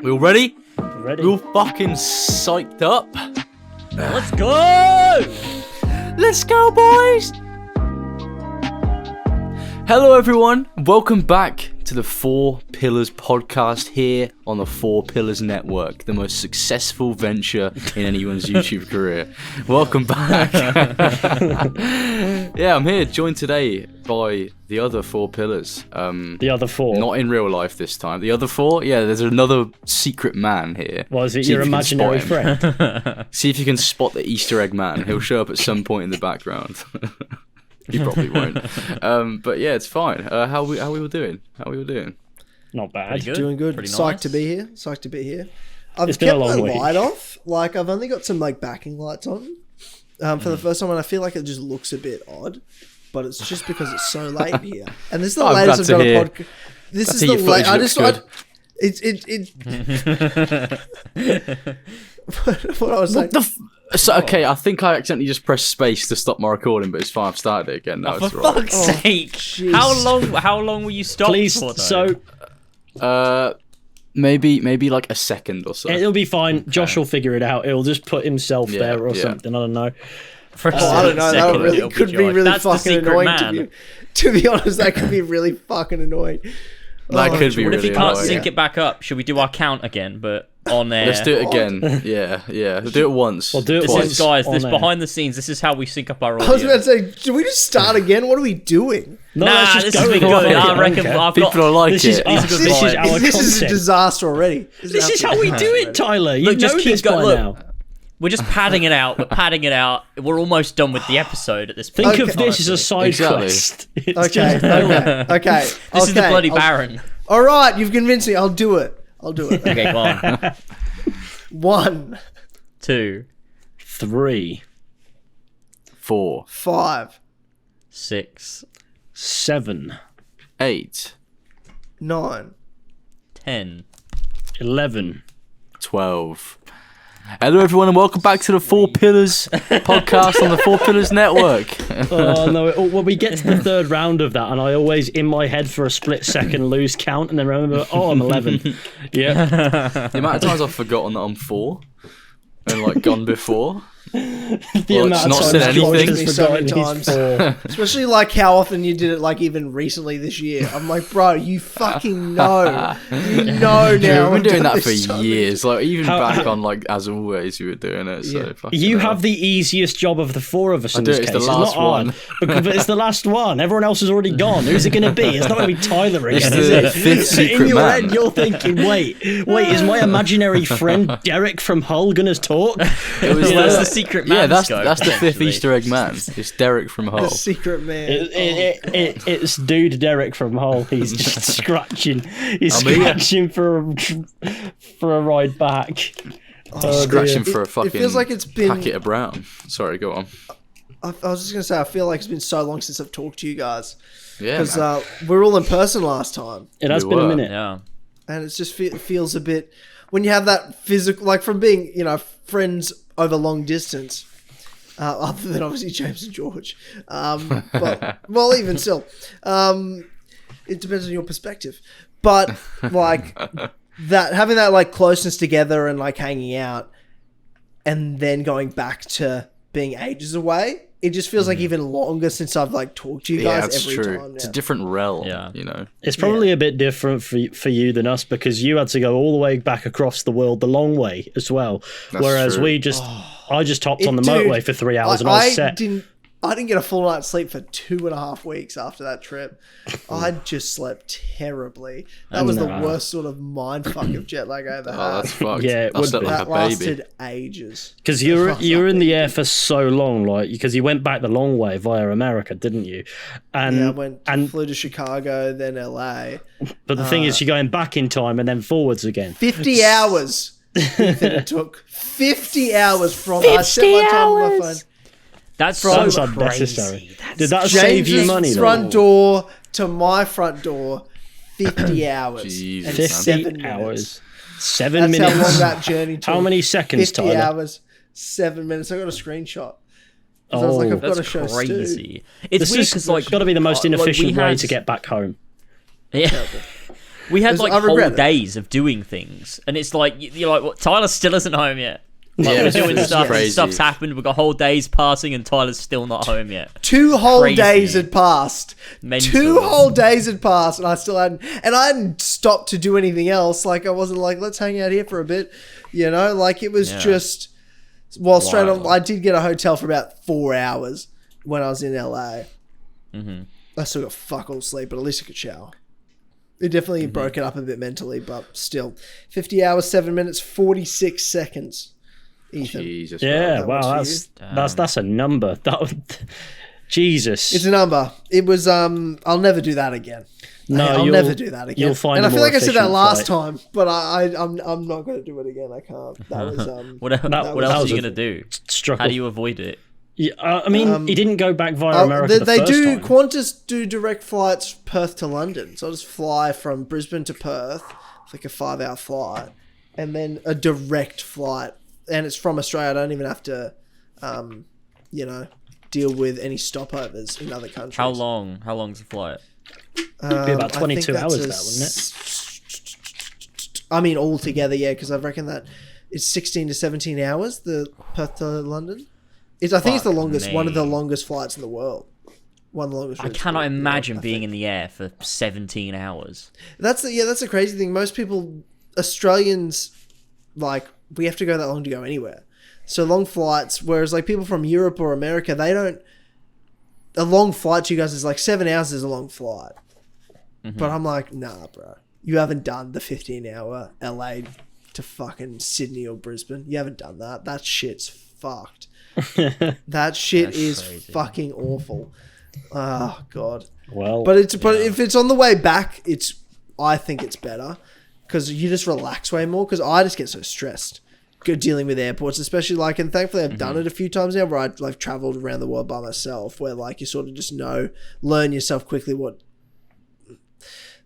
We all ready? Ready. We all fucking psyched up? Let's go! Let's go, boys! Hello, everyone. Welcome back to the Four Pillars podcast here on the Four Pillars Network, the most successful venture in anyone's YouTube career. Welcome back. Yeah, I'm here, joined today by the other Four Pillars. The other four. Not in real life this time. The other four? Yeah, there's another secret man here. Well, is it See your if you can imaginary spot him. friend? See if you can spot the Easter egg man. He'll show up at some point in the background. He probably won't. But yeah, it's fine. How we all doing? Not bad. Doing good. Pretty Psyched nice. to be here. Psyched to be here. I've It's been a kept my long week. light off. Like I've only got some like backing lights on for the first time, and I feel like it just looks a bit odd. But it's just because it's so late here, and this is the I'm latest glad I've to done a hear. podcast. This Glad is to the hear your late. I footage just. What I was saying. So, okay, I think I accidentally just pressed space to stop my recording, but it's fine. I've started it again now. For It's right. fuck's sake! jeez. How long were you stopped Please, for, though? so Maybe like a second or so. it'll be fine. Josh will figure it out. He'll just put himself Yeah, there or yeah. something. I don't know. For a I don't know. That second, really it'll could be Josh. really That's the fucking secret annoying man. to be honest, that could be really fucking annoying. That could be What if really you can't annoying. sync it back up? Should we do our count again, but on air? Let's do it again. Yeah. Do it once. We'll do it This once. is, guys, on this air. behind the scenes. This is how we sync up our audio. I was about to say, do we just start again? What are we doing? No, Nah, let's just this go has been with it. good. I Okay. reckon I've got. People are like This is it. us. These are good This is vibes. our This is a content. disaster already. This is how we do it, Tyler. You Look, just know keep this go- by look. now. We're just padding it out. We're padding it out. We're almost done with the episode at this point. Think of Okay. this as a side Exactly. quest. It's Okay, just- okay. This is the bloody I'll- Baron. All right, you've convinced me. I'll do it. Okay, go on. 1, 2, 3, 4, 5, 6, 7, 8, 9. 10. 11. 12. Hello, everyone, and welcome back to the Four Pillars podcast on the Four Pillars Network. Oh no! Well, we get to the third round of that, and I always, in my head, for a split second, lose count, and then remember, oh, I'm 11. Yeah. The amount of times I've forgotten that I'm 4 and like gone before. The Well, amount it's of not times said Josh anything. has So forgotten many he's times. 4. Especially like how often you did it, like even recently this year. I'm like, bro, you fucking know. You know Dude, now. we've been doing I've done that for this so many years. Like even How- back on like As Always, you were doing it. So Yeah. fucking You hell. have the easiest job of the four of us in do this it, it's case. the last it's not hard, one. but it's the last one. Everyone else has already gone. Who's it going to be? It's not going to be Tyler again, It's is the it? fifth secret in your man. head, you're thinking, wait, is my imaginary friend Derek from Hull going to talk? It was That's the secret man. Yeah, that's scope, the fifth essentially. Easter egg man. It's Derek from Hull. The secret man. It's dude Derek from Hull. He's just scratching. He's I'm here. scratching for a ride back. Oh, Scratching dear. for a fucking feels like it's been- packet of brown. Sorry, go on. I was just going to say, I feel like it's been so long since I've talked to you guys. Yeah, Because man. we were all in person last time. It has We been a were. minute. Yeah. And it just feels a bit... When you have that physical... Like from being, friends over long distance... other than obviously James and George. But, well, even still. It depends on your perspective. But, like, having that, like, closeness together and, like, hanging out and then going back to being ages away, it just feels like even longer since I've, like, talked to you Yeah, guys that's every true. time. It's a now. different realm, Yeah. you know. It's probably a bit different for you than us because you had to go all the way back across the world the long way as well. That's Whereas true. I just hopped on the Dude, motorway for 3 hours and I was set. I didn't get a full night's sleep for 2.5 weeks after that trip. I just slept terribly. That was the No. worst sort of mindfuck of jet lag I ever Oh, had. that's fucked. Yeah, it I would slept be. like That a baby. lasted ages. Because you were in the air for so long, like because you went back the long way via America, didn't you? And Yeah, flew to Chicago, then LA. but the thing is, you're going back in time and then forwards again. 50 hours. Ethan, it took 50 hours from I set my time on my phone. That's That's so unnecessary. crazy. That's Did that save you James's money? though? front door to my front door, 50 hours. Jesus, and man. 7 50 minutes. hours. 7 That's minutes. how long that journey took. How many seconds, 50 Tyler? hours, 7 minutes. I got a screenshot. 'Cause I was like, I've got That's to show Stu. crazy. It's This weird has because like got to be the most like, we inefficient way had- to get back home. Yeah. We had like I whole regret it. days of doing things, and it's like you're like, what? Tyler still isn't home yet. Like, Yeah, we're it's doing stuff. crazy. Stuff's happened. We've got whole days passing, and Tyler's still not home yet. 2 whole Crazy. days had passed. Mental. 2 whole days had passed, and I still hadn't. And I hadn't stopped to do anything else. Like, I wasn't like, let's hang out here for a bit. You know, like, it was just. Well, straight on. I did get a hotel for about 4 hours when I was in LA. Mm-hmm. I still got fuck all sleep, but at least I could shower. It definitely broke it up a bit mentally, but still. 50 hours, 7 minutes, 46 seconds. Ethan. Jesus. Yeah, That wow, much for that's a number. Jesus. It's a number. It was, I'll never do that again. No, I'll you'll- never do that again. you'll find and a I feel more like I said that efficient last flight. time, but I'm not going to do it again. I can't. That was What else that are was you a gonna do? struggle. How do you avoid it? Yeah, I mean, he didn't go back via America they the first do. time. Qantas do direct flights Perth to London, so I'll just fly from Brisbane to Perth, it's like a 5-hour flight, and then a direct flight, and it's from Australia. I don't even have to, deal with any stopovers in other countries. How long? How long's the flight? It'd be about I 22 think hours, that's wouldn't it? I mean, altogether, yeah, because I reckon that it's 16 to 17 hours, the Perth to London. I think it's the Fuck longest, one of the me. longest flights in the world. One of the longest. I routes in cannot the world, imagine I being think. in the air for 17 hours. That's the crazy thing. Most people, Australians, like, we have to go that long to go anywhere. So long flights, whereas like people from Europe or America, they don't. A long flight to you guys is like 7 hours is a long flight. But I'm like, nah, bro. You haven't done the 15-hour LA to fucking Sydney or Brisbane. You haven't done that. That shit's fucked. That shit That's is crazy. fucking awful. Oh god. Well, But if it's on the way back, I think it's better because you just relax way more. Because I just get so stressed dealing with airports, especially like, and thankfully I've done it a few times now where I've like traveled around the world by myself, where like you sort of just learn yourself quickly what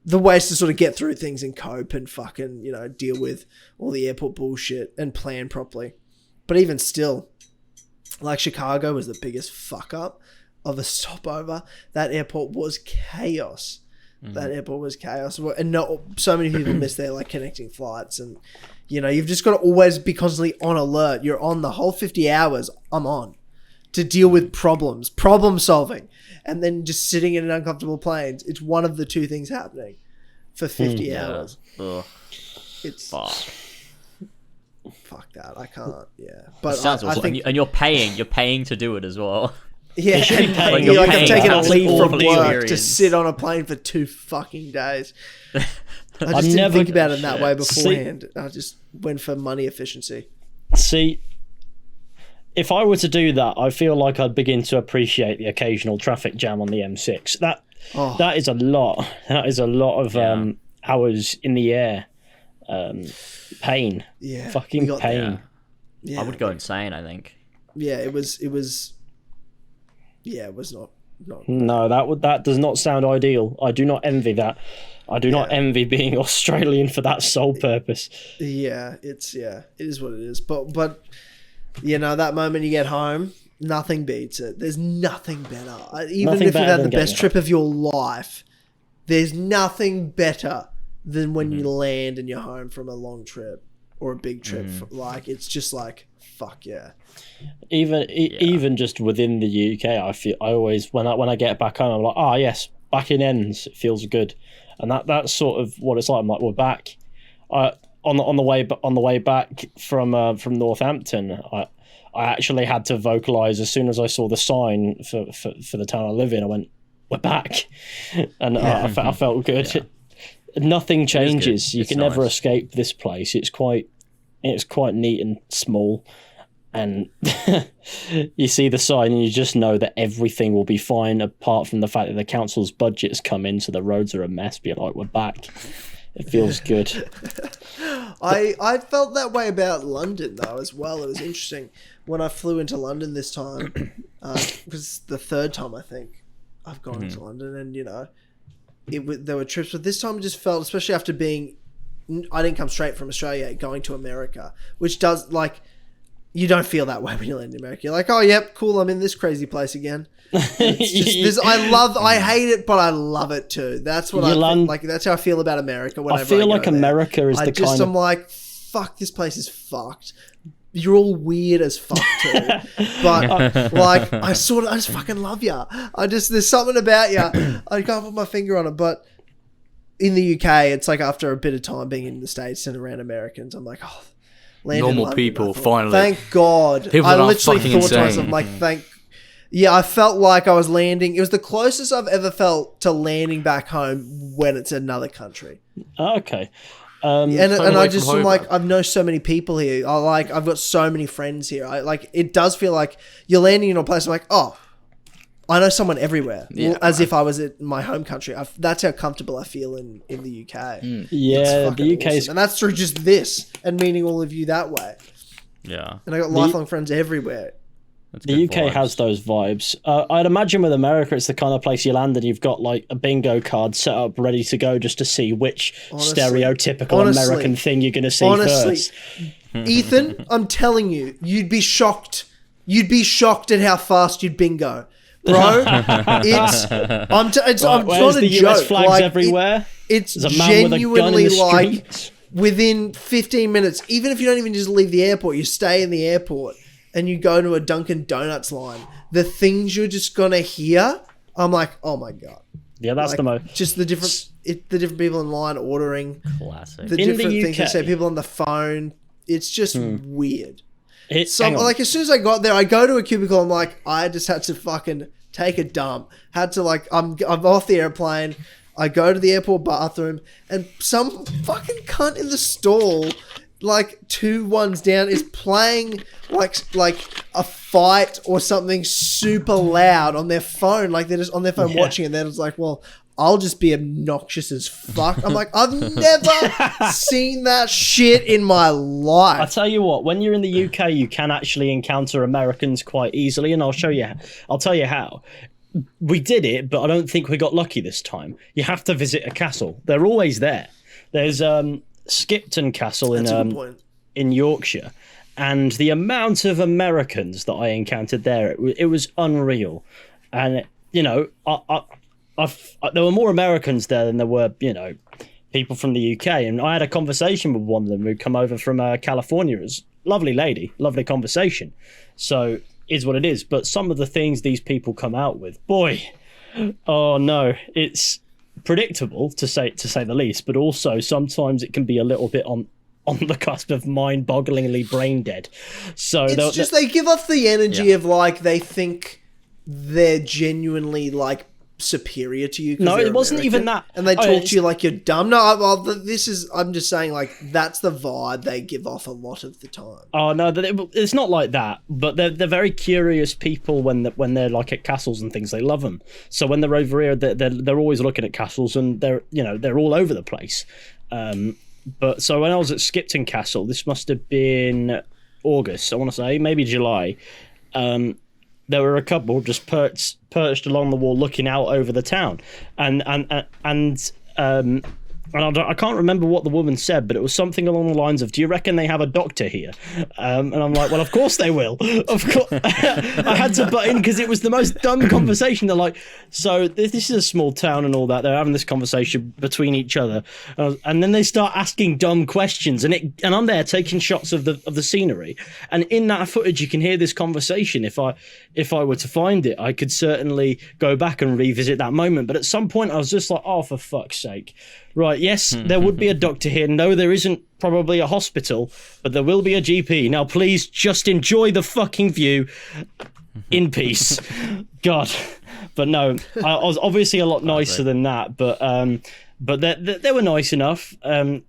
the ways to sort of get through things and cope and fucking deal with all the airport bullshit and plan properly. But even still, like Chicago was the biggest fuck up of a stopover. That airport was chaos. That airport was chaos. And so many people miss their like connecting flights. And, you've just got to always be constantly on alert. You're on the whole 50 hours. I'm on to deal with problem solving. And then just sitting in an uncomfortable plane. It's one of the two things happening for 50 hours. Ugh. It's Fuck. fuck that. I can't. Yeah. But Sounds I awful. think, and you're paying to do it as well. yeah, should be and paying. like, You're I'm paying. taking a That's leave an from awful work to experience. sit on a plane for 2 fucking days. I just didn't never- think about it in that way See- beforehand. I just went for money efficiency. see, if I were to do that, I feel like I'd begin to appreciate the occasional traffic jam on the M6. That is a lot. That is a lot of hours in the air. Pain. Yeah, we Fucking got pain. there. Yeah, I would go insane, I think. Yeah, it was not. No, that does not sound ideal. I do not envy that. I do not envy being Australian for that sole purpose. Yeah, it is what it is. But that moment you get home, nothing beats it. There's nothing better. Even Nothing if you've better had the than best getting trip of your life, there's nothing better than when you land and you're home from a long trip or a big trip. Like, it's just like, fuck yeah. Even just within the UK, I always when I get back home, I'm like, yes, back in ends. It feels good, and that's sort of what it's like. I'm like, we're back. On the way back from Northampton, I actually had to vocalize as soon as I saw the sign for the town I live in. I went, we're back, and I felt good. Yeah. Nothing changes. good. You It's can never nice. escape this place. It's quite neat and small. And you see the sign and you just know that everything will be fine apart from the fact that the council's budget's come in, so the roads are a mess. But you're like, we're back. It feels good. I felt that way about London though as well. It was interesting when I flew into London this time, because it's the third time I think I've gone into London, and there were trips, but this time it just felt, especially after I didn't come straight from Australia, going to America, which does like. you don't feel that way when you land in America. You're like, oh, yep, cool, I'm in this crazy place again. It's just, I hate it, but I love it too. That's what like. That's how I feel about America. I feel like America is I'm like, fuck, this place is fucked. You're all weird as fuck too, but like, I just fucking love you. There's something about you. I can't put my finger on it, but in the UK, it's like after a bit of time being in the States and around Americans, I'm like, oh, normal people, finally. Thank God. People I are literally fucking thought to myself, insane. like, I felt like I was landing. It was the closest I've ever felt to landing back home when it's another country. Okay. And I just am like, I know so many people here. I've got so many friends here. It does feel like you're landing in a place. I'm like, oh, I know someone everywhere. Yeah, as if I was in my home country. That's how comfortable I feel in the UK. Yeah, the UK awesome. And that's through just this and meeting all of you that way. Yeah. And I got lifelong friends everywhere. That's the good UK vibes. has those vibes. I'd imagine with America, it's the kind of place you land and you've got like a bingo card set up ready to go just to see which stereotypical American thing you're going to see first. Ethan, I'm telling you, you'd be shocked. You'd be shocked at how fast you'd bingo. Bro, it's not a the joke. US flags everywhere? It's There's a man with a gun in genuinely the like street. within 15 minutes, even if you don't even just leave the airport, you stay in the airport and you go to a Dunkin' Donuts line, the things you're just gonna hear, I'm like, oh my God. Yeah, that's Like, the most. just the different people in line ordering, Classic. the In the different things they UK. say, people on the phone. It's just weird. Hang on. Like as soon as I got there, I go to a cubicle. I'm like, I just had to fucking take a dump. Had to like, I'm off the airplane. I go to the airport bathroom, and some fucking cunt in the stall, like 2 ones down, is playing like a fight or something super loud on their phone. Like they're just on their phone watching it. And they're just like, well, I'll just be obnoxious as fuck. I'm like, I've never seen that shit in my life. I'll tell you what, when you're in the UK, you can actually encounter Americans quite easily, and I'll tell you how. We did it, but I don't think we got lucky this time. You have to visit a castle. They're always there. There's Skipton Castle That's a good point. in Yorkshire, and the amount of Americans that I encountered there, it was unreal. And, you know, there were more Americans there than there were, you know, people from the UK. And I had a conversation with one of them who'd come over from California. It was a lovely lady, lovely conversation. So, is what it is. But some of the things these people come out with, boy, oh no, it's predictable to say the least. But also sometimes it can be a little bit on the cusp of mind-bogglingly brain dead. So It's just they give off the energy of like they think they're genuinely like superior to you. No, they're it wasn't American, even that. and they talk to you like you're dumb. No, I'm just saying like that's the vibe they give off a lot of the time. Oh no, it's not like that. But they're very curious people when they're like at castles and things. They love them. So when they're over here, they're always looking at castles, and they're all over the place. But so when I was at Skipton Castle, this must have been August, I want to say, maybe July. There were a couple just perched along the wall, looking out over the town, and I can't remember what the woman said, but it was something along the lines of, "Do you reckon they have a doctor here?" And I'm like, "Well, of course they will. Of course." I had to butt in because it was the most dumb conversation. They're like, "So this is a small town and all that." They're having this conversation between each other, and then they start asking dumb questions, and I'm there taking shots of the scenery, and in that footage you can hear this conversation. If I were to find it, I could certainly go back and revisit that moment. But at some point, I was just like, "Oh, for fuck's sake." Right, yes, there would be a doctor here. No, there isn't probably a hospital, but there will be a GP. Now, please just enjoy the fucking view in peace. God. But no, I was obviously a lot nicer than that, but they were nice enough. The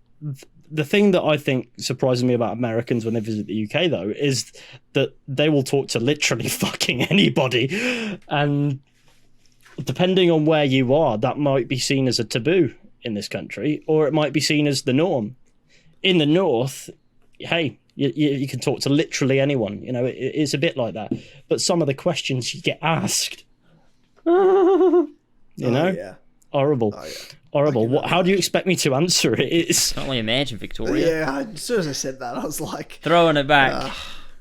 thing that I think surprises me about Americans when they visit the UK, though, is that they will talk to literally fucking anybody. And depending on where you are, that might be seen as a taboo in this country, or it might be seen as the norm. In the north, hey, you can talk to literally anyone. You know, it's a bit like that. But some of the questions you get asked, horrible. Horrible. How do you expect me to answer it? It's Can only imagine, Victoria. Yeah, as soon as I said that, I was like, Throwing it back.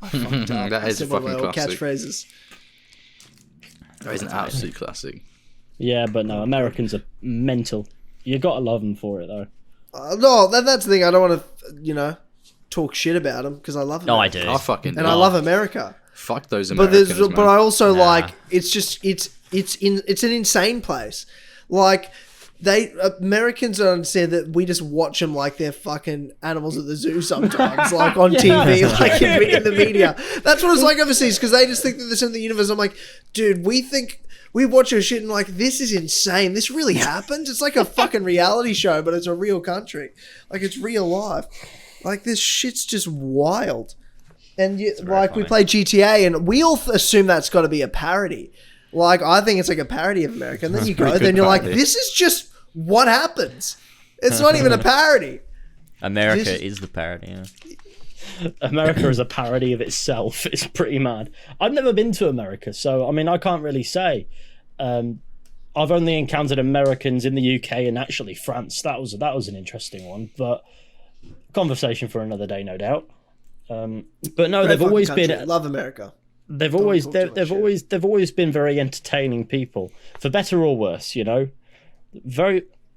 fucked up. That is a Said one of my fucking old classic. catchphrases. That is an absolute classic. Yeah, but no, Americans are mental. You gotta love them for it though. No, that's the thing. I don't want to, talk shit about them because I love them. No, I do. I fucking And I love America. Fuck those But Americans, man. but I also Nah. like it's an insane place. Like Americans don't understand that we just watch them like they're fucking animals at the zoo sometimes, like on TV, like in the media. That's what it's like overseas because they just think that they're in the universe. I'm like, dude, we watch your shit and like, this is insane. This really happens. It's like a fucking reality show, but it's a real country. Like it's real life. Like this shit's just wild. And like we play GTA and we all assume that's got to be a parody. Like I think it's like a parody of America. And then you go, then you're like, this is just what happens. It's not even a parody. America is the parody. Yeah. America is a parody of itself. It's pretty mad. I've never been to America, so I mean, I can't really say. I've only encountered Americans in the UK and actually France. That was an interesting one, but conversation for another day, no doubt. But no, they've always been love America. They've always been very entertaining people, for better or worse. They're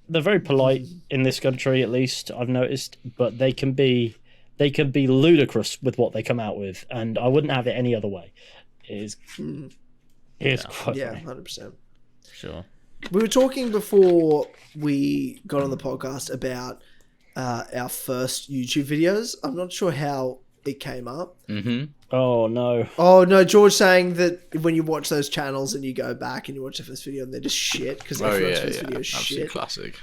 very polite in this country, at least I've noticed, but they can be ludicrous with what they come out with, and I wouldn't have it any other way. It is quite funny. 100%. Sure. We were talking before we got on the podcast about our first YouTube videos. I'm not sure how it came up. Mm-hmm. Oh no! Oh no, George saying that when you watch those channels and you go back and you watch the first video and they're just shit because their first video is Absolute shit. classic.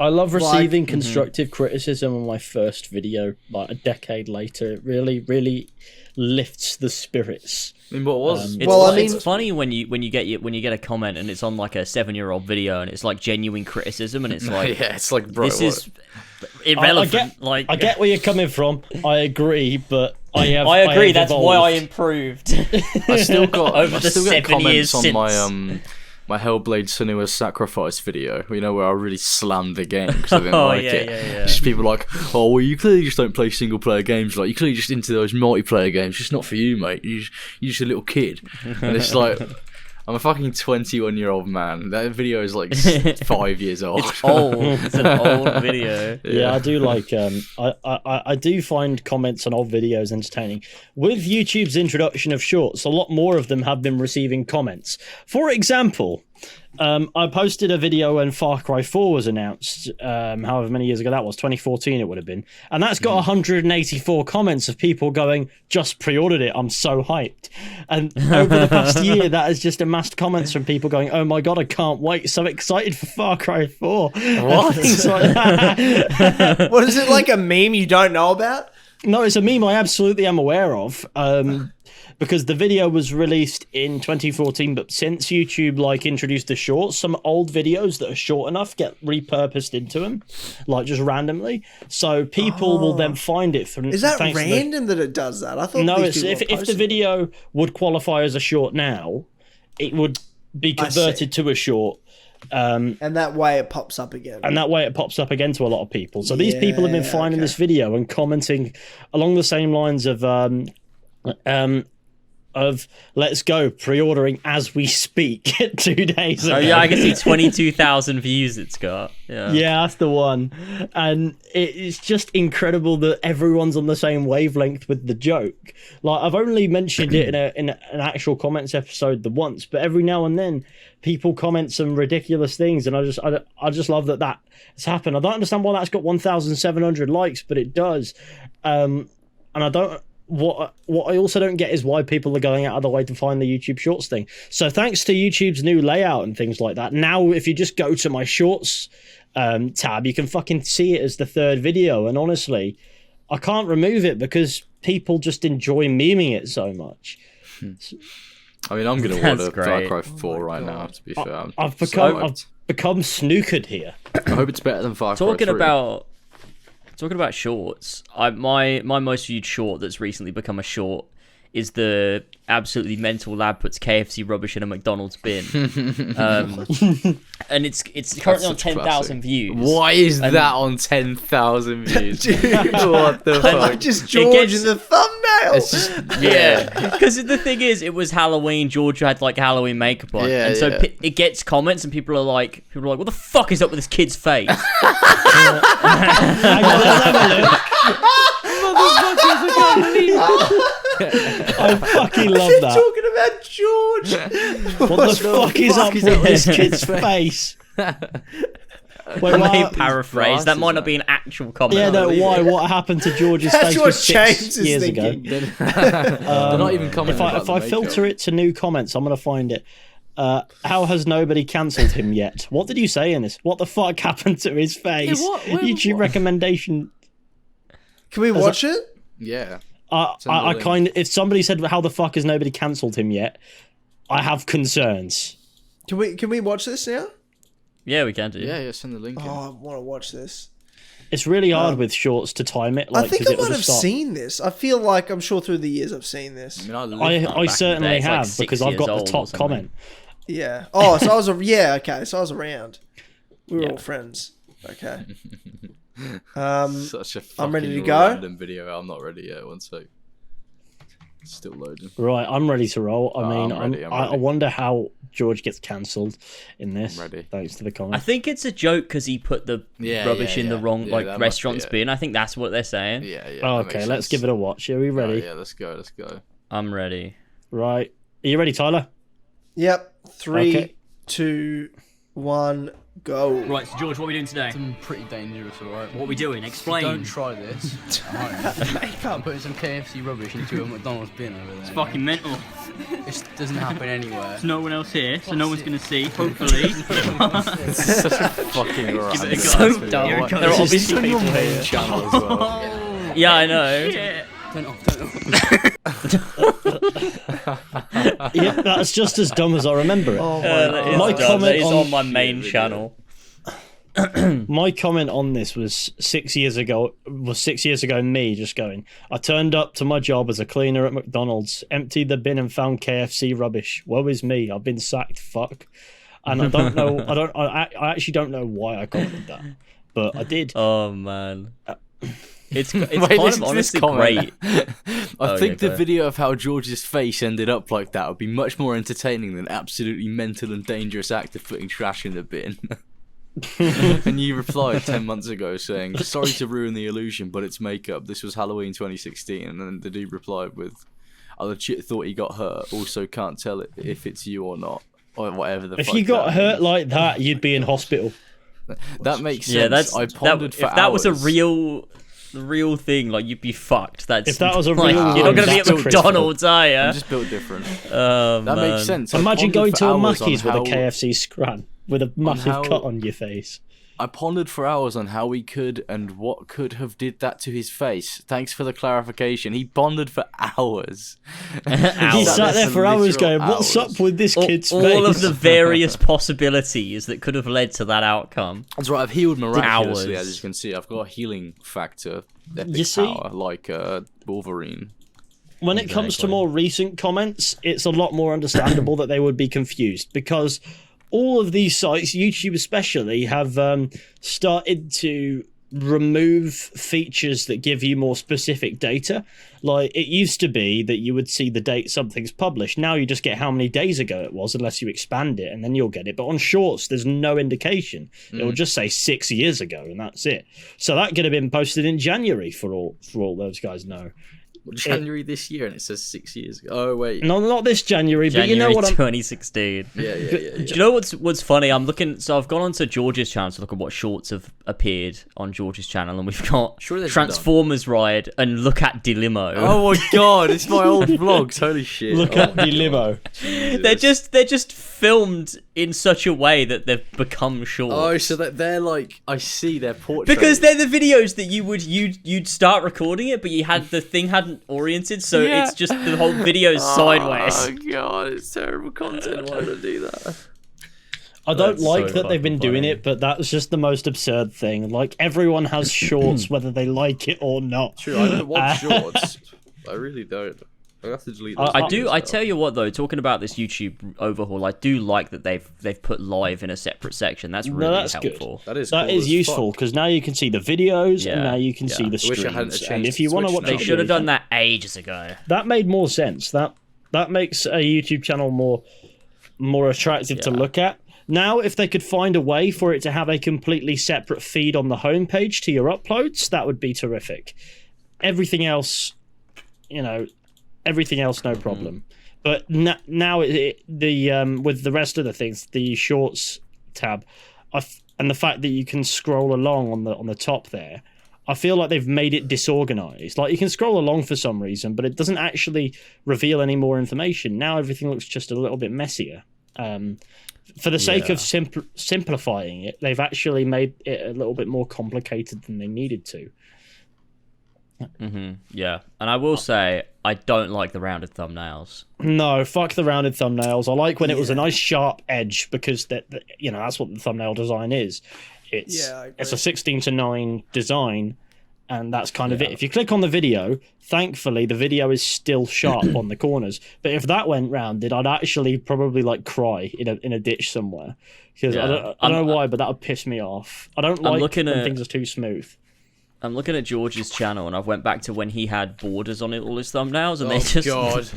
I love receiving constructive criticism on my first video, like a decade later. It really lifts the spirits. I mean, what was? It's funny when you get a comment and it's on like a 7-year-old video and it's like genuine criticism and it's like it's like, bro, this is irrelevant. I get where you're coming from. I agree, but I agree. have That's evolved. why I improved. I still got over the 7 comments years on since. my Hellblade Senua's Sacrifice video, where I really slammed the game because I didn't like it. Yeah. Just people like, oh, well, you clearly just don't play single player games. Like, you clearly just into those multiplayer games. It's not for you, mate. You're just a little kid. And it's like, I'm a fucking 21-year-old man. That video is like 5 years old. It's old. It's an old video. Yeah, I do like. I do find comments on old videos entertaining. With YouTube's introduction of shorts, a lot more of them have been receiving comments. For example, I posted a video when Far Cry 4 was announced, however many years ago that was, 2014 it would have been, and that's got 184 comments of people going, just pre-ordered it, I'm so hyped. And over the past year, that has just amassed comments from people going, oh my god, I can't wait, so excited for Far Cry 4. What? Things like that. What is it, like a meme you don't know about? No, it's a meme I absolutely am aware of. Because the video was released in 2014, but since YouTube introduced the shorts, some old videos that are short enough get repurposed into them, just randomly. So people will then find it from. Is that random that it does that? I thought no. It's if the video would qualify as a short now, it would be converted to a short. And that way it pops up again. And that way it pops up again to a lot of people. So these people have been finding this video and commenting along the same lines of let's go, pre-ordering as we speak 2 days ago. Oh yeah, I can see 22,000 views it's got. Yeah, that's the one. And it's just incredible that everyone's on the same wavelength with the joke. I've only mentioned it in an actual comments episode the once, but every now and then people comment some ridiculous things, and I just love that has happened. I don't understand why that's got 1,700 likes, but it does. And I don't. What I also don't get is why people are going out of the way to find the YouTube Shorts thing. So thanks to YouTube's new layout and things like that, now if you just go to my Shorts tab, you can fucking see it as the third video. And honestly, I can't remove it because people just enjoy memeing it so much. I mean, I'm going to order Far Cry 4 right now, to be fair. I've become snookered here. I hope it's better than Far Cry 3. Talking about shorts, my most viewed short that's recently become a short is the absolutely mental lad puts KFC rubbish in a McDonald's bin. And it's currently on 10,000 views. Why is that on 10,000 views? Dude, What the fuck? just George in the thumbnail. It's just, yeah. Because the thing is, it was Halloween. George had like Halloween makeup on, Yeah, and so yeah. it gets comments, and people are like, "What the fuck is up with this kid's face?" Hang on, let's have a look. I fucking love They're that. talking about George. What the fuck is up with this kid's face? Wait, May what? paraphrase. That might not be an actual comment. Yeah, no, why? What happened to George's That's face what was James 6 is years thinking. ago? They're not even commenting If I filter it to new comments, I'm going to find it. How has nobody cancelled him yet? What did you say in this? What the fuck happened to his face? YouTube recommendation. Can we watch it? Yeah. I kind of. If somebody said, "How the fuck has nobody cancelled him yet?" I have concerns. Can we watch this now? Yeah, we can do. Yeah, send the link in. Oh, I want to watch this. It's really hard with shorts to time it. Like, I think 'cause I it'll might have just start- seen this. I feel like I'm sure through the years I've seen this. I I back in the certainly day, it's like have 6 because I've years got the old or top something. comment. Yeah. Oh, so I was okay. So I was around. We were Yeah. all friends. Okay. Such a I'm ready to fucking go. random video. I'm not ready yet. One sec. It's still loading. Right, I'm ready to roll. I mean, I'm ready, I'm I ready. wonder how George gets cancelled in this. I'm ready. Thanks to the I comment. think it's a joke because he put the Yeah, rubbish yeah, in the yeah. wrong Yeah, that must restaurant's be it. bin. I think that's what they're saying. Yeah, yeah. Oh, okay, let's give it a watch. Are we ready? Yeah, let's go. Let's go. I'm ready. Right. Are you ready, Tyler? Yep. 3, Okay. 2, 1, go. Right, so George, what are we doing today? Something pretty dangerous, alright? What are we doing? Explain. Don't try this. I'm putting some KFC rubbish into a McDonald's bin over there. Fucking mental. It doesn't happen anywhere. There's no one else here, so no one's gonna see. Hopefully. Such a fucking Give it a random go. video. Dumb. What? There are This is obviously on your people main here. channel as well. Yeah, I know. Yeah. Turn it off, turn it off. Yeah, that's just as dumb as I remember it. Oh That is My dumb. comment That is on- on my main channel. My comment on this was 6 years ago. Was 6 years ago me just going, I turned up to my job as a cleaner at McDonald's, emptied the bin and found KFC rubbish. Woe is me. I've been sacked. Fuck. And I don't know. I actually don't know why I commented that, but I did. Oh man. It's Wait, kind listen of to this honestly comment. great. I think the go. video of how George's face ended up like that would be much more entertaining than absolutely mental and dangerous act of putting trash in the bin. And you replied 10 months ago saying, sorry to ruin the illusion, but it's makeup. This was Halloween 2016. And then the dude replied with, I legit thought he got hurt. Also can't tell if it's you or not. Or whatever the If fuck you got that hurt means. like that, you'd be in hospital. That makes sense. Yeah, that's I pondered that, for if that was a hours. real thing, like you'd be fucked. That's If that was a like, real you're not one, gonna be at that's critical. McDonald's, are you? I'm just built different. That That makes sense. I Imagine pondered going for to a hours on Mackey's with a how- KFC scran with a massive how- cut on your face. I pondered for hours on how he could and what could have did that to his face. Thanks for the clarification. He pondered for hours. He sat there for hours going, "What's up with this kid's face?" all of the various possibilities that could have led to that outcome. That's right. I've healed miraculously, Hours. as you can see. I've got a healing factor, epic You see? power, like Wolverine. When it comes to Exactly. more recent comments, it's a lot more understandable that they would be confused because all of these sites, YouTube especially, have started to remove features that give you more specific data. Like, it used to be that you would see the date something's published. Now you just get how many days ago it was, unless you expand it, and then you'll get it. But on Shorts, there's no indication. It will just say 6 years ago, and that's it. So that could have been posted in January for all those guys know. January this year, and it says 6 years ago. Oh wait, No, not this January, but January you know what I'm... 2016. yeah. Do you know what's funny? I'm looking. So I've gone onto George's channel to look at what shorts have appeared on George's channel, and we've got Sure they've Transformers Ride and Look at Delimo. Oh my god, it's my old vlogs. Holy shit! Look at the limo. they're just filmed in such a way that they've become shorts. Oh, so that they're like, I see their portraits. Because they're the videos that you'd start recording it, but the thing hadn't oriented, so Yeah. it's just the whole video's sideways. Oh god, it's terrible content. Why did I do that? I don't That's like so that they've been fucking doing funny. it, but that's just the most absurd thing. Like, everyone has shorts, whether they like it or not. True, I don't watch shorts. I really don't. I have to delete. I do. I tell you what, though, talking about this YouTube overhaul, I do like that they've put live in a separate section. That's really helpful. Good. That is cool useful because now you can see the videos and now you can see the streams. And if you want to watch, they should have done that ages ago. That made more sense. That makes a YouTube channel more attractive to look at. Now, if they could find a way for it to have a completely separate feed on the homepage to your uploads, that would be terrific. Everything else, no problem. But now with the rest of the things, the Shorts tab, and the fact that you can scroll along on the top there, I feel like they've made it disorganized. Like, you can scroll along for some reason, but it doesn't actually reveal any more information. Now everything looks just a little bit messier. For the sake of simplifying it, they've actually made it a little bit more complicated than they needed to. Yeah, and I will say, I don't like the rounded thumbnails. No, fuck the rounded thumbnails. I like when it was a nice sharp edge, because that's what the thumbnail design is. It's a 16:9 design, and that's kind of it. If you click on the video, thankfully the video is still sharp on the corners. But if that went rounded, I'd actually probably cry in a ditch somewhere, because I don't know why, but that would piss me off. I don't like when things are too smooth. I'm looking at George's channel, and I've went back to when he had borders on all his thumbnails, and they just God.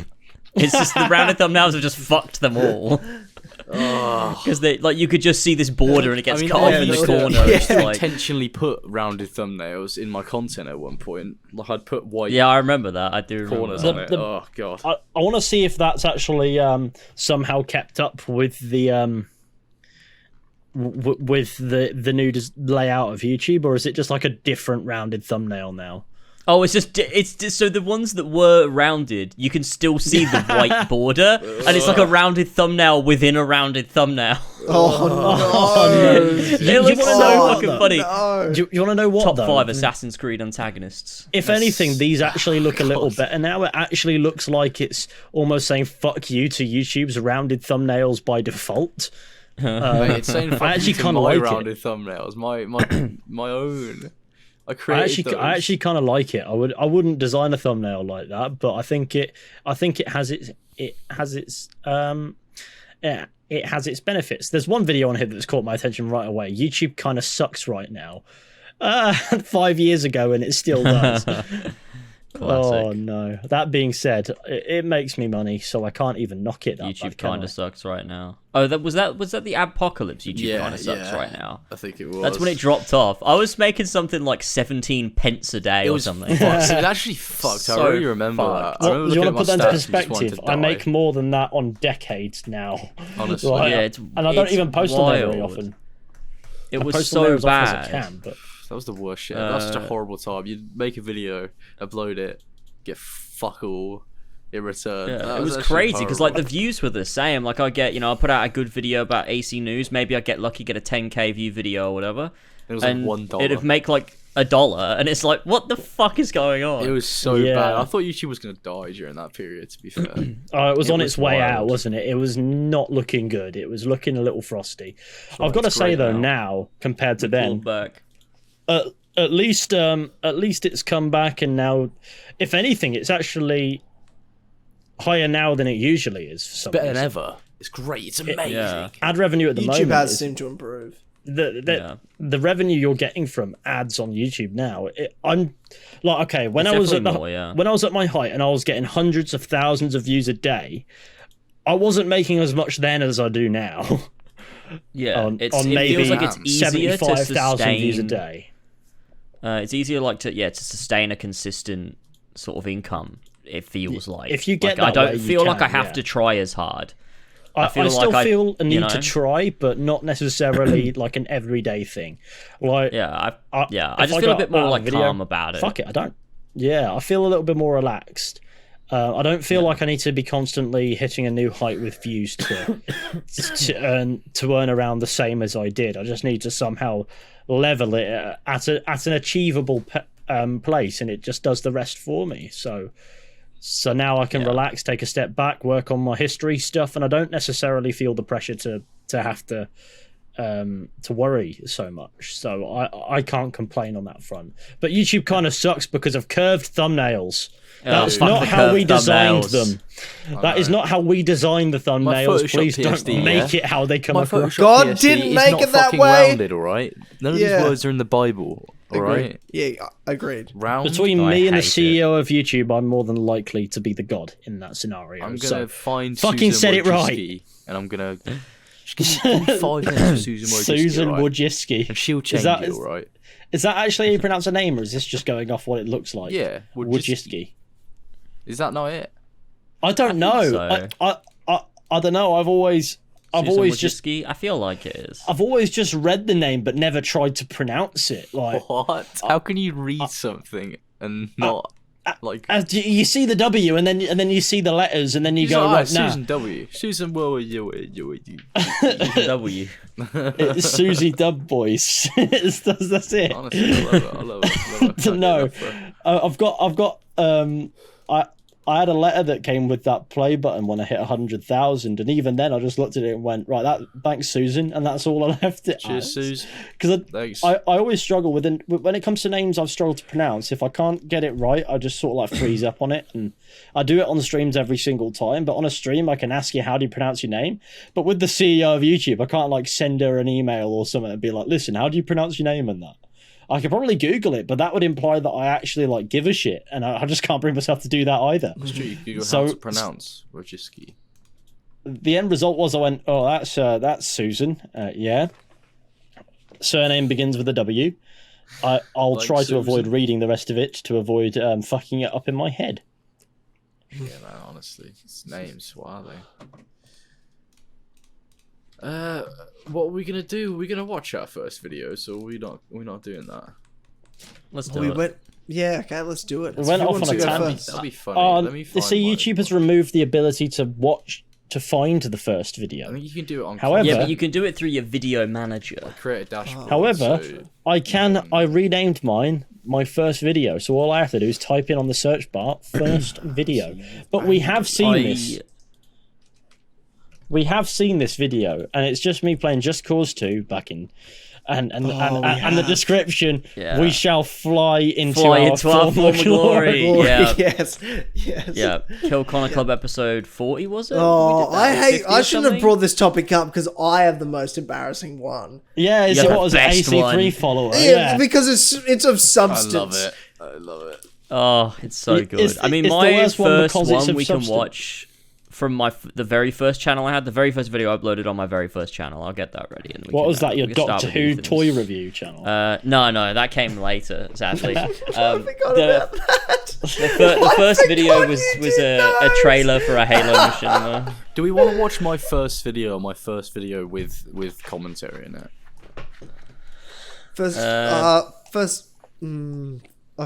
It's just the rounded thumbnails have just fucked them all. Because you could just see this border and it gets cut off in the corner. I used to intentionally put rounded thumbnails in my content at one point. Like, I'd put white. Yeah, I remember that. I do remember corners on it. Oh god. I want to see if that's actually somehow kept up with the with the new layout of YouTube, or is it just like a different rounded thumbnail now? Oh, it's just so the ones that were rounded, you can still see the white border, and it's like a rounded thumbnail within a rounded thumbnail. Oh no! It looks so fucking funny. No. Do you want to know what? Top though? 5 Assassin's Creed antagonists. If anything, these actually look a little better now. It actually looks like it's almost saying "fuck you" to YouTube's rounded thumbnails by default. Mate, it's saying I actually kind of of like rounded thumbnails, my own. I actually kind of like it. I wouldn't design a thumbnail like that, but I think it has its benefits. There's one video on here that's caught my attention right away. YouTube kind of sucks right now. 5 years ago, and it still does. Oh no! That being said, it makes me money, so I can't even knock it. YouTube kind of sucks right now. Oh, was that the apocalypse? YouTube kind of sucks right now. I think it was. That's when it dropped off. I was making something like 17 pence a day or something. It was actually fucked. I really remember that. Do you want to put that into perspective? I make more than that on decades now. Honestly, and I don't even post on there very often. It was so bad. As I can, but that was the worst shit. That was such a horrible time. You'd make a video, upload it, get fuck all in return. Yeah, it was crazy because the views were the same. Like, I put out a good video about AC News. Maybe I get lucky, get a 10k view video or whatever. It was like $1. It'd make like $1, and it's like, what the fuck is going on? It was so bad. I thought YouTube was gonna die during that period. To be fair, it was on its way out, wasn't it? It was not looking good. It was looking a little frosty. I've got to say though, now compared to then, back. At least it's come back, and now, if anything, it's actually higher now than it usually is. For some better reason. than ever. It's great. It's amazing. Ad revenue at the moment. YouTube has seemed to improve. The revenue you're getting from ads on YouTube now, I'm like, okay, when I was at my height and I was getting hundreds of thousands of views a day, I wasn't making as much then as I do now. Yeah, on it maybe feels like it's easier 75,000 views a day. It's easier to sustain a consistent sort of income. It feels like if you get I don't way, feel like I have yeah. to try as hard. I still feel a need to try, but not necessarily like an everyday thing. Like I just feel a bit more like calm about it. Fuck it, I don't. Yeah, I feel a little bit more relaxed. I don't feel like I need to be constantly hitting a new height with views to earn around the same as I did. I just need to somehow level it at an achievable place, and it just does the rest for me. So now I can relax, take a step back, work on my history stuff, and I don't necessarily feel the pressure to have to to worry so much. So I can't complain on that front. But YouTube kind of sucks because of curved thumbnails. That's fuck not the how we curved designed thumbnails. them. That is not how we designed the thumbnails. Photoshop Please don't PSD, make yeah? it how they come My across. Photoshop God PSD didn't is make not it that fucking way. rounded, all right? None of Yeah. these words are in the Bible, all right? Yeah, agreed. Round. Between I me and the hate CEO of YouTube, I'm more than likely to be the god in that scenario. I'm so gonna find fucking Susan said it right. Wojcicki, and I'm gonna just give me 5 minutes for Susan Wojcicki, Susan right? Wojcicki. And she'll change that- it, all right? Is that actually how you pronounce her name, or is this just going off what it looks like? Yeah, Wojcicki. Is that not it? I don't know. so. I don't know. I've always just I feel like it is. I've always just read the name but never tried to pronounce it. Like What? How can you read something and not like? you see the W and then you see the letters and then you He's go like, right now. Susan W. Susan you. W. It's Susie Dub Boys. That's it. Honestly, I love it. No, I've got I had a letter that came with that play button when I hit 100,000, and even then I just looked at it and went, right, thanks Susan, and that's all I left it. Cheers, Suze. Because Thanks. I always struggle with when it comes to names I've struggled to pronounce. If I can't get it right, I just sort of like freeze up on it, and I do it on streams every single time. But on a stream, I can ask you how do you pronounce your name. But with the CEO of YouTube, I can't like send her an email or something and be like, listen, how do you pronounce your name and that. I could probably Google it, but that would imply that I actually like give a shit, and I just can't bring myself to do that either. It's true. You Google So- how to pronounce Wojcicki. The end result was I went, oh, that's Susan. Yeah. Surname begins with a W. I'll Like try to Susan. avoid reading the rest of it to avoid fucking it up in my head. Yeah, man. Honestly, it's names. What are they? What are we gonna do? Are we gonna watch our first videos, or we're not doing that? Let's do We it. went. Yeah, okay, let's do it. We went Who off wants on to a go tangent. first? That'll be funny. Let me They find say mine. YouTube has removed the ability to find the first I video. think you can do it on. However- Yeah, content. but you can do it through your video manager. Create a dashboard. However, so- I renamed mine my first video, so all I have to do is type in on the search bar first video. But we have seen this. We have seen this video, and it's just me playing Just Cause 2 back in, and the description: Yeah. we shall fly into Fly our into our former former glory. Glory, Yeah. yes, yes. Yeah, Kill Connor Club episode 40 was it? Oh, We did that, I or hate. 50 I or shouldn't have something? brought this topic up because I have the most embarrassing one. Yeah, is You're it the what was it? best AC3 one. follower. Yeah, Yeah. because it's of I substance. love it. I love it. Oh, it's so It- good. it's- I mean, it's the my worst one first because it's one of we can substance. watch from the very first channel I had, the very first video I uploaded on my very first channel. I'll get that ready. And we What can, was that? Your we can start Doctor with Who Ethan's. toy review channel? No, that came later, sadly. I forgot the- about that. The first video was a trailer for a Halo machinima. Do we want to watch my first video? My first video with commentary in it. First, I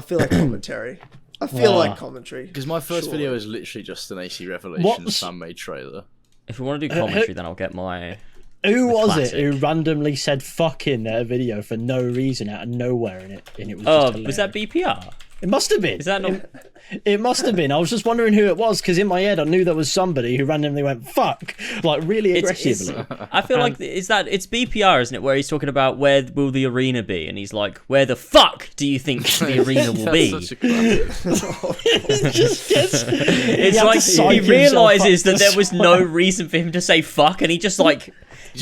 feel like commentary. I feel like commentary. Because my first Sure. video is literally just an AC Revelations What's- fan-made trailer. If we want to do commentary, then I'll get my. Who was classic. it who randomly said "fuck" in their video for no reason out of nowhere in it? And it was Oh, just was that BPR? It must have been. Is that not? It must have been. I was just wondering who it was because in my head I knew there was somebody who randomly went "fuck" like really aggressively. I feel like it's BPR, isn't it? Where he's talking about where will the arena be, and he's like, "Where the fuck do you think the arena will be?" That's such a classic. It just gets. It's had like to psych he himself realizes up to that there was swear. no reason for him to say "fuck," and he just like. left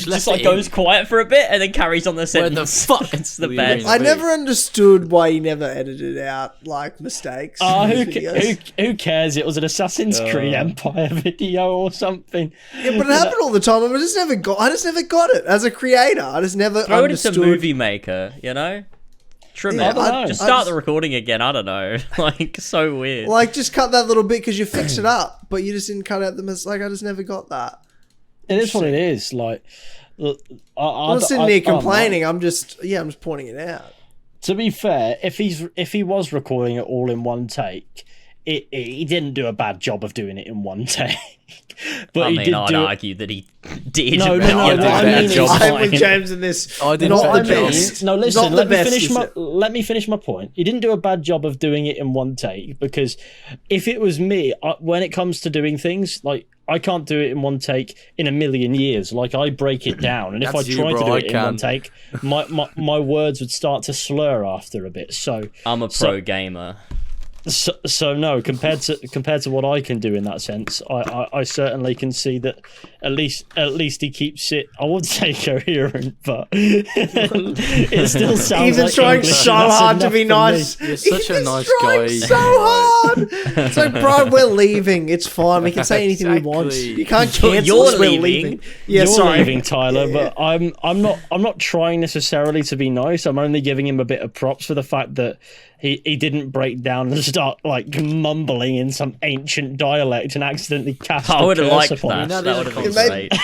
Just like it goes in. quiet for a bit and then carries on the Where sentence. the fuck It's the will the best. arena I be? never understood why he never edited out like mistakes. in his videos. Who cares? It was an Assassin's Creed Empire video or something. Yeah, but it happened all the time. I just never got it as a creator. I just never Throw it understood. into Movie Maker, you know? Trim Yeah, it. I don't know. Just I start just- the recording again. I don't know. Like, so weird. Like, just cut that little bit because you fixed it up, but you just didn't cut out the mistake. I just never got that. It is what it is. Like, look, I'm not sitting here complaining. I'm just pointing it out. To be fair, if he was recording it all in one take, he didn't do a bad job of doing it in one take. But I he mean, did I'd do argue that he did. No, but no, I what did a I bad mean job is- I'm with fine. James in this. I did Not a the bad job. best. No, listen. Not the Let me best, finish is my. it? Let me finish my point. He didn't do a bad job of doing it in one take because if it was me, when it comes to doing things, like I can't do it in one take in a million years. Like, I break it down, and if I That's you, tried to bro, do I it in can. one take, my words would start to slur after a bit. So I'm a pro gamer. So no, compared to what I can do in that sense, I certainly can see that at least he keeps it. I would say coherent, but it still sounds Ethan's like trying English, so and that's hard to enough be for nice. me. You're such a Ethan's nice trying guy. so hard. It's like, bro, we're leaving. It's fine. We can say anything we want. Exactly. You can't cancel You're us. We're leaving. leaving. Yeah, You're sorry. leaving, Tyler, but I'm not trying necessarily to be nice. I'm only giving him a bit of props for the fact that he didn't break down and start like mumbling in some ancient dialect and accidentally cast I a would have curse liked upon that. us. That would have been Maybe- great.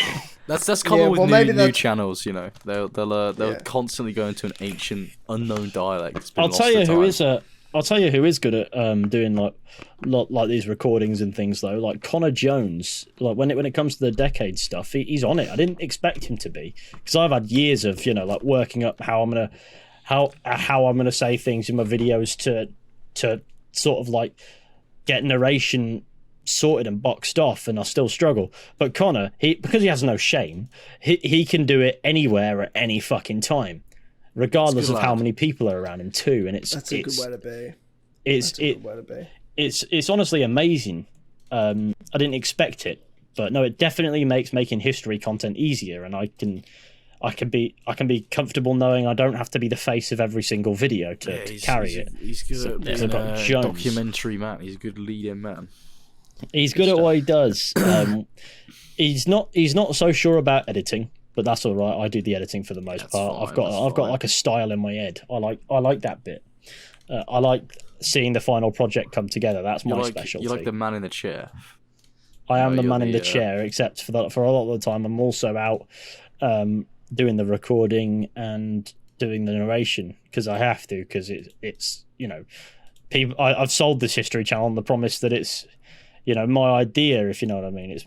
That's common Yeah, with well, maybe new that's- channels. You know, they'll Yeah. constantly go into an ancient unknown dialect. It's been I'll lost tell to you who time. I'll tell you who is good at doing like these recordings and things though. Like Connor Jones, like when it comes to the decade stuff, he's on it. I didn't expect him to be, because I've had years of like working up how I'm gonna say things in my videos to sort of like get narration sorted and boxed off, and I still struggle. But Connor, because he has no shame, he can do it anywhere at any fucking time, regardless Good of how lad. many people are around him too. And That's a good way to be. it's That's a good way to be. it's honestly amazing. I didn't expect it, but no, it definitely makes making history content easier, and I can be comfortable knowing I don't have to be the face of every single video to carry it. He's good So- at being so I've got a Jones. documentary man. He's a good leading man. He's good at what he does. He's not so sure about editing, but that's all right. I do the editing for the most That's part. fine, I've got that's fine. like a style in my head. I like that bit. I like seeing the final project come together. That's my specialty. You're like the man in the chair. I am No, the you're man in the, the chair, except for a lot of the time I'm also out doing the recording and doing the narration, because I have to, because it's people. I've sold this history channel on the promise that it's my idea, if you know what I mean. It's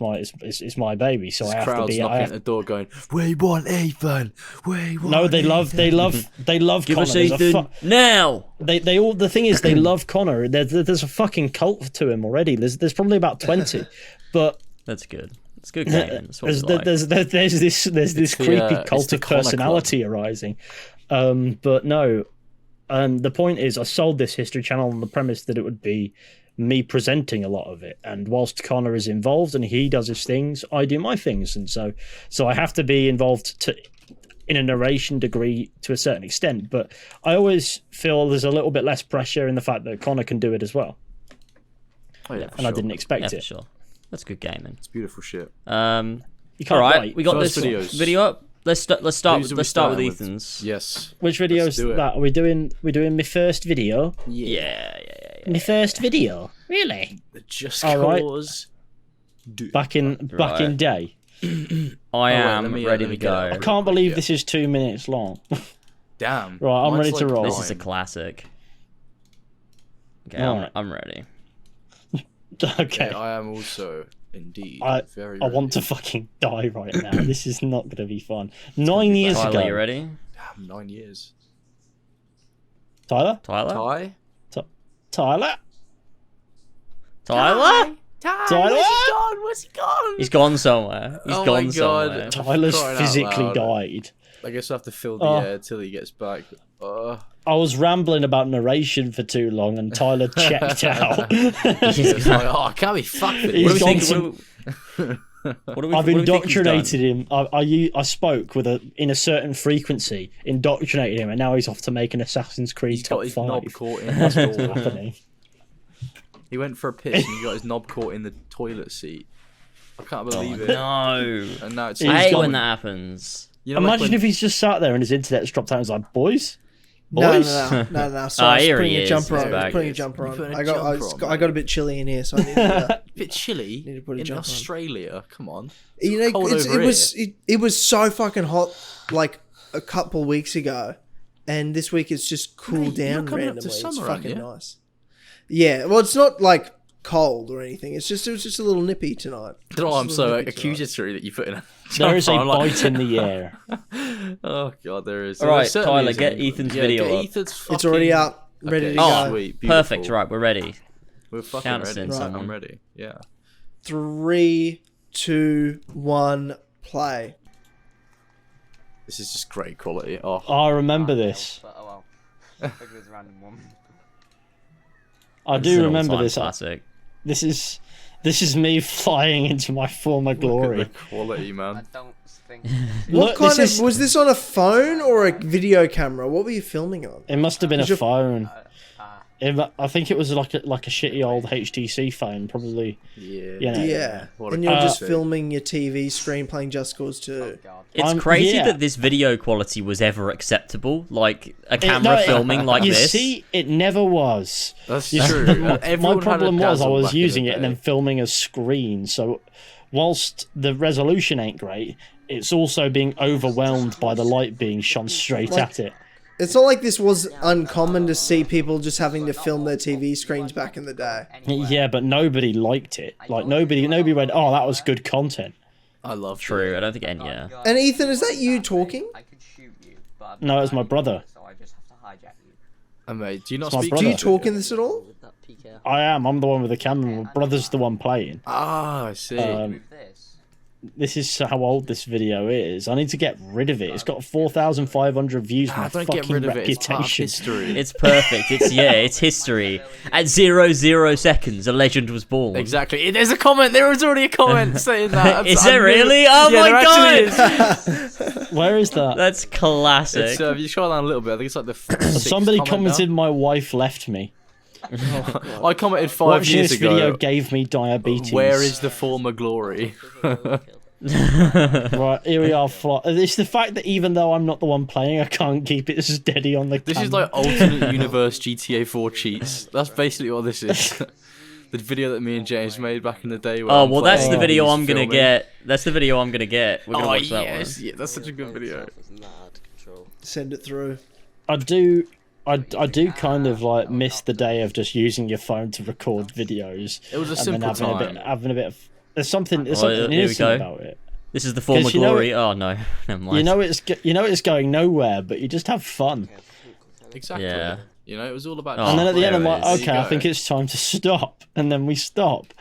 my baby, so This I have to crowd's be. knocking at the door, going, "We want Ethan. We want." No, they love Give Connor. us There's a Ethan now. they all. The thing is, they love Connor. There's a fucking cult to him already. There's probably about 20, but That's good. It's good gaming. That's what we like. there's this creepy it's cult the of Connor personality arising. But no, the point is, I sold this history channel on the premise that it would be me presenting a lot of it, and whilst Connor is involved and he does his things, I do my things, and so I have to be involved in a narration degree to a certain extent, but I always feel there's a little bit less pressure in the fact that Connor can do it as well, Oh, yeah, for and I sure. didn't expect Yeah, for it. sure. That's good gaming. It's beautiful shit. You All can't right, write. we got First this videos. video up. Let's start Who's are we with starting Ethan's. Yes. Which video Let's is do it. that? Are we doing my first video? Yeah. My first video? Really? Just All right. cause. Do. Back in Right. day. I am let me ready get to it go. up. I can't believe Yeah. this is 2 minutes long. Damn. Right, I'm Mine's ready to roll. This is a 9. classic. Okay, Alright. I'm ready. Okay. Yeah, I am also indeed I very. I want to fucking die right now. This is not going to be fun. 9 years Tyler, ago. you ready? Damn, 9 years. Tyler? Tyler? Ty. Tyler? Tyler? Tyler? Where's he gone? He's gone somewhere. He's Oh my gone God. somewhere. Tyler's Crying out physically loud. died. I guess I have to fill the Oh. air till he gets back. I was rambling about narration for too long and Tyler checked out. It's like, oh, I can't be fucked with He's What do we gone think? to- What do we I've what do we think he's done? indoctrinated him. I spoke in a certain frequency, indoctrinated him, and now he's off to make an Assassin's Creed He's got top his 5. knob caught in That's the what's door. happening. He went for a piss and he got his knob caught in the toilet seat. I can't believe it. No. And now it's. He's I hate gone. when that happens. You know, like Imagine when- if he's just sat there and his internet's dropped out and he's like, boys? No. Boys? Sorry, I here was he putting a is. jumper He's on. back. Putting a jumper You on. putting a I jumper on, got a bit chilly in here, so I need to. bit chilly Need to put a in jumper on. Australia. Come on. You know, cold over it was so fucking hot like a couple weeks ago, and this week it's just cooled Mate, you're down coming up randomly. to It's summer, aren't fucking you? nice. Yeah, well, it's not like cold or anything. It was just a little nippy tonight. I don't know why I'm Just a so little nippy tonight. accusatory that you put in a There is a jumper. I'm like- bite in the air. Oh god, there is. All There right, certainly Tyler, is get anyway. Ethan's Yeah, video get up. Ethan's It's already fucking- out, ready Okay, to Oh, go. sweet, Perfect. beautiful. Right, we're ready. We're fucking Count us ready. in, Right. someone. I'm ready. Yeah. 3, 2, 1, play. This is just great quality. Oh, I remember this. But, oh well. I think it was a random one. I This is do an remember all-time this. classic. This is me flying into my former look glory. at the quality, I man. don't think. What Look, kind this of is- was this on a phone or a video camera? What were you filming on? It must have been a Is your- phone. I think it was like a shitty old HTC phone, probably. Yeah. You know. Yeah, What a and you're just classic. filming your TV screen playing Just Cause 2. God. It's crazy yeah. that this video quality was ever acceptable. Like a camera No, filming like you this. see, it never was. That's You see, true. My Everyone had a problem was I Dazzle was back in using the it and day. then filming a screen. So, whilst the resolution ain't great, it's also being overwhelmed by the light being shone straight at it. It's not like this was uncommon to see people just having to film their TV screens back in the day. Yeah, but nobody liked it. Like nobody went, "Oh, that was good content." I love True. I don't think any. Yeah. And Ethan, is that you talking? I could shoot you, but I've No, got it's my an brother. idea, so I just have to hijack you. And mate, do you not It's my speak? brother. Do you talk in this at all? I am. I'm the one with the camera. My brother's the one playing. Ah, I see. Move this. This is how old this video is. I need to get rid of it. It's got 4,500 views. My Don't fucking get rid of it. It's part of reputation. history. It's perfect. It's history. At 0 seconds, a legend was born. Exactly. There's a comment. There was already a comment saying that. Is I there knew- really? Oh Yeah, my there god! actually is. Where is that? That's classic. It's, if you scroll down a little bit, I think it's like the Somebody comment commented, "My wife left me." down. I commented 5 Watching years this ago. video gave me diabetes. Where is the former glory? Right, here we are. It's the fact that even though I'm not the one playing, I can't keep it steady on the This is camera. like alternate universe GTA 4 cheats. That's basically what this is. The video that me and James made back in the day. Where Oh I'm well, that's playing the and video he's I'm gonna filming. get. That's the video I'm gonna get. We're gonna Oh watch that yes, one. yeah, that's such a good video. Send it through. I do kind of like miss the day of just using your phone to record videos. It was a and simple then time. having a bit of. There's something here we innocent go. about it. This is the former 'Cause you know glory. Oh no, never mind. You know it's going nowhere, but you just have fun. Exactly. Yeah. You know, it was all about. Oh, And then at the end, I'm there like, it is. okay, I think it's time to stop, and then we stop.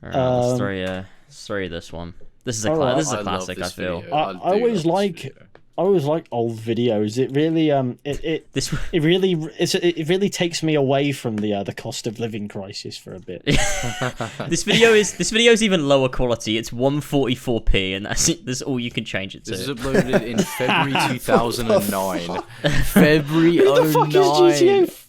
Alright, let's um, throw this one. This is a Alright. this is a love classic. I this feel. video. I do always love like- this video. I always like old videos. It really This it really takes me away from the cost of living crisis for a bit. this video is even lower quality. It's 144p, and that's it. That's all you can change it to. This is uploaded in February 2009. February Who the fuck is 09. GTA?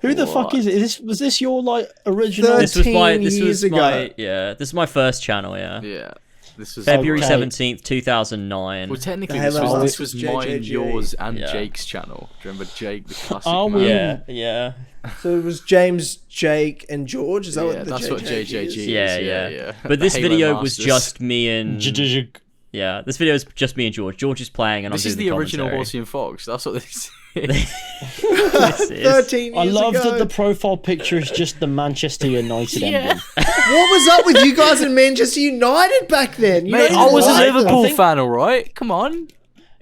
Who the fuck is it? Was this your like original? This was my 13 years ago. this is my first channel. Yeah. Yeah. This was February Okay. 17th, 2009. Well, technically, The this Halo was was mine, JJG. yours, and Yeah. Jake's channel. Do you remember Jake, the classic Oh, man? Yeah. So it was James, Jake, and George. Is that Yeah, what the that's what JJG is. Yeah. But The this Halo video was Masters. just me and yeah. This video is just me and George. George is playing, and This I'm is doing the original commentary. Horsey and Fox. That's what this is. This is- 13 I years love ago. that the profile picture is just the Manchester United emblem. What was up with you guys in Manchester United back then? You Mate, don't I even was a like them. Liverpool think- fan, alright? Come on.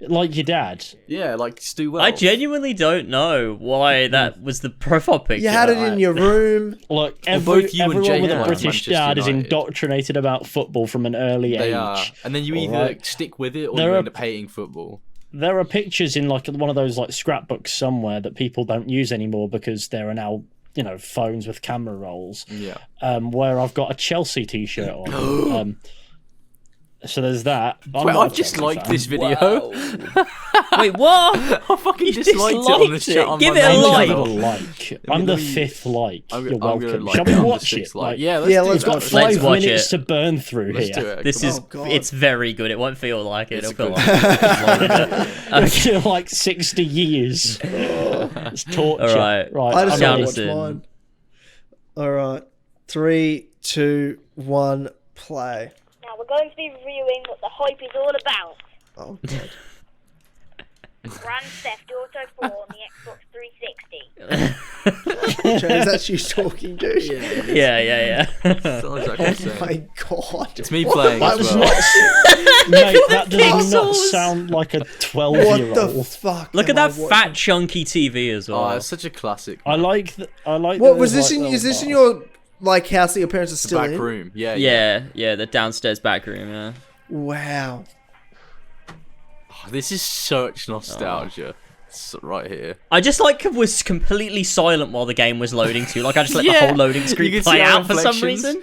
Like your dad. Yeah, like Stu Wells. I genuinely don't know why that was the profile picture. You had it in your room. Look, both you and everyone Jay with a Hill are British Manchester dad is United. indoctrinated about football from an early They age. are. And then you either Alright. stick with it or There you are- end up hating football. There are pictures in like one of those like scrapbooks somewhere that people don't use anymore because there are now phones with camera rolls. Yeah. Where I've got a Chelsea t-shirt on. So there's that. I'm Wait, not a I've just Chelsea liked fan. this video. Wait, what? I fucking You disliked it on this disliked it. chat. On Give my it a main like. channel. Like. me- I'm the let me- 5th like. I'm You're gonna welcome. like Shall it we on the watch 6th it? like. Like, Yeah, Yeah, let's let's do go. that. got Let's 5 watch minutes it. to burn through Let's here. do it. This come is on. God. it's very good. It won't feel like it. It's It'll feel good. like okay. Like 60 years. It's torture. All right. I just Count want us to watch in. mine. All right. 3, 2, 1, play. Now we're going to be reviewing what the hype is all about. Oh, God. Grand Theft Auto 4 on the Xbox 360. James, that's you talking, dude. Yeah. Sounds like I'm saying. Oh my God. It's me playing That as does well. not, mate, that does not pixels. sound like a What 12-year-old. the fuck? Look at am I that watching? fat chunky TV as well. Oh, it's such a classic. I like. What was this in? Is this in your like house that your parents are The still back in? room. Yeah. Yeah, the downstairs back room. Yeah. Wow. Oh, this is such nostalgia. It's right here. I just was completely silent while the game was loading too. Like I just let the Yeah, whole loading you screen can play see our out for some reflections. reason.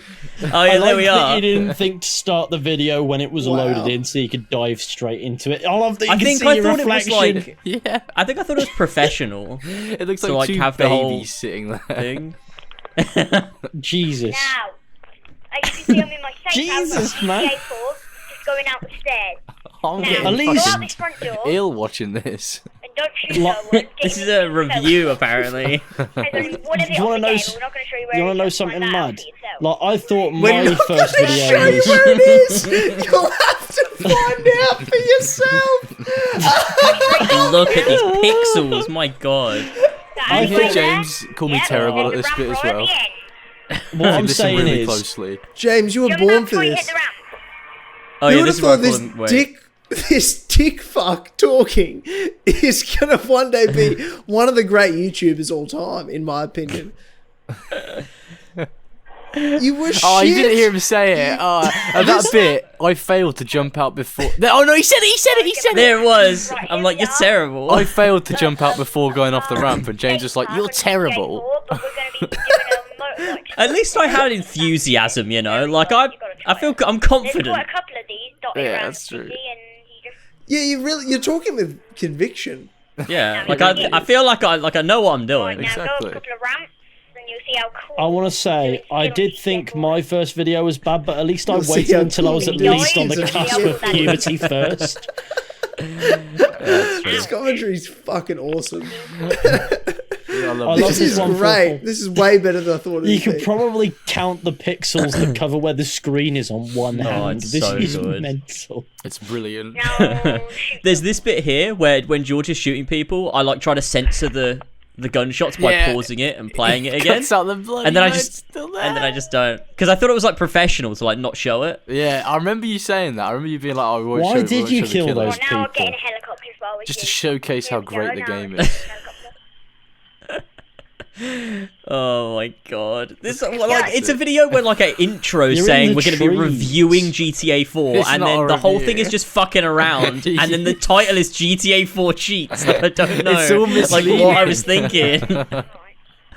Oh yeah, there we that are. You didn't think to start the video when it was Wow. loaded in, so you could dive straight into it. I love that you I can think see I your thought it was reflection. like. Yeah. I think I thought it was professional It looks To, like like, two have the whole babies sitting there. thing. Jesus. Now, as you can see, I'm in my safe house. Jesus, on man. GTA4, just going out the stairs. I'm Now, getting At least- go out fucking this front door ill watching this. and don't shoot no one. This is a review, apparently. There's only one of Do it you on wanna the know game, s- but we're not going to show you where You it want to know is. Find something that out mad? for yourself. Like, I thought We're my not first gonna video show you was... where it is. You'll have to find out for yourself. Look at these pixels, my god. I hear Right there. James call me Yep, terrible at there's this a bit ramp as right well. at the end. What I'm Listen saying really is... closely. James, you were Jump born up for before you this. hit the ramp. Oh You yeah, would this have is what thought I this call them. Wait. dick fuck talking is gonna one day be one of the great YouTubers all time, in my opinion. You were shit. Oh, you didn't hear him say it. At that bit, I failed to jump out before. Oh no, he said it. There it was. Right, I'm here like, we you're are. terrible. I failed to jump out before going off the ramp, and James was like, Safe "You're park on terrible." GTA4, but we're going to be doing a motorbike At least I had enthusiasm, you know. Like I feel I'm There's confident. quite a couple of these dotted Yeah, around that's the true. city, and you just Yeah, you're talking with conviction. Yeah, like I feel like I know what I'm right doing. now go Exactly. a couple of ramps, and you'll see how cool. I want to say, I did think my first video was bad, but at least I You'll see waited how until I was cool at he least on is the and cusp how of puberty first. This commentary's fucking awesome. I I love love This this. this is one. great. This is way better than I thought it would You can be. probably count the pixels that cover where the screen is on one hand. it's This so is good. mental. It's brilliant. Now, shoot. There's this bit here where when George is shooting people, I like try to censor the gunshots by Yeah. pausing it and playing it again. Cuts out the bloody And then I notes just still there. and then I just don't, because I thought it was like professional to like not show it. Yeah, I remember you saying that. I remember you being like, "Oh, we won't Why show, we did won't you show the kill killers." those Right, now I'm people? getting a helicopter as well. Just to which is- showcase how Here we great go, the now game I'm is. getting a helicopter. Oh my god! This That's it's a video where like an intro You're in saying the we're going to be trees. reviewing GTA 4, It's and not then a the whole review. thing is just fucking around, and then the title is GTA 4 cheats. Like, I don't know. It's all like what I was thinking.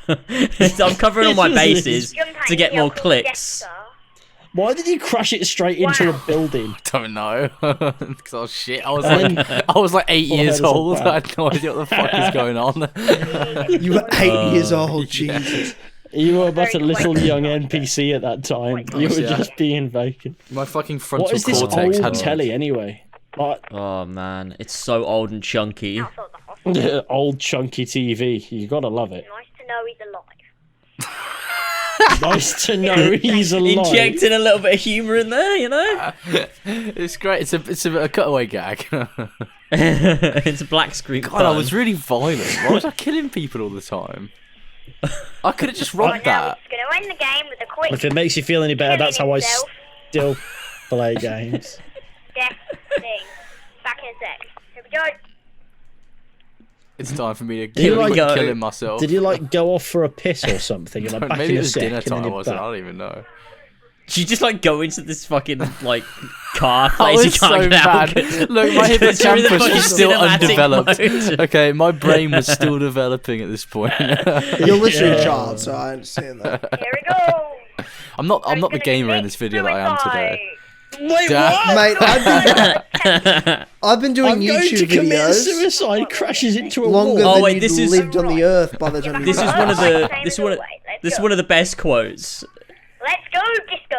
I'm covering all my bases Jump out to and get see how more cool the Death clicks. Star. Why did you crash it straight into a Wow. building? Don't know, because I was shit. I was And like 8 Well, years that is a old. bad- I had no idea what the fuck is going on. You were 8 years old, yeah. Jesus. You were but a Very little quick. young NPC at that time. You were Yeah. just being vacant. My fucking frontal What is this cortex old had telly anyway? Like, Oh man, it's so old and chunky. Outside the hospital. old chunky TV. You gotta love it. Nice to know he's alive. Nice to know he's alive. Injecting a little bit of humour in there, you know. It's great. It's a cutaway gag. God, It's a black screen. I was really violent. Why was I killing people all the time? I could have just robbed Right now, that. we're just going to end the game with a quick If it makes you feel any better, that's how I himself still play games. death thing. Back in a sec. Here we go. It's time for me to you kill like- quit killing myself. Did you like go off for a piss or something? And like back Maybe in it a was sec, dinner and then time, you're wasn't it? I back. don't even know. You just like go into this fucking like car That place you was can't so get out. bad. Look, my Because you're in the hippocampus fucking was still cinematic undeveloped. mode. Okay, my brain was still developing at this point. You're literally a child, so I understand that. Here we go. I'm not the Gonna gamer in commit this video that I am today. Wait, Dad. what? Mate, I've been doing I'm going to YouTube commit videos suicide. Crashes into a longer wall. Oh, than wait, you'd this is- lived on the earth by the time you This is got one of out. the this is one of the best quotes. Let's go, disco.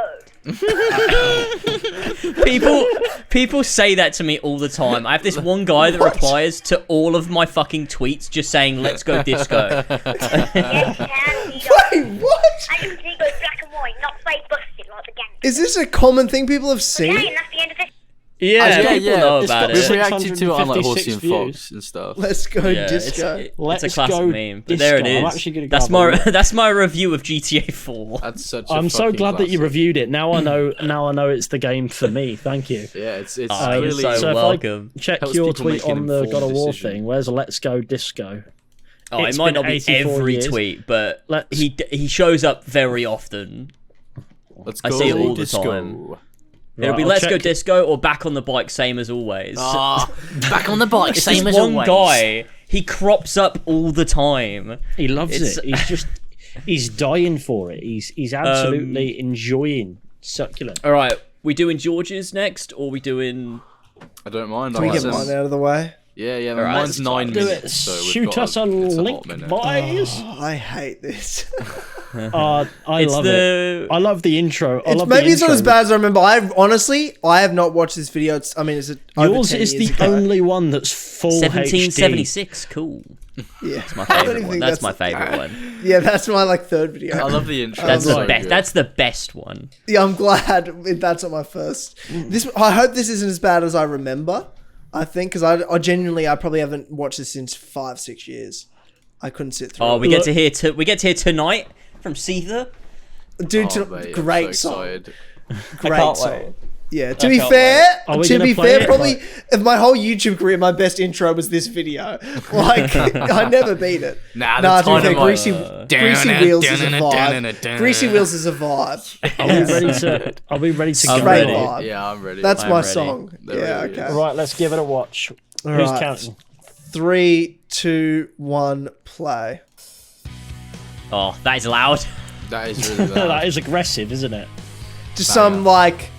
People say that to me all the time. I have this one guy that replies to all of my fucking tweets just saying "Let's go disco." Yes, can we go? Wait, what? I can see goes black and white, not fade busted like the gang. Is this a common thing people have Okay, seen? and that's the end of this. Yeah, people know It's about got We've it. reacted to it on like Horsey and 656 Fox and stuff. Let's go Yeah, disco. it's Let's a classic go meme. But there it disco. I'm is. actually gonna That's go have a my look. that's my review of GTA 4. That's such. A I'm so fucking glad that you classic. reviewed it. Now I know. Now I know it's the game for me. Thank you. Yeah, it's Oh, you're really. so so if welcome. I check Helps your people tweet make an on the God of informed War decision. thing, where's Let's Go Disco? Oh, it It's might been not be 84 every years. tweet, but Let's- he shows up very often. Let's I go see it all the disco. time. It'll be I'll Let's Go check- Disco or Back on the Bike, same as always. Ah, back on the bike, It's same this as one always. guy. He crops up all the time. He loves It's- it. He's dying for it. He's absolutely enjoying Succulent. All right, we doing George's next, or we doing? I don't mind. Can we like get I said. mine out of the way? Yeah, yeah. Alright, Mine's 9 Do minutes. it. So we've Shoot got us a it's link, hot minute. boys. Oh, I hate this. I It's love the- it. I love the intro. Maybe it's not as bad as I remember. I have not watched this video. It's over Yours 10 is years the ago. only one that's full 1776. Cool. Yeah, That's my I don't favorite even one. think That's my favorite one. Yeah, that's my like third video. I love the intro. That's it's the so best. good. That's the best one. Yeah, I'm glad that's not my first. I hope this isn't as bad as I remember. I think because I genuinely I probably haven't watched this since 5-6 years. I couldn't sit through. Oh, it. we get to hear tonight from Seether. Dude, Oh, mate, I'm great so song. excited. Great can't song. wait. Yeah, to I be can't fair, Are we to gonna be play fair, it? probably of my whole YouTube career, my best intro was this video. Like, I never beat it. Nah, Nah, the to be fair, Dynamite. Greasy Wheels is a vibe. Greasy Wheels is a vibe. Are we ready to I'm go? Great ready. vibe. Yeah, I'm ready. That's I'm my ready. song. There Yeah, really okay. is. Right, let's give it a watch. Who's right. counting? 3, 2, 1, play. Oh, that is loud. That is really that loud. is aggressive, isn't it? Just some like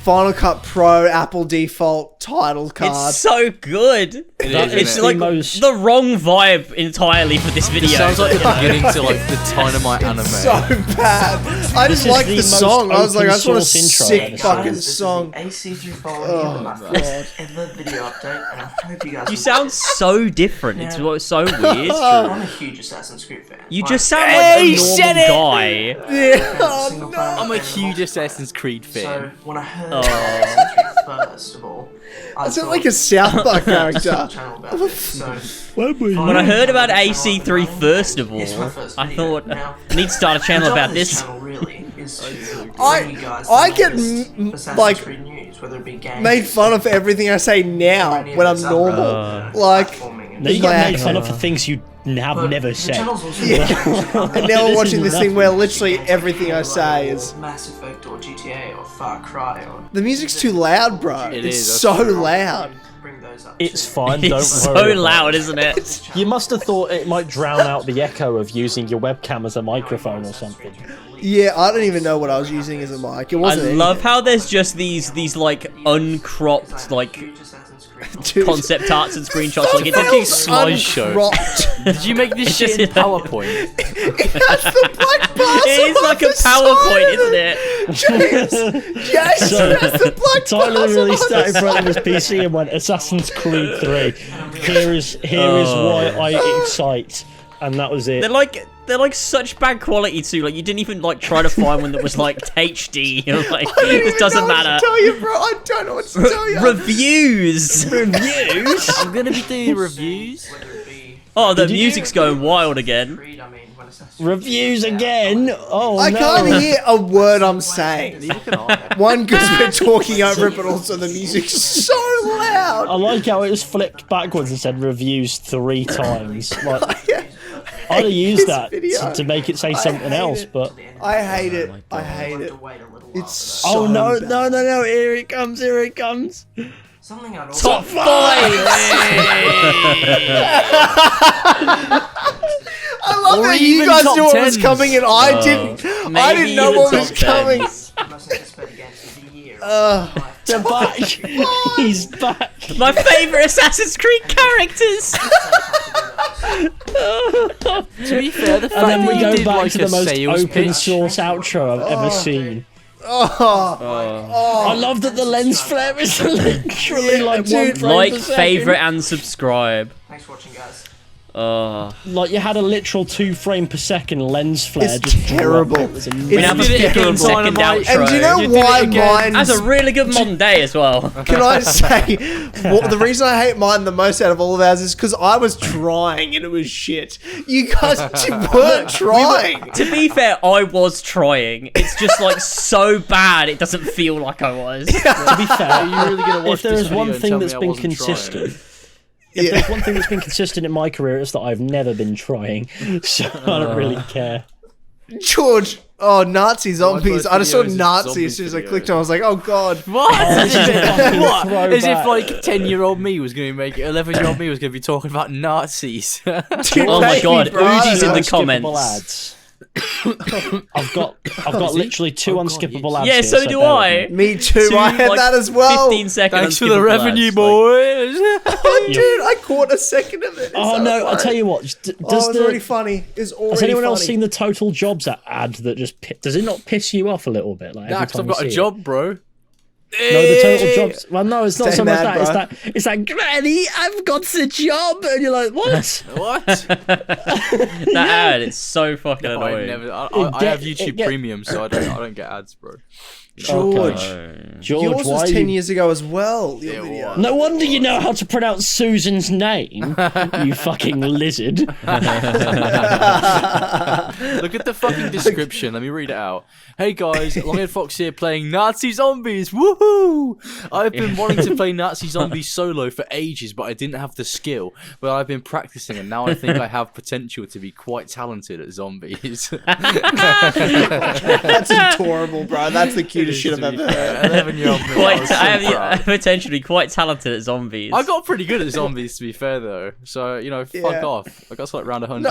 Final Cut Pro Apple default title card. It's so good. It That is, It's isn't it? like most- the wrong vibe entirely for this video. It sounds like the beginning to like the Dynamite anime. so bad. I This didn't is like the the most song. I was like, I just want a open source intro sick I've ever fucking This is song. the AC3 following Oh, you, my God. first ever video update, and I hope you guys. You sound so different. It's so weird. I'm a huge Assassin's Creed fan. You Like, just sound Hey, like a said normal it! guy. Yeah. Oh, single no. player I'm a and huge multiplayer. Assassin's Creed So fan. when I heard Oh. Assassin's Creed first of all, I I sound thought like a South Park character. channel about it. So When I heard about AC3 first of all, it's my first I video. thought Now, I need to start a channel the job about of this. channel really is to I- bring you guys I the get latest Assassin's like, Creed news, whether it be games, Made fun of for everything I say now when I'm normal. Like, platforming, No, you My get made accent. fun of for things you have But never the said. channel's also and now we're This watching is this thing where literally everything I say is. Mass Effect or GTA or Far Cry or The music's too loud, bro. It It's is, that's so true. loud. bring those up. It's too. fine, don't It's worry. so about loud, it. isn't it? You must have thought it might drown out the echo of using your webcam as a microphone or something. Yeah, I don't even know what I was using as a mic. It I wasn't. love how there's just these like uncropped like Huge Assassin's Creed. Dude. concept arts and screenshots. Like it's fucking fucking slideshow. Uncropped. Did you make this shit in PowerPoint? That's the black bar. It is like a PowerPoint, isn't it? Yes, that's the black Tyler bars really on sat in the front of his PC and went, Assassin's Creed 3. Here is why I excite. And that was it. They're like such bad quality too. Like you didn't even like try to find one that was like HD. You're like I don't this even doesn't know what matter. to tell you, bro. I don't know what to tell you. Reviews. I'm gonna be doing reviews. Whether it be Oh, the Did you- music's going wild again. Creed, I mean, when Assassin's Creed Reviews came out, again? Oh I no. can't hear a word I'm saying. Neither can I. One, because we're talking over it, but also the music's so loud. I like how it was flipped backwards and said reviews 3 times. Like, I'd have used this that video. to make it say something hate else, it. but... I hate it. I hate We'll have it. to wait a little while It's for that. so Oh no, bad. no, here it comes, here it comes. Something I'd also Top 5. I love Or that you even guys top knew what was 10s. coming and I didn't. I Maybe didn't know even what was top coming. 10s. most anticipated games of the year. They're back. He's back. My favorite Assassin's Creed characters. To be fair, the fact And then that we you go did back like to the a most sales open pitch. source outro I've ever seen. Oh, I love that the lens flare is literally like dude, 1 frame Like, per second. favorite, and subscribe. Thanks for watching, guys. Like you had a literal 2 frame per second lens flare. It's just terrible. drop. It was amazing. It's We have a did it again, 15-second Dynamite. outro. and do you know You did why it again. mine's... That's a really good modern day as well. Can I say, well, the reason I hate mine the most out of all of ours is because I was trying and it was shit. You guys weren't trying. To be fair, I was trying. It's just like so bad, it doesn't feel like I was. To be fair, Are you really gonna watch if there this is video one and thing tell me that's I been wasn't consistent, if there's one thing that's been consistent in my career, it's that I've never been trying, so I don't really care. George. Oh, Nazi zombies. I just saw video is a Nazi zombie as soon as I video. clicked on it. I was like, oh god. What? This is a fucking What? As if throwback. like 10-year-old me was going to make it, 11-year-old me was going to be talking about Nazis. Oh my god, bro, I Uji's in don't the know. Unskippable comments. ads. I've got literally 2 Oh, God, unskippable ads. Yeah, here, so do bear with I. me. Me too. Two, I had like, that as well. 15-second Thanks for the unskippable revenue, ads, boys. Oh, dude, I caught a second of it. It's Oh so no! I'll funny. tell you what. Oh, it's already funny. It's already Has anyone else funny. seen the Total Jobs ad that just does it not piss you off a little bit? Like Nah, every 'cause time I've you got a see job, bro. it? No, the Total Jobs. Well, no, it's not Stay so much mad, that. bro. It's that Granny, I've got a job, and you're like, what? What? That ad, it's so fucking I annoying. never. I It have get- YouTube it get- Premium, so I don't get ads, bro. George. George, Yours why was are 10 you... years ago as well. Your It video. was. No wonder you know how to pronounce Susan's name, you fucking lizard. Look at the fucking description. Let me read it out. Hey guys, Longhead Fox here playing Nazi Zombies. Woohoo! I've been wanting to play Nazi Zombies solo for ages, but I didn't have the skill. But I've been practicing, and now I think I have potential to be quite talented at zombies. That's adorable, bro. That's the cutest shit I've ever heard. 11-year-old me. Quite, was so I have proud. potentially quite talented at zombies. I got pretty good at zombies, to be fair, though. So, fuck Yeah. off. I got to like round 100.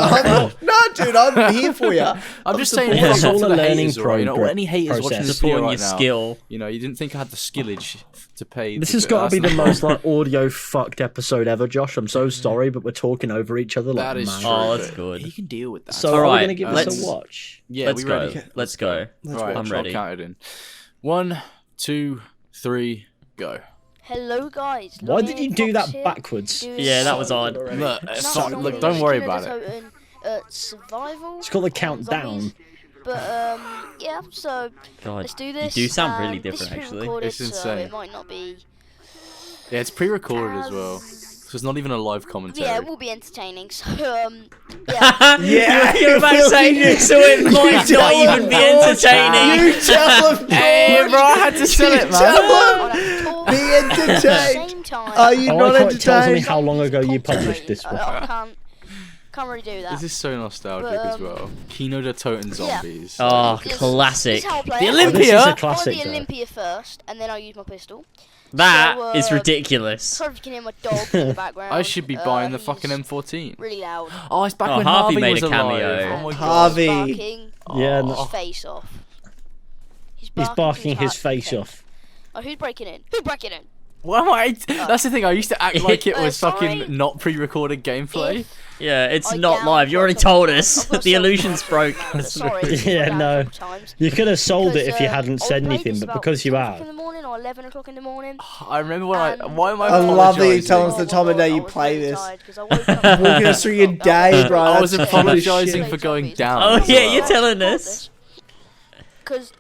No, dude, I'm here for you. I'm just saying, Yeah, fuck it's off all to a the learning haters, all right? Or any haters process. watching this video supporting right your now. skill. You didn't think I had the skillage to pay. This to has do got to be that. the most like audio fucked episode ever, Josh. I'm so sorry, but we're talking over each other like That is mad. true. Oh, that's but good. You can deal with that. So All are we right, going to give let's- this a watch? yeah, Let's we go. ready? Let's go. All right, I'm I'll ready. count it in. 1, 2, 3, go. Hello, guys. Why did you do that Fox here, backwards? doing Yeah, that was some- odd. Look, not look, some don't worry Killer about it. Totem, survival. It's called the on countdown. zombies. But yeah. So God, let's do this. you do sound really This different, is actually. pre-recorded, It's so insane. it might not be. Yeah, it's pre-recorded as well. So it's not even a live commentary. Yeah, it will be entertaining. So yeah. Yeah, You're about to say, so it might not even be entertaining. You tell him, Hey, bro, I had to sell it, man. Tell him. I'll have to talk Be at the entertained. same time. Are you I not like how it tells me entertained? how long ago you Concentrating. published this one. I can't really do that. This is so nostalgic But, as well. Kino the Toten Zombies. Oh, This- classic. This is how I play The it. Olympia? This is a I want classic, the though. Olympia first, and then I'll use my pistol. That So, is ridiculous. Sorry if you can hear my dog in the background. I should be buying the He's fucking M14. Really loud. Oh, it's back Oh, when Harvey Harvey made was a alive. cameo. Oh my god. Harvey. Barking Yeah, his no, face off. he's barking his face off. Oh, who's breaking in? Who's breaking in? Why am I? That's the thing. I used to act like it was sorry. fucking not pre-recorded gameplay. If Yeah, it's I not down live. You already got some- told us. I've got The some- illusion's broke. Sorry. Yeah, down no. a couple times. You could have sold it Because, if you I hadn't was said playing anything, this but about because you 10 o'clock have. in the morning or 11 o'clock in the morning. I remember when And- Why am I? I love that you tell us apologising? the time of day you I was play really this. tired 'cause I woke up Walking us through your day, bro. I was That's funny as apologising shit. for going down. Oh, as yeah, well. you're telling us. Because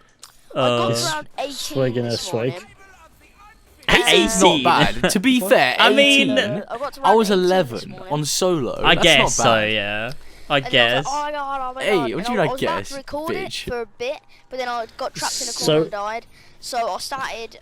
I got Uh, around 18 Swigging a this swig. morning. It's not 18. bad. To be fair, I mean- 18, I got to I around was 18 this 11 morning. on solo. I That's guess not so, bad. yeah. I And then I guess. was like, oh my god, oh my Hey, god. what do And you I like was about guess, to record bitch? it for a bit, but then I got trapped in a corner So- and died. So I started.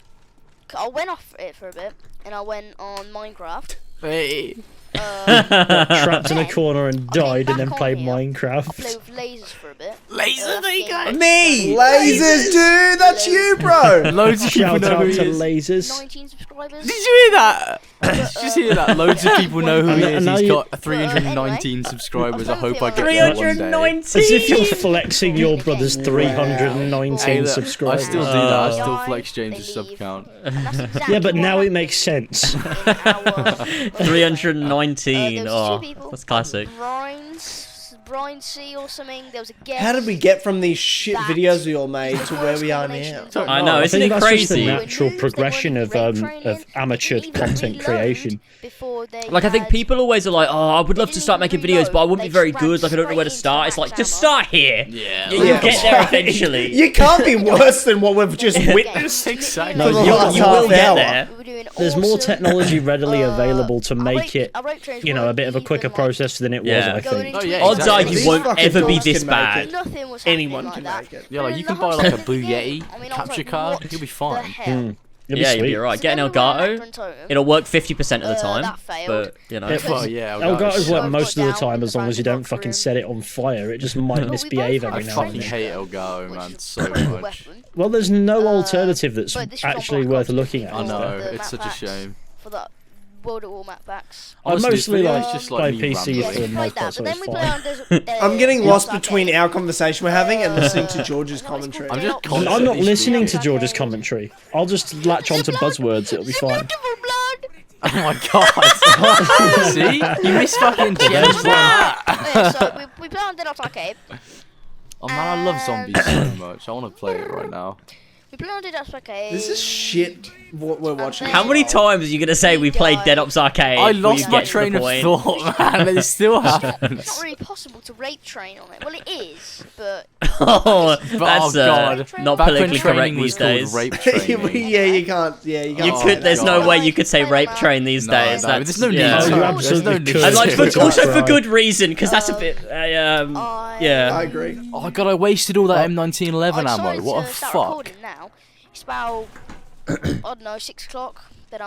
I went off it for a bit, and I went on Minecraft. Hey. Trapped in a Then, corner and I came died and then back on played here. I Minecraft. played with lasers for a bit. Laser, there you go. Me! Lasers, dude. That's you, bro. Loads of people Shout know out who to he is. lasers. 19 subscribers. Did you hear that? Did you just hear that? Loads of people know who he And is. now He's you- got 319 subscribers. I hope I get there one day. 390! As if you're flexing your brother's 319 Hey, look, I subscribers. still do that. I Uh, still flex James's They sub leave. count. And that's exactly Yeah, but what now it happened makes sense. in our- 319. there was two Oh, people. that's classic. Brian C or something. There was a guest. How did we get from these shit That videos we all made to was where we are combination now? of I know, I isn't think it that's just the crazy? natural They weren't progression raid of training, amateur and even content we creation. learned before they Like, I think had- people always are like, oh, I would love They to didn't start even making videos, but I reload, wouldn't be they very just ran good. Like, I don't know where to straight start. into It's like, max just ammo. start here. Yeah. You'll Yeah. get there eventually. You can't be worse than what we've just witnessed. Exactly. No, for the you- last you half will get hour. there. We were doing There's more awesome, technology readily available to I make wrote- it, I wrote trains you know, a weren't bit of a quicker even, like, process than it was, Yeah. I going think. into Oh, yeah, it. Odds are exactly. you These won't fucking ever be dogs this can make bad. it. Nothing was Anyone happening can like make that. it. Yeah, like But you in can the buy whole like a time of the Bugatti game, I mean, I was capture like, card. what You'll be the fine. hell? Yeah, you'll be alright. Get an Elgato. It'll work 50% of the time. That failed. But, you know. Well, yeah, Elgato's work I've most of got the time down as long as you the don't fucking set it on fire. It just might we misbehave both every I now and fucking then. hate Elgato, man, so pretty good much. weapon. Well, there's no alternative that's but this was on actually Black worth Ops looking at. I is know, there? The it's map such a packs shame. For the World at War map packs. I Honestly, mostly this video like is just play like me PC Yeah, rambling. for we the played most that, part, so but then it's we fine. played on I'm getting Desert lost Arcade. between our conversation we're having and listening to George's I know it's called commentary. I'm Desert just Arcade. I'm not constantly listening to speaking. George's commentary. I'll just latch onto buzzwords. It'll be fine. Beautiful blood. Oh my god! See? You miss fucking gems like Oh, yeah, so we played on Desert Arcade. Oh man, I love zombies so much. I want to play it right now. We played on Desert Arcade. This is shit what we're watching. How many times are you going to say we played Dead Ops Arcade? I before you lost my get to the train of point? thought, man. It still It's not happens. really possible to rape train on it. Well, it is, but Oh, But, that's oh god, not back when politically correct training was these called days. rape training. yeah, you can't. Yeah, you can't. You Oh, could. There's no God. way you could say rape train these No, days. no, That's, there's no need yeah. Oh, to. you There's absolutely no need could. to. And like, It's for, also for right. good reason, because that's a bit. I Yeah. agree. Oh god, I wasted all that M1911 I'm sorry ammo. What a to start fuck. recording now. It's about I don't know 6 o'clock. But,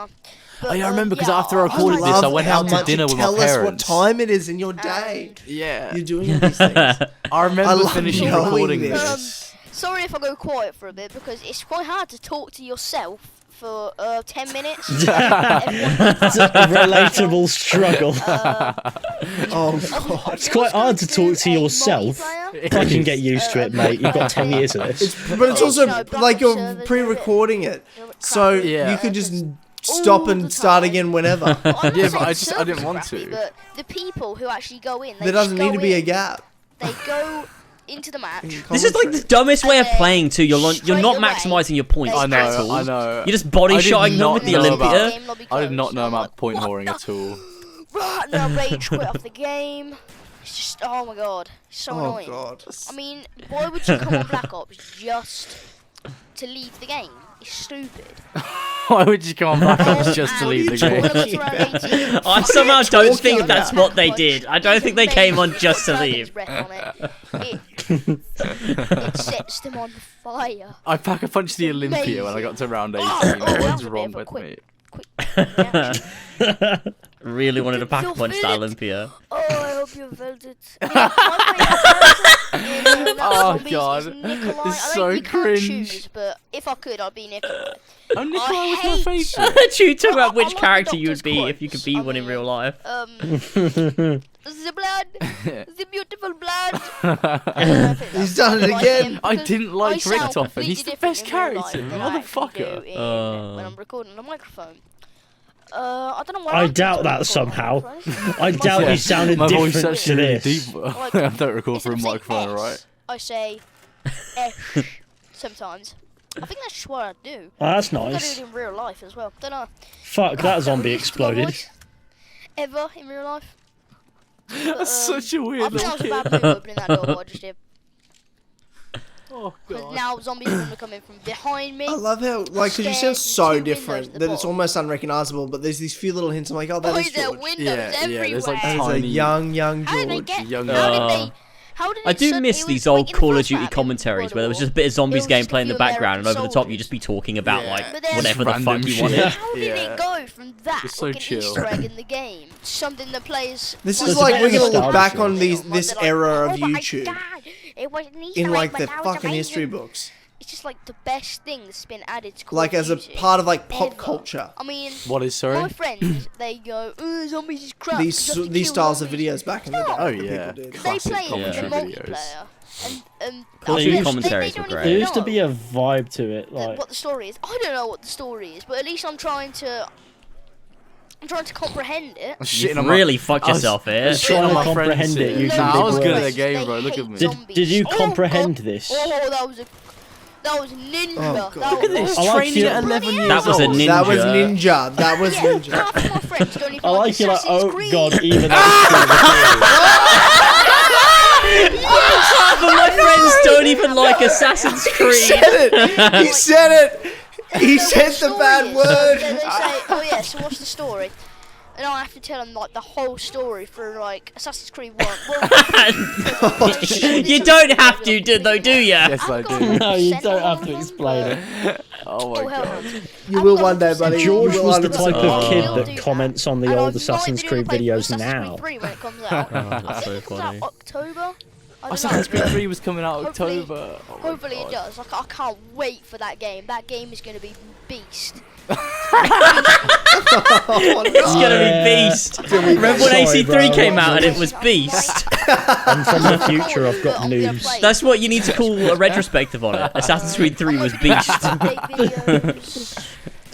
Oh yeah, I remember because yeah, after I recorded this, I went out to dinner with my Tell us what parents. time it is in your day. Yeah. You're doing all these things. I remember I love finishing knowing recording this. this. Sorry if I go quiet for a bit because it's quite hard to talk to yourself for 10 minutes. It's a relatable struggle. Oh god. It's quite hard to talk to yourself. Fucking get used to it, mate. You've got 10 years of this. But it's also like you're pre-recording it, so Yeah. you could just stop and start again whenever. Yeah, but I didn't want to. But the people who actually go in, they There doesn't just need to go be a in, gap. They go into the match. This is like the dumbest way of playing too. You're not Straight away, maximizing your points I at know, all. I know. You're just body I did shotting them not with the know Olympia. Game lobby I did closed. not know I'm about like, point what whoring the at all. Right, now rage quit off the game. It's just, oh my god, it's so Oh annoying. god. I mean, why would you come on Black Ops just to leave the game? It's stupid. Why would you come on Black Ops just to leave the game? I somehow don't talking think that's about? what they did. I don't think they came on just to leave. It sets them on fire. I pack a punch the Olympia when I got to round 18. that What's was a bit wrong of a with quick- me? Reaction. Really wanted to pack a punch that Feel it. Olympia. Oh, I hope you felt it. I Oh, mean, God. Nikolai. It's I so don't, you can't cringe. choose, but if I could, I'd be Nikolai. Oh, Nikolai was my hate- favourite. You talk about I which like the character you Doctor's would be if you could be quotes. one in real life. The blood, the beautiful blood. He's done it again. I didn't like sound Richtofen. He's completely the different best in real life character, than I actually motherfucker. do in- when I'm recording on a microphone. I don't know why. I like doubt to that record on a somehow. microphone. I doubt you sounded My voice different actually to really this. deep. Like, I don't record Instead for a of saying microphone, S, right? I say sometimes. I think that's just what I do. Oh, that's I do nice. it in real life as well. Don't know. Fuck, that zombie My exploded. voice Ever in real life. But, That's such a I weird think that was a little bad kid. move opening that door. What I just did. Oh, Because God. now zombies are gonna come in from behind me. I love how, like, because you Stairs sound so and two different windows at that the it's bottom. almost unrecognizable, but there's these few little hints. I'm like, oh, that Boy, is there are George. windows Yeah, everywhere. there's like That is a tiny. young How did they George. get? Young How did Uh, they? How did I it do sud- miss it was these like old in the Call of first Duty map in commentaries World where there at was War, just a bit of zombies there was just a gameplay in the few background, and American over the top soldiers. you'd just be talking about Yeah. like But then- whatever the Random fuck you shit. wanted. How did Yeah. it go from that, It's so like an chill. Easter egg in the game, to something that plays? This There's is a like bit we're of gonna look nostalgia back to on it. this era of YouTube It was an Easter in egg, like but the that was fucking history amazing. books, It's just like the best thing that's been added to Call like of as a Duty part of like pop ever. culture. I mean, What is, my sorry? friends, they go, zombies is crap. 'cause you have to These kill styles of zombies." videos back in the day. No. Oh, that yeah. people did. They Classic play it in commentary multiplayer. videos. And Call of Duty they commentaries don't were even great. There used to know be a vibe to it, like what the story is. I don't know what the story is, but at least I'm trying to comprehend it. I'm shitting You've on my- really fucked I was- yourself I here. was Trying shitting on to my friends comprehend here. it, you Nah, can I be was good at worse. the game, They bro. Look hate at me. Did you Oh, comprehend God. this? Oh, that was ninja. Oh, That God. was, Look at this, I like training you- at 11 years That was a old. ninja. That was ninja. That was Yeah, ninja. half of my friends don't even I like you like, Assassin's oh Creed. god, even Half of my friends don't even like Assassin's He Creed. said it. He said it. He So said what the story bad is, word. They say, oh yeah, so what's the story? and I have to tell them like the whole story for like Assassin's Creed 1. You don't have to, do you? Yes, I do. No, you don't have to explain it. Oh my god. You will one day, buddy. George You will was the 100% type one of day. kid I'll that do comments on the And old I Assassin's might Creed play videos Assassin's now. Creed 3 when it comes out. I that's so think it comes out funny. October. I don't Assassin's know. Creed 3 was coming out Hopefully- October. Oh my Hopefully it God. does. Like, I can't wait for that game. That game is going to be beast. It's gonna be Beast. Remember when Sorry, AC3 bro. came out and it was Beast? I'm from the future, I've got news. That's what you need to call a retrospective on it. Assassin's Creed 3 was Beast.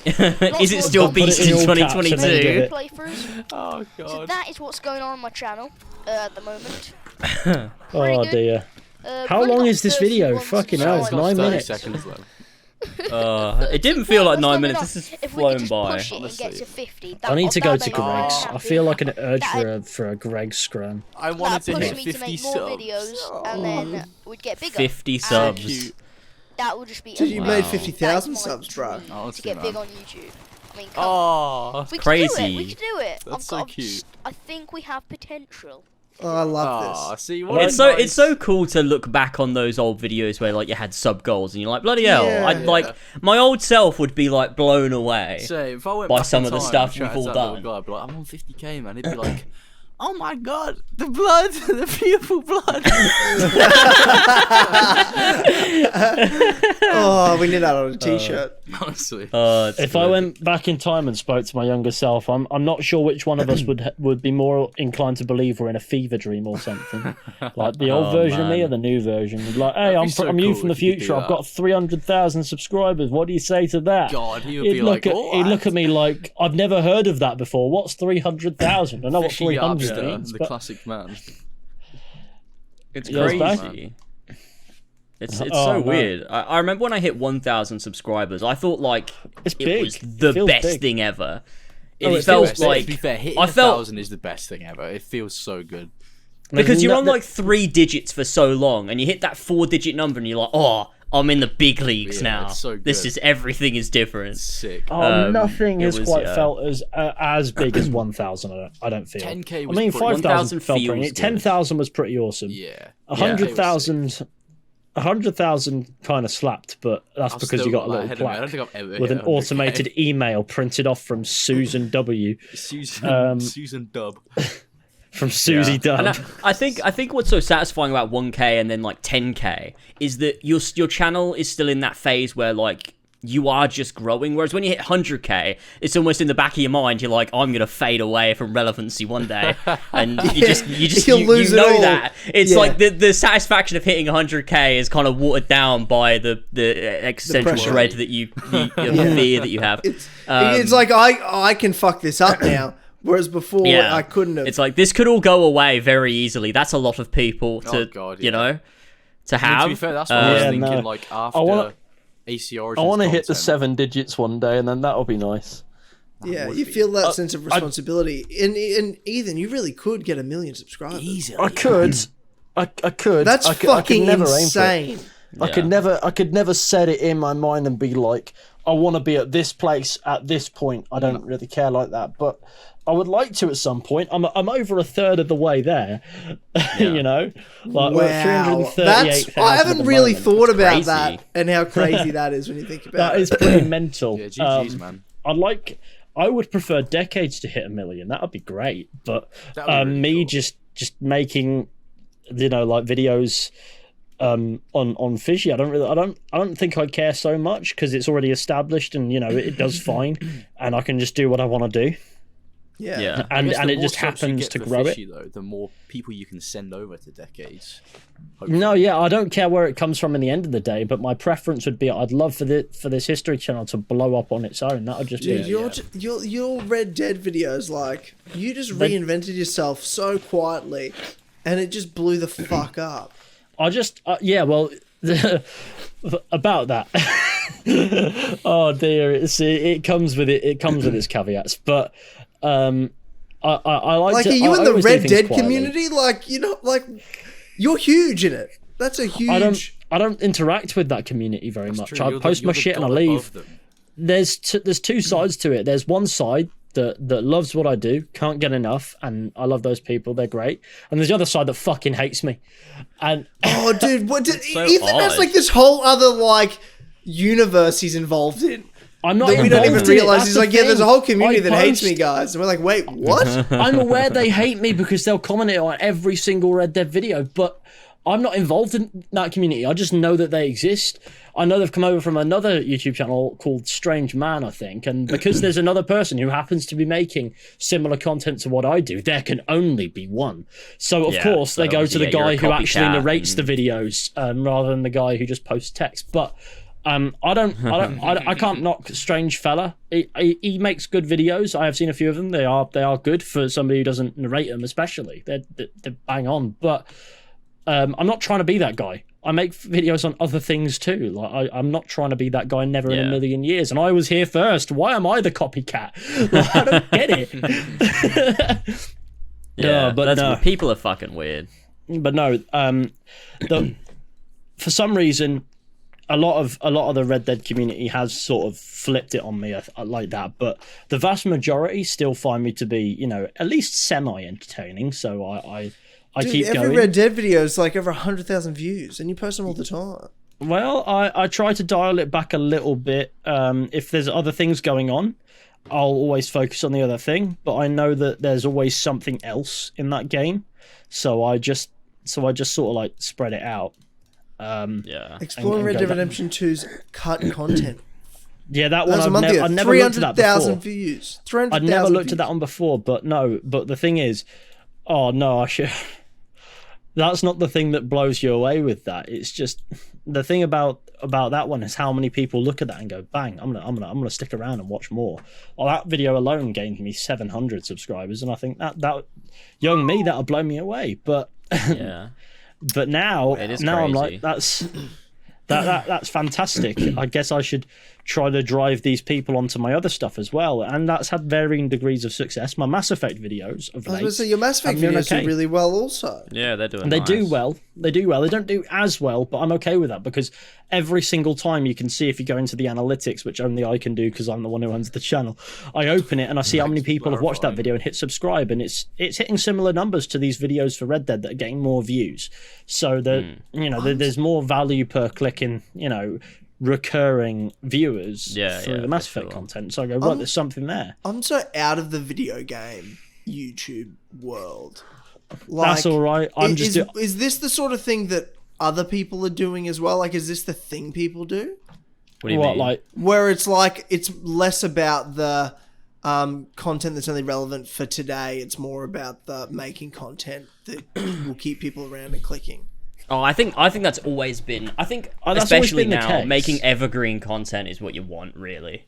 Is it still Put it Beast in in all caps and then give 2022? it. Playthroughs. Oh So god. that is what's going on my channel at the moment. Oh good. dear. How We've only long got is this video? 31 Fucking hell, it's subscribers. 9 30 minutes. seconds left. It didn't feel like That's 9 not minutes. enough. This has If we could flown just by. push it and get honestly. to 50, I need to go to that'd make me Greg's. happy. I feel like an urge That'd- for a Greg scrum. I wanted to That'd hit push me to 50 make more subs. videos, and then we'd get bigger. 50 And subs. Cute. That would just be. Dude, you amazing. made 50,000 That is my subs, bro. dream, Oh, that's to get good, big man. on YouTube. I mean, come on. Oh, We crazy. Can do it. We can do it. That's so cute. I think we have potential. Oh, I love oh, this. see what It's so cool to look back on those old videos where like you had sub goals and you're like bloody hell. Yeah. I'd like my old self would be like blown away. So if I went by back some in of the time stuff and chatted we've to all that little done. guy, I'd be like, I'm on 50k, man. He'd be like, oh my god, the blood, the beautiful blood. Oh, we need that on a t-shirt. Honestly. If I went back in time and spoke to my younger self, I'm not sure which one of us would be more inclined to believe we're in a fever dream or something. Like the old version of me man. or the new version. Like, hey, That'd be so I'm you cool from the if you could do future. I've that. got 300,000 subscribers. What do you say to that? God, he would He'd be look like, at he'd look at me like I've never heard of that before. What's 300,000? I know what Fishy 300 Garbster, means. the But classic man. It's Yours back? crazy. It's Oh, so no. weird. I remember when I hit 1,000 subscribers, I thought like It's it big. was It the feels best big. thing ever. Oh, It it felt feels like to be fair, hitting I felt 1,000 is the best thing ever. It feels so good. because you're no- on like 3 digits for so long, and you hit that 4-digit number, and you're like, oh, I'm in the big leagues Yeah, now. it's so This good. is everything is different. Sick. Oh, nothing it has was, quite yeah. felt as big as 1,000. I don't feel. 10K I was mean, pretty- 5,000 felt feels pretty. good. 10,000 was pretty awesome. Yeah. 100,000 kind of slapped, but that's I've because still you got a that little ahead of me. I don't plaque think I've ever with hit an 100K. automated email printed off from Susan W. Susan Dub. From Susie Dunn. And I think what's so satisfying about 1K and then like 10K is that your channel is still in that phase where like you are just growing, whereas when you hit 100K, it's almost in the back of your mind. You're like, I'm gonna fade away from relevancy one day, and You'll lose it know all. that it's Yeah. like the satisfaction of hitting 100K is kind of watered down by the existential pressure. dread that you the fear that you have. It's like I can fuck this up now, whereas before Yeah. I couldn't have. It's like this could all go away very easily. That's a lot of people to Oh, God, you yeah. know to I mean, have. to be fair, that's what I was Yeah, thinking. no. Like I after wanna- AC I Origins. want to hit the content. 7 digits one day, and then that'll be nice. yeah, would you be. feel that sense of responsibility. And Ethan, you really could get 1 million subscribers. Easily. I could. I could. That's I could fucking never aim for it. insane. I could never set it in my mind and be like, I want to be at this place at this point. I don't really care like that, but I would like to at some point. I'm over a third of the way there. You know, like we're at Wow, 338,000. I haven't really thought about crazy. that and how crazy that is when you think about That it. is pretty mental. Yeah, GG's, man. I would prefer decades to hit 1 million. That would be great. But That would be really me cool. just making, like videos on Fishy. I don't think I care so much because it's already established and it does fine, and I can just do what I want to do. Yeah. Yeah. I And guess and the it more just subs you happens get to for grow Fishy, it. though, the more people you can send over to decades. No, yeah, I don't care where it comes from in the end of the day, but my preference would be I'd love for this history channel to blow up on its own. That would just Dude, be your Red Dead videos, like, you just reinvented yourself so quietly, and it just blew the fuck up. I just well about that. Oh dear, it comes with it. It comes with its caveats, but I like. Like, to, are you I in the always do Red things Dead quietly. community? Like, like, you're huge in it. That's a huge. I don't interact with that community very much. True, I you're post the- my you're the shit and I god leave. above them. There's two sides to it. There's one side that loves what I do, can't get enough, and I love those people. They're great. And there's the other side that fucking hates me. And Oh, dude, so Ethan has odd. like this whole other like universe he's involved in. I'm not. That we don't even involved in it, realize. that's He's the like, yeah, there's a thing. whole community I that hates me, post- guys. And we're like, wait, what? I'm aware they hate me because they'll comment it on every single Red Dead video, but I'm not involved in that community. I just know that they exist. I know they've come over from another YouTube channel called Strange Man, I think, and because there's another person who happens to be making similar content to what I do, there can only be one. So of course they go to the guy who actually narrates the videos rather than the guy who just posts text. But I can't knock Strange Fella. He makes good videos. I have seen a few of them. They are good for somebody who doesn't narrate them, especially. They're bang on. But I'm not trying to be that guy. I make videos on other things too. Like I'm not trying to be that guy. Never in a million years. And I was here first. Why am I the copycat? Like, I don't get it. But people are fucking weird. But no, for some reason, a lot of the Red Dead community has sort of flipped it on me like that. But the vast majority still find me to be, at least semi-entertaining. So I Dude, keep every going. Red Dead video is like over 100,000 views, and you post them all the time. Well, I try to dial it back a little bit. If there's other things going on, I'll always focus on the other thing. But I know that there's always something else in that game, so I just sort of like spread it out. Exploring Red Dead Redemption 2's cut content. Yeah, that one I've never looked at that before. 300,000 views. 300,000 I'd never looked views. at that one before, but no. But the thing is, oh no, I should. That's not the thing that blows you away with that. It's just the thing about that one is how many people look at that and go, "Bang! I'm gonna stick around and watch more." Well, that video alone gained me 700 subscribers, and I think that young me that'll blow me away. But but now I'm like, that's fantastic. I guess I should try to drive these people onto my other stuff as well, and that's had varying degrees of success. My Mass Effect videos of I was late, going to say, your Mass Effect videos do really well also. Yeah, they're doing. They do well. They do well. They don't do as well, but I'm okay with that because every single time you can see if you go into the analytics, which only I can do because I'm the one who owns the channel. I open it and I see how many people have watched that video and hit subscribe, and it's hitting similar numbers to these videos for Red Dead that are getting more views. So that there's more value per click in recurring viewers through the Mass Effect content. So I go, right, there's something there. I'm so out of the video game YouTube world. Like, that's all right. Is this the sort of thing that other people are doing as well? Like, is this the thing people do? What do you mean? Like, where it's like it's less about the content that's only relevant for today. It's more about the making content that will keep people around and clicking. Oh, I think that's always been. I think that's especially always been the now, case. making evergreen content is what you want, really,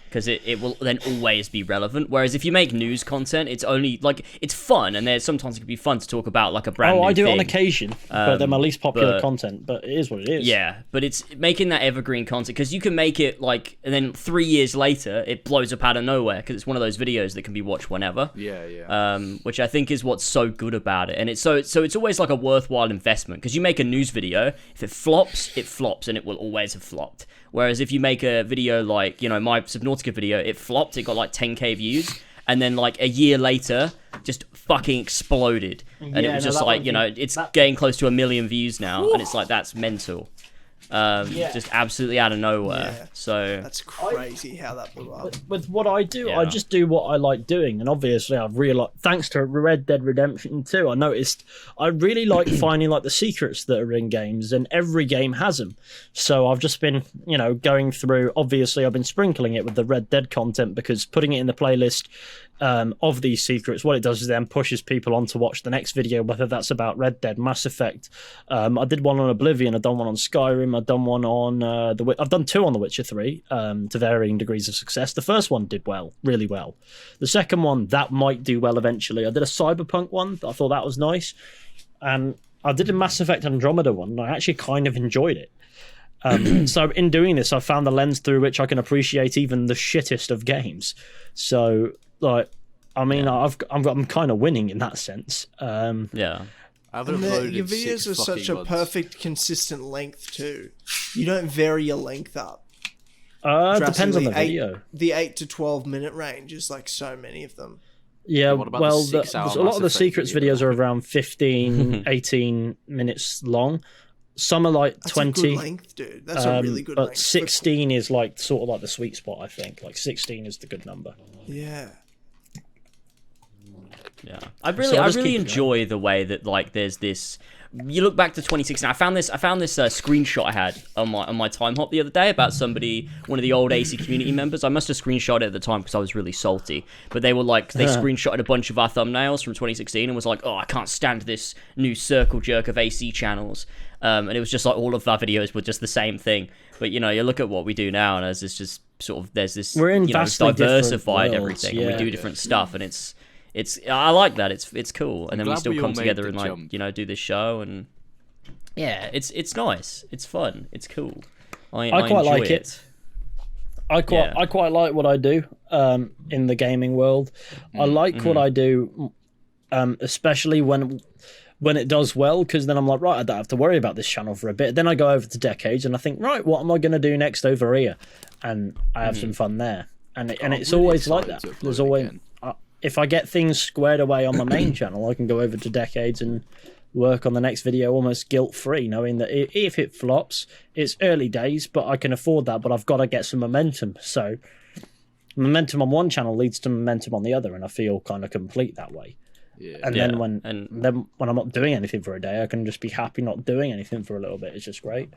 because it will then always be relevant. Whereas if you make news content, it's only like it's fun, and there's sometimes it can be fun to talk about like a brand new I do thing. it on occasion, but they're my least popular content. But it is what it is. Yeah, but it's making that evergreen content because you can make it like, and then 3 years later it blows up out of nowhere because it's one of those videos that can be watched whenever. Which I think is what's so good about it, and it's always like a worthwhile investment because you make a news video, if it flops, and it will always have flopped. Whereas if you make a video like my Subnautica video, it flopped, it got like 10k views, and then like a year later just fucking exploded, and it was just like it's getting close to 1 million views now. And it's like, that's mental. Just absolutely out of nowhere. So that's crazy how that blew up. With what I do, I just do what I like doing, and obviously I've realized, thanks to Red Dead Redemption 2, I noticed I really like finding like the secrets that are in games, and every game has them. So I've just been, going through. Obviously, I've been sprinkling it with the Red Dead content because putting it in the playlist of these secrets, what it does is then pushes people on to watch the next video, whether that's about Red Dead, Mass Effect. I did one on Oblivion, I've done one on Skyrim, I've done one on I've done 2 on The Witcher 3 to varying degrees of success. The first one did well, really well. The second one, that might do well eventually. I did a Cyberpunk one, I thought that was nice. And I did a Mass Effect Andromeda one, and I actually kind of enjoyed it. So in doing this, I found the lens through which I can appreciate even the shittest of games. So like, I mean, I'm kind of winning in that sense. I haven't uploaded your videos are such a perfect, consistent length too. You don't vary your length up. Depends on the Drastically, video. The 8 to 12 minute range is like so many of them. Yeah, What about the well, 6 hour a lot Mass of the Effect secrets video? videos are around 15, 18 minutes long. Some are like That's 20. a good length, dude. That's a really good but length. 16 is like sort of like the sweet spot, I think. Like 16 is the good number. Yeah. Yeah, I So really I'll just keep it enjoy the way that like there's this. You look back to 2016. I found this screenshot I had on my time hop the other day about somebody, one of the old AC community members. I must have screenshot it at the time because I was really salty. But they were like, they screenshotted a bunch of our thumbnails from 2016 and was like, oh, I can't stand this new circle jerk of AC channels. And it was just like all of our videos were just the same thing. But you know, you look at what we do now, and there's this sort of We're in you know, vastly different diversified worlds, everything, and we yeah. do different stuff, and it's I like that. It's cool, and then we glad still we all come made together the and like jump. you know do this show, and yeah, it's nice, it's fun, it's cool. I quite enjoy like it. I quite like what I do in the gaming world. I like what I do, especially when it does well, because then I'm like, right, I don't have to worry about this channel for a bit. Then I go over to Decades and I think, right, what am I going to do next over here? And I have some fun there. And it's really always like excited that. to There's upload always again. if I get things squared away on my main channel, I can go over to Decades and work on the next video almost guilt-free, knowing that if it flops, it's early days, but I can afford that, but I've got to get some momentum. So momentum on one channel leads to momentum on the other, and I feel kind of complete that way. Yeah. And then when I'm not doing anything for a day, I can just be happy not doing anything for a little bit. It's just great.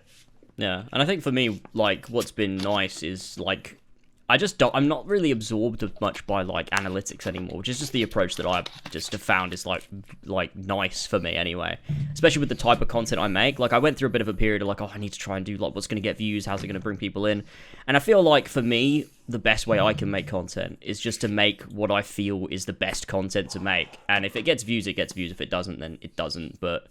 Yeah, and I think for me, like, what's been nice is, like, I'm not really absorbed much by, like, analytics anymore, which is just the approach that I just have found is, like nice for me anyway. Especially with the type of content I make. Like, I went through a bit of a period of, like, oh, I need to try and do, like, what's going to get views, how's it going to bring people in? And I feel like, for me, the best way I can make content is just to make what I feel is the best content to make. And if it gets views, it gets views. If it doesn't, then it doesn't. But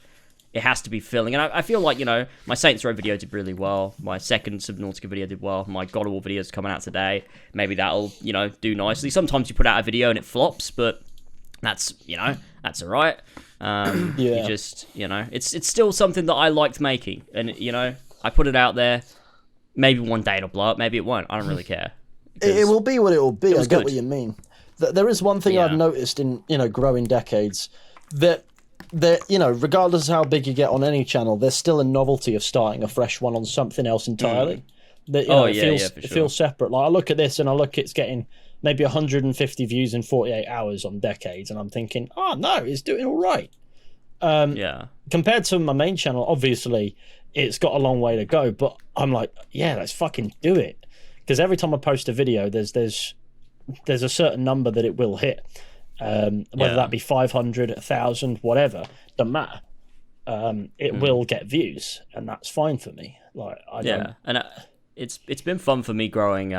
it has to be filling. And I feel like, you know, my Saints Row video did really well. My second Subnautica video did well. My God of War video is coming out today. Maybe that'll, you know, do nicely. Sometimes you put out a video and it flops, but that's, you know, that's all right. You just, you know, it's still something that I liked making. And, you know, I put it out there. Maybe one day it'll blow up. Maybe it won't. I don't really care. It will be what it will be. I get good. what you mean. There is one thing I've noticed in, you know, growing Decades, that you know, regardless of how big you get on any channel, there's still a novelty of starting a fresh one on something else entirely. That, you know, it feels separate. Like, I look at this and I look, it's getting maybe 150 views in 48 hours on Decades, and I'm thinking, oh no, it's doing all right. Compared to my main channel, obviously, it's got a long way to go, but I'm like, yeah, let's fucking do it. Because every time I post a video, there's a certain number that it will hit. Whether that be 500, 1,000, whatever, doesn't matter. It will get views, and that's fine for me. Like, and it's been fun for me growing.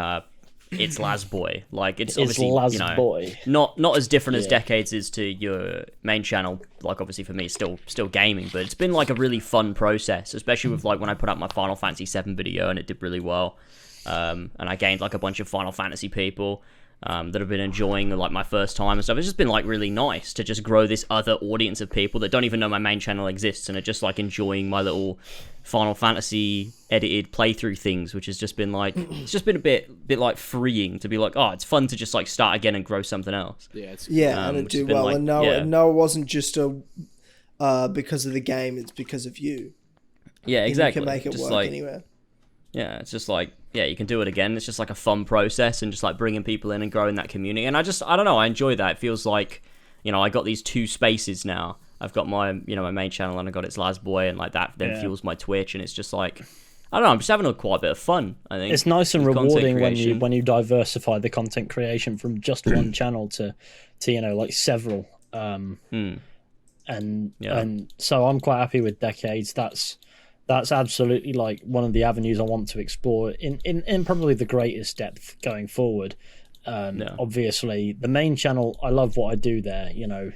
It's Lasboy. Like, it's obviously, you know, not as different as Decades is to your main channel. Like, obviously for me, still gaming, but it's been like a really fun process, especially with like when I put up my Final Fantasy VII video and it did really well. And I gained like a bunch of Final Fantasy people that have been enjoying like my first time and stuff. It's just been like really nice to just grow this other audience of people that don't even know my main channel exists and are just like enjoying my little Final Fantasy edited playthrough things, which has just been like, it's just been a bit like freeing to be like, oh, it's fun to just like start again and grow something else. And it do well. Like, and no, it wasn't just because of the game, it's because of you. Yeah, exactly. You can make it just work like, anywhere. Yeah, it's just like, yeah, you can do it again. It's just like a fun process and just like bringing people in and growing that community. And I don't know, I enjoy that. It feels like, you know, I got these two spaces now. I've got my, you know, my main channel and I got It's Lasboy, and like that then fuels my Twitch. And it's just like, I don't know, I'm just having quite a bit of fun, I think. It's nice and rewarding when you diversify the content creation from just one channel to you know, like several. And so I'm quite happy with Decades. That's absolutely like one of the avenues I want to explore in probably the greatest depth going forward. Obviously, the main channel, I love what I do there, you know,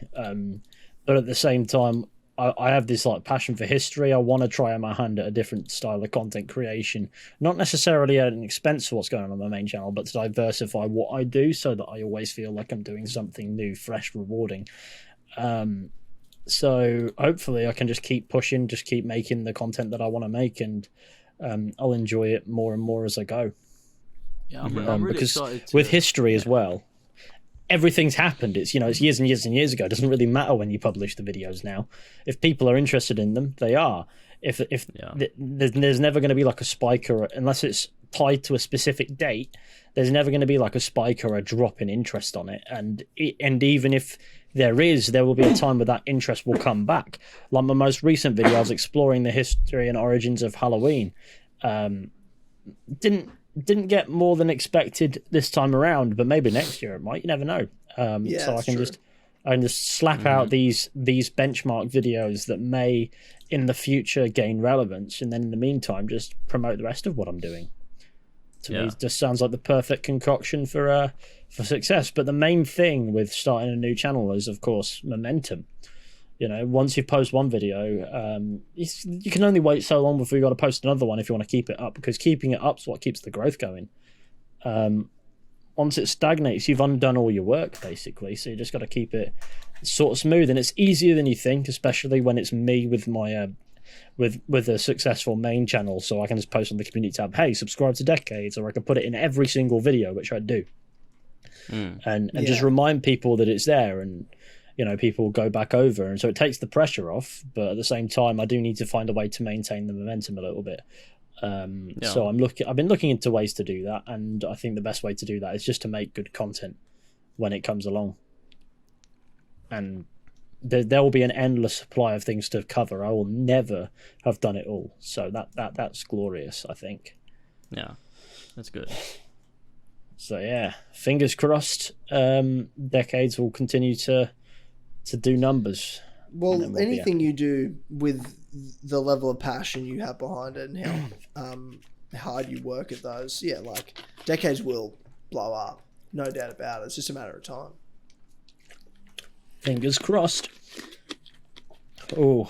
but at the same time, I have this like passion for history. I want to try my hand at a different style of content creation, not necessarily at an expense of what's going on my main channel, but to diversify what I do so that I always feel like I'm doing something new, fresh, rewarding. So hopefully I can just keep pushing, just keep making the content that I want to make, and I'll enjoy it more and more as I go. Yeah, I'm really because excited with history as well, everything's happened. It's it's years and years and years ago. It doesn't really matter when you publish the videos now. If people are interested in them, they are. There's never going to be like a spike unless it's tied to a specific date. There's never going to be like a spike or a drop in interest on it. And even if there is, there will be a time where that interest will come back. Like my most recent video, I was exploring the history and origins of Halloween. Didn't get more than expected this time around, but maybe next year it might. You never know. So I can just slap out these benchmark videos that may in the future gain relevance, and then in the meantime just promote the rest of what I'm doing. To me, it just sounds like the perfect concoction for success. But the main thing with starting a new channel is, of course, momentum. Once you post one video, you can only wait so long before you got to post another one if you want to keep it up, because keeping it up is what keeps the growth going. Once it stagnates, you've undone all your work, basically. So you just got to keep it sort of smooth, and it's easier than you think, especially when it's me with my with a successful main channel. So I can just post on the community tab, hey, subscribe to Decades, or I can put it in every single video, which I do, and just remind people that it's there, and people go back over, and so it takes the pressure off. But at the same time, I do need to find a way to maintain the momentum a little bit. So I've been looking into ways to do that, and I think the best way to do that is just to make good content when it comes along. And there will be an endless supply of things to cover. I will never have done it all, so that's glorious, I think. Yeah, that's good. So yeah, fingers crossed. Decades will continue to do numbers. Well, anything you do with the level of passion you have behind it and how hard you work at those, like Decades will blow up, no doubt about it. It's just a matter of time. Fingers crossed. Oh,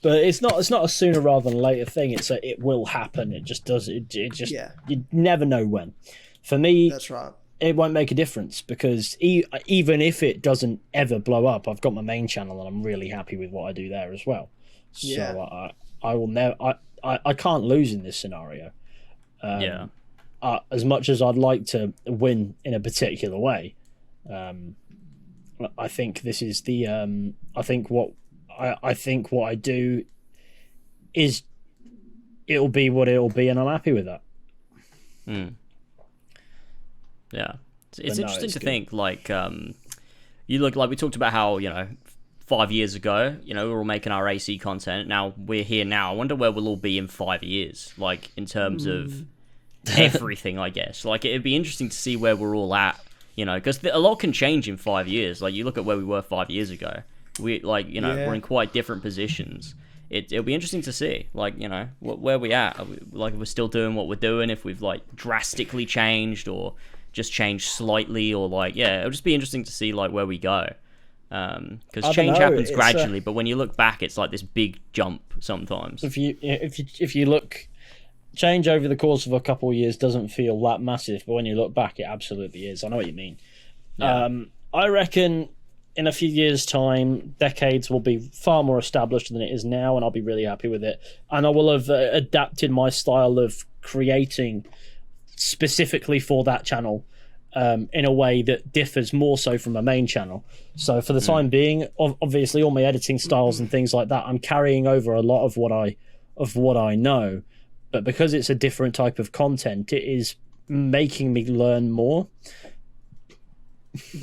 but it's not a sooner rather than later thing. It will happen. It just does. It just you never know when. For me, that's right. It won't make a difference, because even if it doesn't ever blow up, I've got my main channel and I'm really happy with what I do there as well. So I will never. I can't lose in this scenario. As much as I'd like to win in a particular way, I think this is the. I think what I do is it'll be what it'll be, and I'm happy with that. Yeah, it's interesting to think, like, you look like we talked about how 5 years ago, we were all making our AC content. Now we're here now. I wonder where we'll all be in 5 years, like in terms of everything. I guess like it'd be interesting to see where we're all at, because a lot can change in 5 years. Like you look at where we were 5 years ago. We we're in quite different positions. It'll be interesting to see, like, where we at. Like, if we're still doing what we're doing, if we've like drastically changed or just changed slightly, or like, it'll just be interesting to see like where we go. Because change happens gradually, but when you look back, it's like this big jump sometimes. If you look, change over the course of a couple of years doesn't feel that massive, but when you look back, it absolutely is. I know what you mean. Yeah. I reckon in a few years' time, Decades will be far more established than it is now, and I'll be really happy with it. And I will have adapted my style of creating specifically for that channel in a way that differs more so from my main channel. So for the time being, obviously all my editing styles and things like that, I'm carrying over a lot of what I know. But because it's a different type of content, it is making me learn more.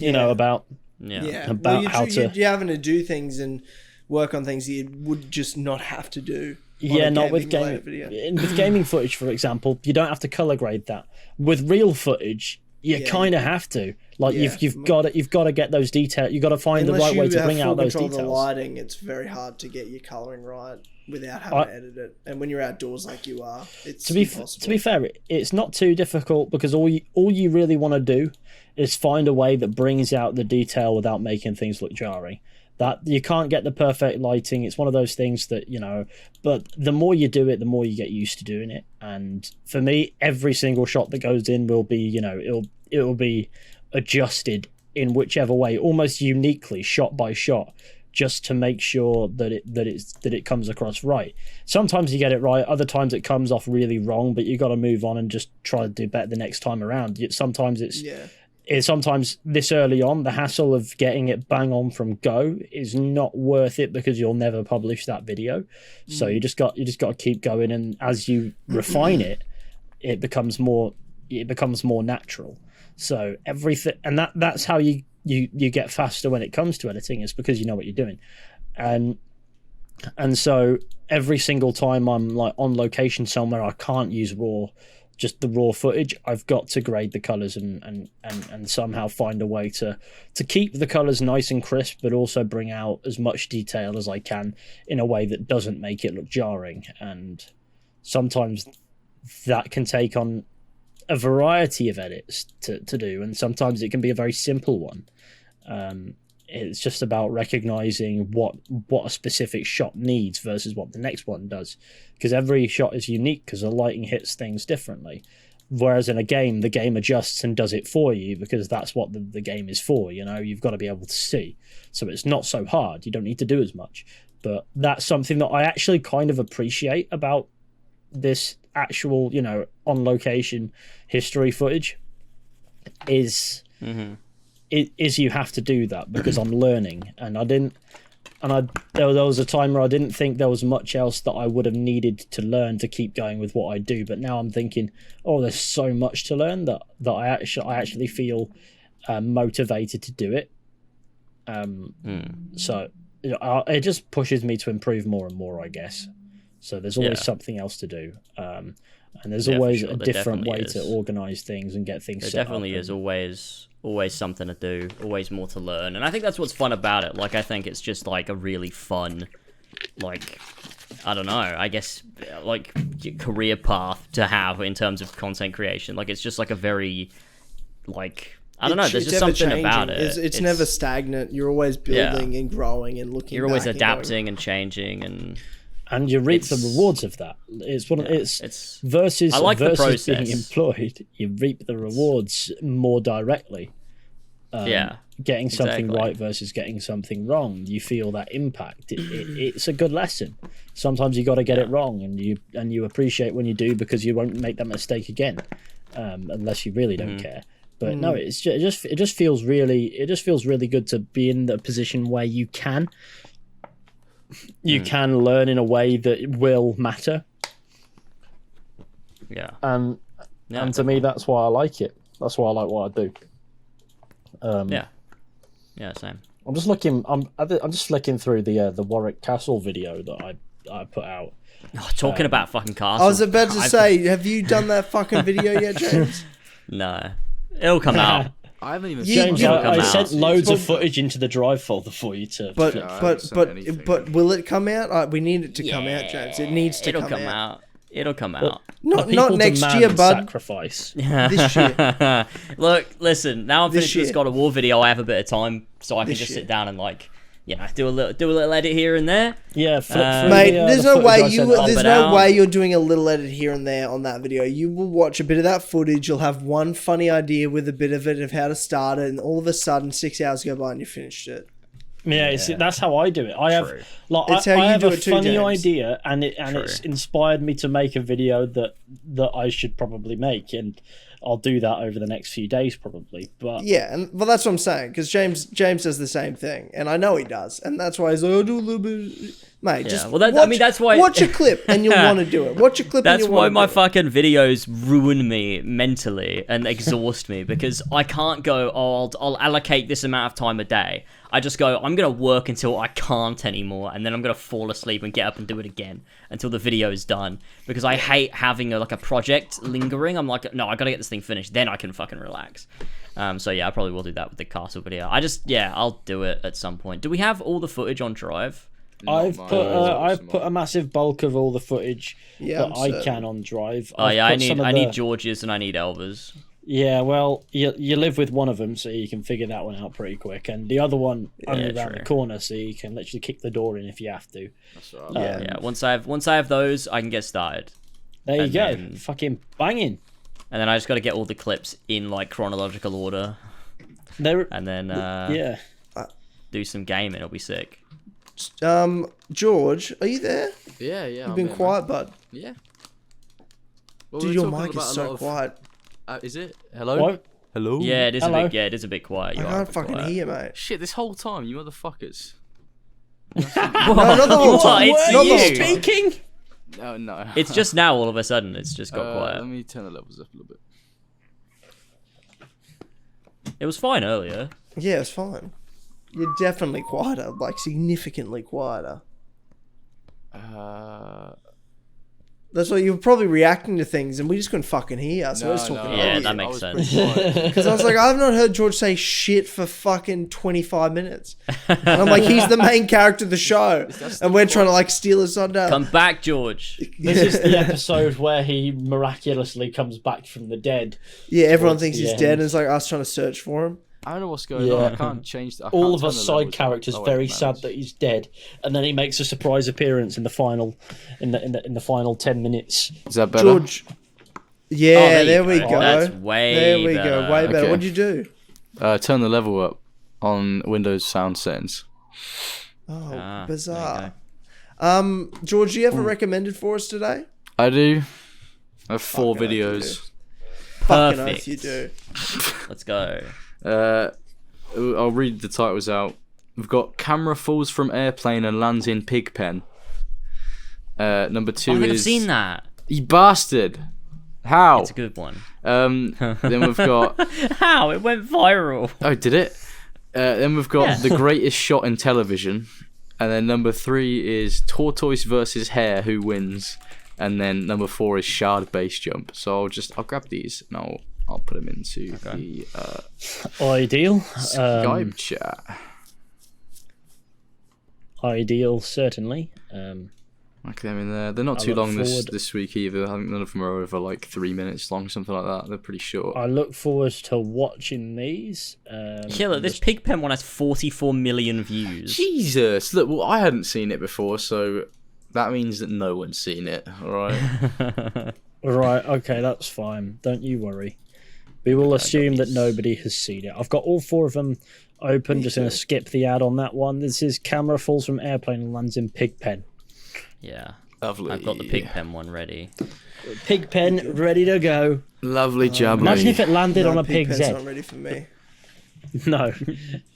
About how to. You're having to do things and work on things you would just not have to do. Not with gaming. With gaming footage, for example, you don't have to color grade that. With real footage, you kind of have to. Like you've got to get those details. You've got to find the right way to bring out those details. The lighting, it's very hard to get your coloring right without having to edit it. And when you're outdoors like you are, it's impossible. To be fair, it's not too difficult, because all you really want to do is find a way that brings out the detail without making things look jarring. That you can't get the perfect lighting. It's one of those things that, but the more you do it, the more you get used to doing it. And for me, every single shot that goes in will be, it'll be adjusted in whichever way, almost uniquely, shot by shot, just to make sure that it comes across right. Sometimes you get it right, other times it comes off really wrong, but you got to move on and just try to do better the next time around. Sometimes sometimes this early on, the hassle of getting it bang on from go is not worth it because you'll never publish that video. So you just got to keep going, and as you refine it, it becomes more natural. So everything, and that's how you get faster when it comes to editing, is because you know what you're doing. And so every single time I'm like on location somewhere, I can't use just the raw footage. I've got to grade the colors and somehow find a way to keep the colors nice and crisp, but also bring out as much detail as I can in a way that doesn't make it look jarring. And sometimes that can take on a variety of edits to do, and sometimes it can be a very simple one. It's just about recognizing what a specific shot needs versus what the next one does, because every shot is unique because the lighting hits things differently. Whereas in a game, the game adjusts and does it for you because that's what the game is for. You've got to be able to see, so it's not so hard. You don't need to do as much. But that's something that I actually kind of appreciate about this actual, on location history footage is you have to do that because I'm learning, and there was a time where I didn't think there was much else that I would have needed to learn to keep going with what I do, but now I'm thinking, there's so much to learn that I actually feel motivated to do it. So it just pushes me to improve more and more, I guess. So there's always something else to do, and there's always a different way to organize things and get things set up. There definitely is always something to do, always more to learn, and I think that's what's fun about it. Like, I think it's just like a really fun, like, I don't know, I guess, like, career path to have in terms of content creation. Like, it's just like a very, like, I don't know, there's just something about it. It's never stagnant. You're always building and growing and looking. You're always back adapting and changing, and you reap the rewards of that. It's versus I like the versus process. being employed. You reap the rewards more directly. Getting something right versus getting something wrong. You feel that impact. It's a good lesson. Sometimes you got to get it wrong, and you appreciate when you do because you won't make that mistake again, unless you really don't care. But no, it just feels really good to be in the position where you can learn in a way that will matter. And to me, that's why I like it. That's why I like what I do. Same. I'm just looking. I'm just flicking through the Warwick Castle video that I put out. Talking about fucking castles. I was about to say, have you done that fucking video yet, James? No, it'll come out. I haven't even James, seen I sent loads of footage into the drive folder for you to. But will it come out? We need it to come out, James. It needs to come out. It'll come out. Not next year, bud. Sacrifice. This year. Look, listen. Now I'm This finished with this year. God of War video. I have a bit of time, so I can This just year. sit down and do a little edit here and there. Yeah, Mate, there's no way out. you're doing a little edit here and there on that video. You will watch a bit of that footage. You'll have one funny idea with a bit of it of how to start it, and all of a sudden, 6 hours go by and you finished it. Yeah, that's how I do it. I have It's how I you have do a it too, funny James. idea, and it's inspired me to make a video that I should probably make, and I'll do that over the next few days probably. But Yeah, that's what I'm saying, because James does the same thing, and I know he does, and that's why he's like, I'll do a little bit. Mate, just that's why. watch a clip and you'll want to do it. Watch a clip. That's and you'll why want my to do fucking videos ruin me mentally and exhaust me, because I can't go, I'll allocate this amount of time a day. I just go, I'm going to work until I can't anymore, and then I'm going to fall asleep and get up and do it again until the video is done, because I hate having a project lingering. I'm like, no, I got to get this thing finished, then I can fucking relax. So yeah, I probably will do that with the castle video. I'll do it at some point. Do we have all the footage on Drive? I've put a massive bulk of all the footage that I can on Drive. I need George's and I need Elva's. Yeah, well, you live with one of them, so you can figure that one out pretty quick, and the other one only around the corner, so you can literally kick the door in if you have to. That's right. Yeah. Once I have those, I can get started. There you go, fucking banging. And then I just got to get all the clips in chronological order, and then do some gaming. It'll be sick. George, are you there? Yeah. You've been quiet, bud. Yeah. Well, Dude, we're your talking mic is about a so lot of- quiet. Is it? Hello? What? Hello? Yeah, it is Hello? a bit. Yeah, it is a bit quiet. I You are a can't bit fucking quiet. hear you, mate. Shit, this whole time, you motherfuckers. No, not the whole What? time. It's Not the you. whole time. Speaking. No. It's just now, all of a sudden, it's just got quiet. Let me turn the levels up a little bit. It was fine earlier. Yeah, it's fine. You're definitely quieter, like significantly quieter. That's why you were probably reacting to things, and we just couldn't fucking hear. So I was talking. Yeah, over that you. makes I was sense. pretty quiet. Because I was like, I've not heard George say shit for fucking 25 minutes. And I'm like, he's the main character of the show. And we're trying to like steal his thunder. Come back, George. This is the episode where he miraculously comes back from the dead. Yeah, everyone towards thinks the he's end. dead, and it's like us trying to search for him. I don't know what's going Yeah. on. I can't change that. All of us side characters very sad that he's dead, and then he makes a surprise appearance in the final, in the final 10 minutes. Is that better? George. Yeah, Oh, there you we go. go. That's way There we better. go. Way better. Okay. What'd you do? Turn the level up on Windows sound settings. Oh, there you bizarre. George, do you have a recommended for us today? I do. I have 4 Fucking oath you videos. Fucking Perfect. oath you do. Let's go. I'll read the titles out. We've got Camera Falls from Airplane and Lands in Pigpen. Number 2 I think I've is... seen that. You bastard! How? It's a good one. Then we've got... How? It went viral. Oh, did it? Then we've got Yeah. The Greatest Shot in Television. And then number 3 is Tortoise versus Hare, who wins? And then number 4 is Shard Base Jump. So I'll grab these and I'll put them into the Ideal. Skype chat. Ideal, certainly. Like them in there. They're not I too look long forward- this week either. I think none of them are over like 3 minutes long, something like that. They're pretty short. I look forward to watching these. Killer, this Pigpen one has 44 million views. Jesus! Look, well, I hadn't seen it before, so that means that no one's seen it. All right. Right, okay, that's fine. Don't you worry. We will assume that nobody has seen it. I've got all 4 of them open. Just going to skip the ad on that one. This is Camera Falls from Airplane and Lands in Pigpen. Yeah. Lovely. I've got the Pigpen one ready. Pigpen, ready to go. Lovely jubbly. Imagine if it landed No, on a Pigpen's pig's not head. ready for me. No,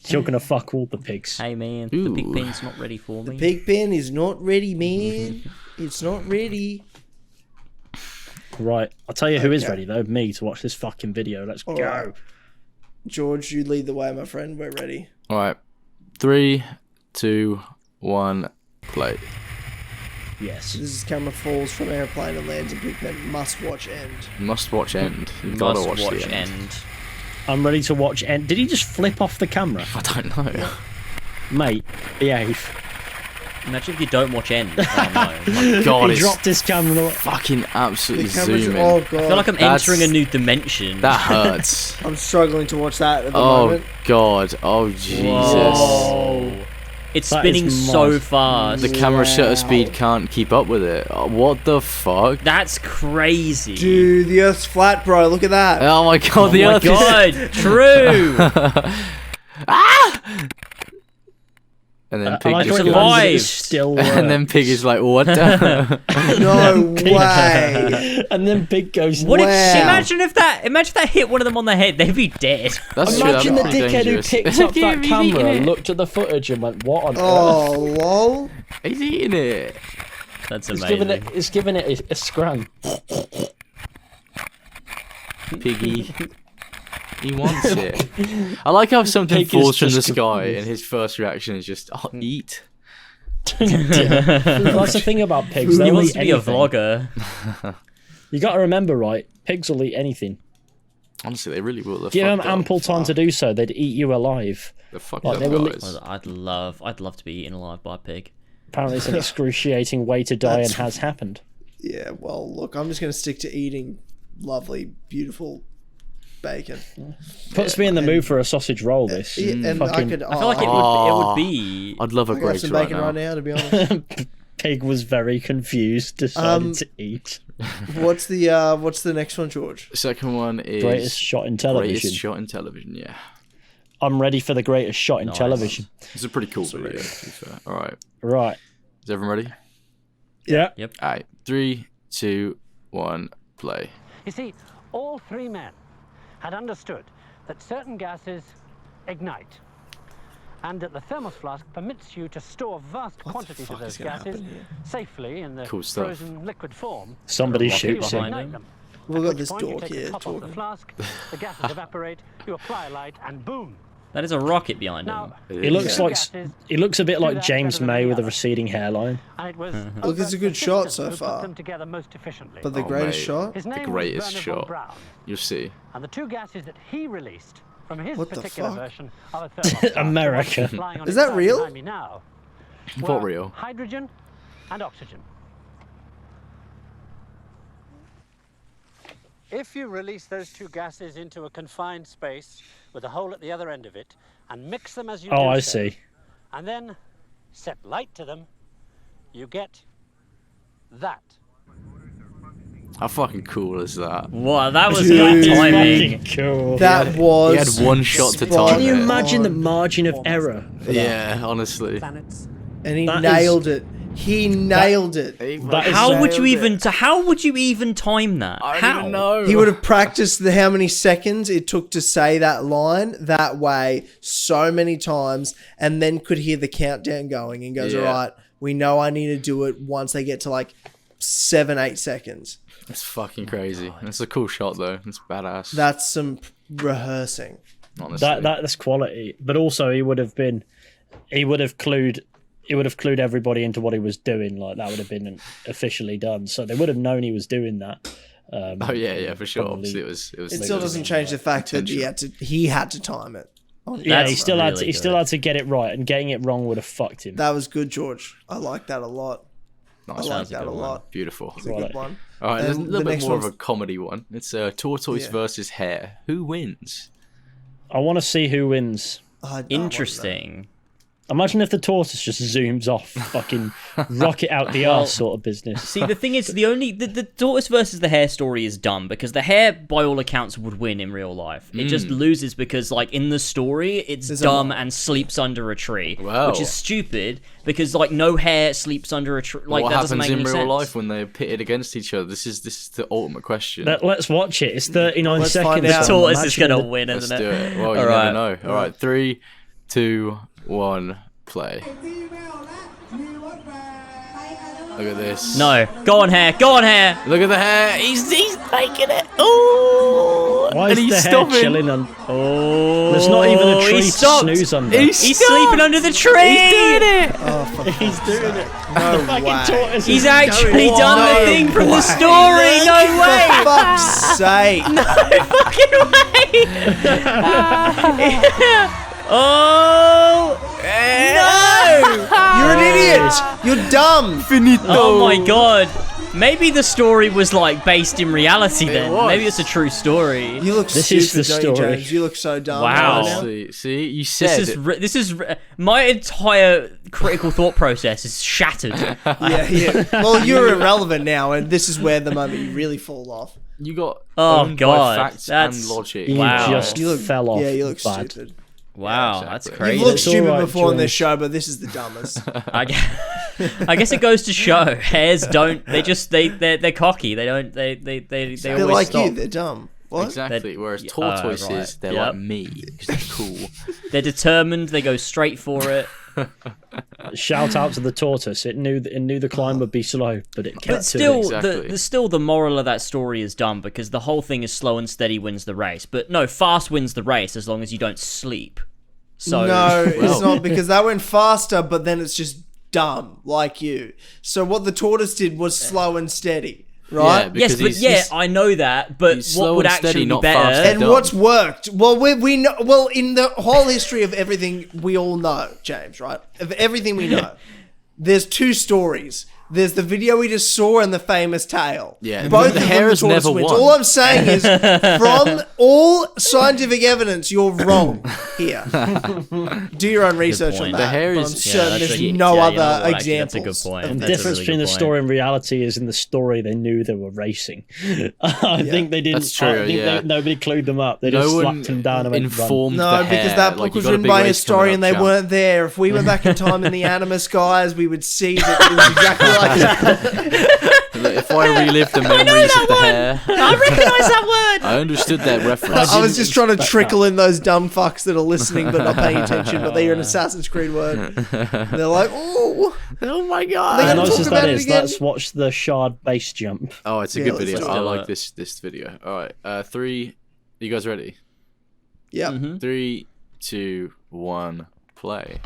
you're going to fuck all the pigs. Hey man, Ooh. the Pigpen's not ready for me. Pigpen is not ready, man. It's not ready. Right, I'll tell you who is Okay. ready, though. Me, to watch this fucking video. Let's go. Alright. George, you lead the way, my friend. We're ready. All right. 3, 2, 1, play. Yes. This is Camera Falls from Airplane and Lands in Pigpen. Must watch end. Must watch end. You gotta Must watch watch the end. end. I'm ready to watch. And did he just flip off the camera? I don't know. Mate, behave. Imagine if you don't watch end. Oh no. God, He it's dropped his camera. fucking absolutely The camera's zooming. oh I feel god. like I'm That's- entering a new dimension. That hurts. I'm struggling to watch that at the Oh moment. God. Oh Jesus. Whoa. It's That spinning is so mad. fast. The camera shutter speed can't keep up with it. Oh, what the fuck? That's crazy. Dude, the Earth's flat, bro. Look at that. Oh my God. Oh The my Earth god, true. is. And then I Pig like just how it goes. lands, survived. it still And then Pig is like, what? No way. and then Pig goes. What if? Wow. Imagine if that hit one of them on the head. They'd be dead. That's Imagine the true, that'd be dickhead dangerous. who picked up that He's camera, eating it. looked at the footage, and went, "What on earth?" Oh, lol. He's eating it. That's It's amazing. giving it a scran. Piggy. He wants it. I like how something Pig is falls from the just sky confused. and his first reaction is just, oh, eat. That's the thing about pigs. He They'll wants eat to be a anything. vlogger. You got to remember, right? Pigs will eat anything. Honestly, they really will. They're Give them fucked up. ample time to do so. They'd eat you alive. They're fucked Like, up they will li- guys. I'd love to be eaten alive by a pig. Apparently, it's an excruciating way to die and That's- has happened. Yeah, well, look, I'm just going to stick to eating lovely, beautiful bacon. Puts me in the mood for a sausage roll. This. Yeah, and I Fucking could. I feel like it would be. I'd love a I got Greg's some right bacon now. right now, to be honest. Pig was very confused. Decided to eat. What's the next one, George? The second one is Greatest shot in television. Greatest shot in television, yeah. I'm ready for the greatest shot in Nice. television. It's a pretty cool video, to be fair. All right. Right. Is everyone ready? Yeah. Yep. All right. 3, 2, 1, play. You see, all three men had understood that certain gases ignite, and that the thermos flask permits you to store vast quantities of those gases safely in the Cool stuff. frozen liquid form. Somebody Rocket shoots behind him. him. Them. We've At got which this point you dork take the here top off the talking. flask, the gases evaporate, you apply a light, and boom. That is a rocket behind him. Now, He looks two like gases he looks a bit do like that James better than May any with a other. receding hairline. And it was Look, it's a good Albert shot so Persistence who put far. them together most efficiently. But the Oh, greatest mate. shot? His The name greatest was Bernard von shot. Braun, You'll see. and the two gases that he released from his What the particular fuck? version of a thermos flask, America. flying on Is its that side real? behind me now, What were real? Hydrogen and oxygen. If you release those two gases into a confined space with a hole at the other end of it and mix them as you do Oh, I so, see. and then set light to them, you get that. How fucking cool is that? Wow, that was Dude. good timing. Fucking cool. That was. He had one shot to spot time Can you it. imagine the on. margin of error? for that? Yeah, honestly. And he That nailed it. He nailed it. That is How would you nailed even? it. How would you even time that? I How? don't even know. He would have practiced the how many seconds it took to say that line that way so many times, and then could hear the countdown going and goes, Yeah. all right, we know I need to do it once they get to like 7-8 seconds. It's fucking crazy. It's a cool shot though. It's badass. That's some rehearsing. honestly. That's quality. But also he would have clued everybody into what he was doing. Like that would have been officially done. So they would have known he was doing that. Oh yeah, for sure. Probably- Obviously, it was. It still doesn't change the fact that he had to time it. Yeah, That's he still had to. really He still good. had to get it right, and getting it wrong would have fucked him. That was good, George. I like that a lot. I Nice. like was a that a good one. lot. Beautiful. It's a good one. All right, there's a And little the bit next more of a one's- comedy one. It's tortoise Yeah. versus hare. Who wins? I want to see who wins. I want that. Interesting. Imagine if the tortoise just zooms off, fucking rocket out the arse sort of business. See, the thing is, the tortoise versus the hare story is dumb because the hare, by all accounts, would win in real life. It just loses because, like, in the story, it's There's a dumb moral. and sleeps under a tree, Wow. which is stupid because, like, no hare sleeps under a tree. Like, what that doesn't happens make in any real sense. life when they're pitted against each other? This is the ultimate question. Let's watch it. It's 39 Let's seconds. find The out. tortoise is Imagine gonna the- win, Let's isn't do it? it. Well, you Alright. never know. All right, 3, 2, 1, play. Look at this. No, go on, hare. Go on, hare. Look at the hare. He's making it. Oh, Why and is the he's hair stopping. chilling on? Oh, There's not even a tree he to stopped. snooze under. He's He's sleeping under the tree. He's doing it. Oh, for He's doing it. no Fucking way. tortoise He's is actually going. done the No thing from the way. story. No way. For fuck's sake. Fucking way. Oh no! You're an idiot. You're dumb. Finito. Oh my god. Maybe the story was like based in reality then. was. Maybe it's a true story. You look This stupid, is the don't you, story. James? You look so dumb. Wow. right now. Honestly, see, you said This is my entire critical thought process is shattered. Yeah. Well, you're irrelevant now, and this is where the moment you really fall off. you got Oh, owned God, by facts that's- and logic. You Wow. just You look fell off. Yeah, you look bad. stupid. Wow, Yeah, that's exactly. crazy. You've looked It's stupid alright, before on this James. show, but this is the dumbest. I guess it goes to show hares don't. They're cocky. They don't. They They're always like stop. you. They're dumb. What? Exactly. Whereas Right. tortoises, they're Yep. like me because they're cool. They're determined. They go straight for it. Shout out to the tortoise. It knew the climb would be slow, but it kept But to still, it. Exactly. the moral of that story is dumb because the whole thing is slow and steady wins the race. But no, fast wins the race as long as you don't sleep. So No, it's Well. not because that went faster, but then it's just dumb, like you. So what the tortoise did was slow and steady, right? Yeah, yes, because but he's- I know that. But he's what slow would and steady, actually be not better? fast. And dumb. what's worked? Well, we know. Well, in the whole history of everything we all know, James, right? Of everything we know, there's two stories. There's the video we just saw and the famous tale. Yeah, both the of hair them has tortoise never wins. won. All I'm saying is, from all scientific evidence, you're wrong here. Do your own research on point. that. The hair but is- I'm yeah, certain that's there's a- no yeah, other you know what, actually, examples. that's a good point. of The this. That's a difference really between good the point. story and reality is in the story they knew they were racing. I think they didn't. That's true, I think yeah. nobody clued them up. They No just one slapped him down and went run. informed No, the because hair. that book Like, you was got a written big by a race coming historian. up, They champ. weren't there. If we went back in time in the Animus guys, we would see that it was exactly like that. Like, if I relived the memories of the hair, I recognise that word. I understood that reference. I was just trying to trickle in those dumb fucks that are listening but not paying attention, but they hear an Assassin's Creed word. And they're like, oh my god. How They're gonna nice talk as about that it is, again. let's watch the shard base jump. Oh, it's a Yeah, good let's video. do I it. like this video. All right, 3. You guys ready? Yeah. Mm-hmm. 3, 2, 1, play.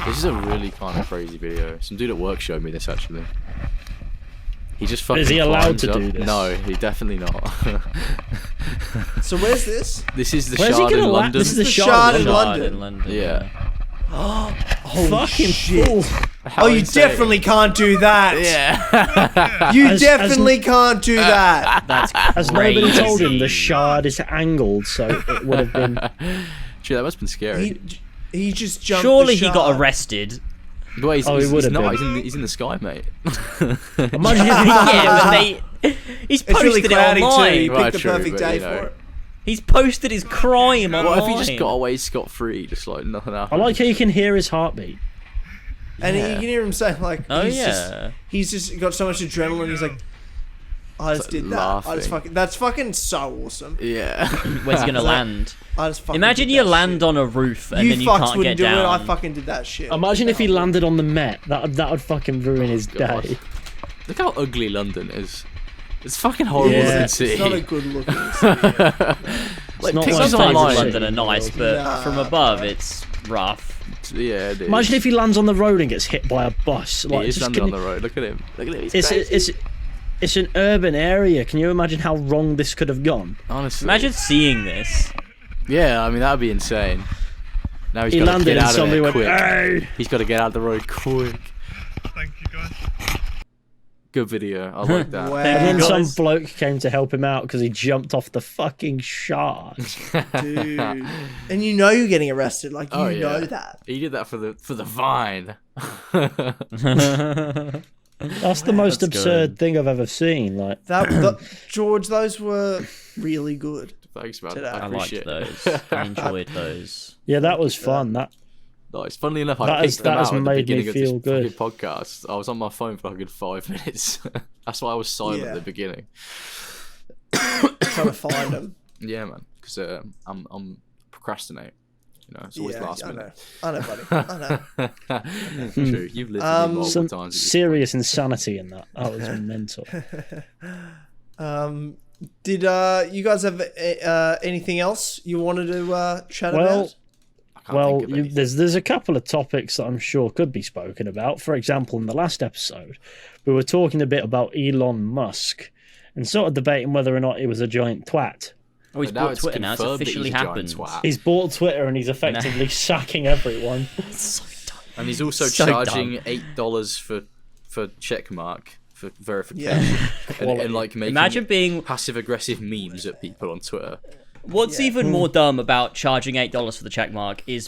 This is a really kind of crazy video. Some dude at work showed me this actually. He just fucking. Is he allowed climbs to up. do this? No, he definitely not. So where's this? This is the Where's he shard gonna in la- London. this is the The shard shard in in London. London. Yeah. Holy Fucking shit. fool. How Oh, you insane. definitely can't do that. Yeah. You As- definitely can't do that. That's As nobody crazy. told him, the shard is angled, so it would have been. Gee, that must have been scary. He just jumped. Surely the he got shard. arrested. Wait, he's, Oh, he he's, would he's have not. been. He's in the sky, mate. Imagine if he Yeah, but they. He's It's really posted it cloudy too. online. He Right, picked the true, perfect but, day you know. for it. He's posted his crime online. What if he just got away scot-free, just like nothing I happened? like how you can hear his heartbeat. And Yeah. you can hear him saying like, Oh, he's just got so much adrenaline. He's like, I just like did that. I just laughing. fucking. That's fucking so awesome. Yeah. Where's he gonna land? I just fucking. Imagine did you that land shit. on a roof and You then you fucks can't get wouldn't do down. it. I fucking did that shit. Imagine if he landed on the Met. That would fucking ruin his God. day. Look how ugly London is. It's fucking horrible Yeah. looking It's city. not a good looking city. Like not pictures like Sometimes online. London are nice, but Nah. from above it's rough. Yeah, it is. Imagine if he lands on the road and gets hit by a bus. He Like, is just landing can on the road. Look at him. Look at him. He's it's, crazy. it's an urban area. Can you imagine how wrong this could have gone? Honestly. Imagine seeing this. Yeah, I mean that'd be insane. Now he's He got to landed get and out of somebody there went, quick. "Hey!" He's got to get out of the road quick. Thank you, guys. Good video. I like that. Wow. And then some Guys. bloke came to help him out because he jumped off the fucking shard. Dude. And you know you're getting arrested. Like, you Oh, yeah. know that. He did that for the vine. That's the most That's absurd good. thing I've ever seen. Like, George, those were really good. Thanks, man. Today. I I appreciate liked it. those. I enjoyed those. yeah, that was fun. That Nice. Funnily enough, That I has- picked them that has out at the made me beginning of feel this good. fucking podcast. I was on my phone for a good 5 minutes. That's why I was silent Yeah. at the beginning. Trying to find them. Yeah, man. Because I'm procrastinate. You know, it's always Yeah, last I know. minute. I know, buddy. I know. True. You've lived with me multiple some times. at this serious insanity in that. That was mental. Did you guys have anything else you wanted to chat Well, about? I can't Well, think of anything. there's a couple of topics that I'm sure could be spoken about. For example, in the last episode, we were talking a bit about Elon Musk and sort of debating whether or not he was a giant twat. Oh, he's But now bought it's Twitter now. It's confirmed that he's officially a giant happened. twat. He's bought Twitter and he's effectively sacking everyone. And he's also So charging dumb. $8 for checkmark for verification, Yeah. and like making Imagine being. passive aggressive memes at people on Twitter. What's Yeah. even more dumb about charging $8 for the checkmark is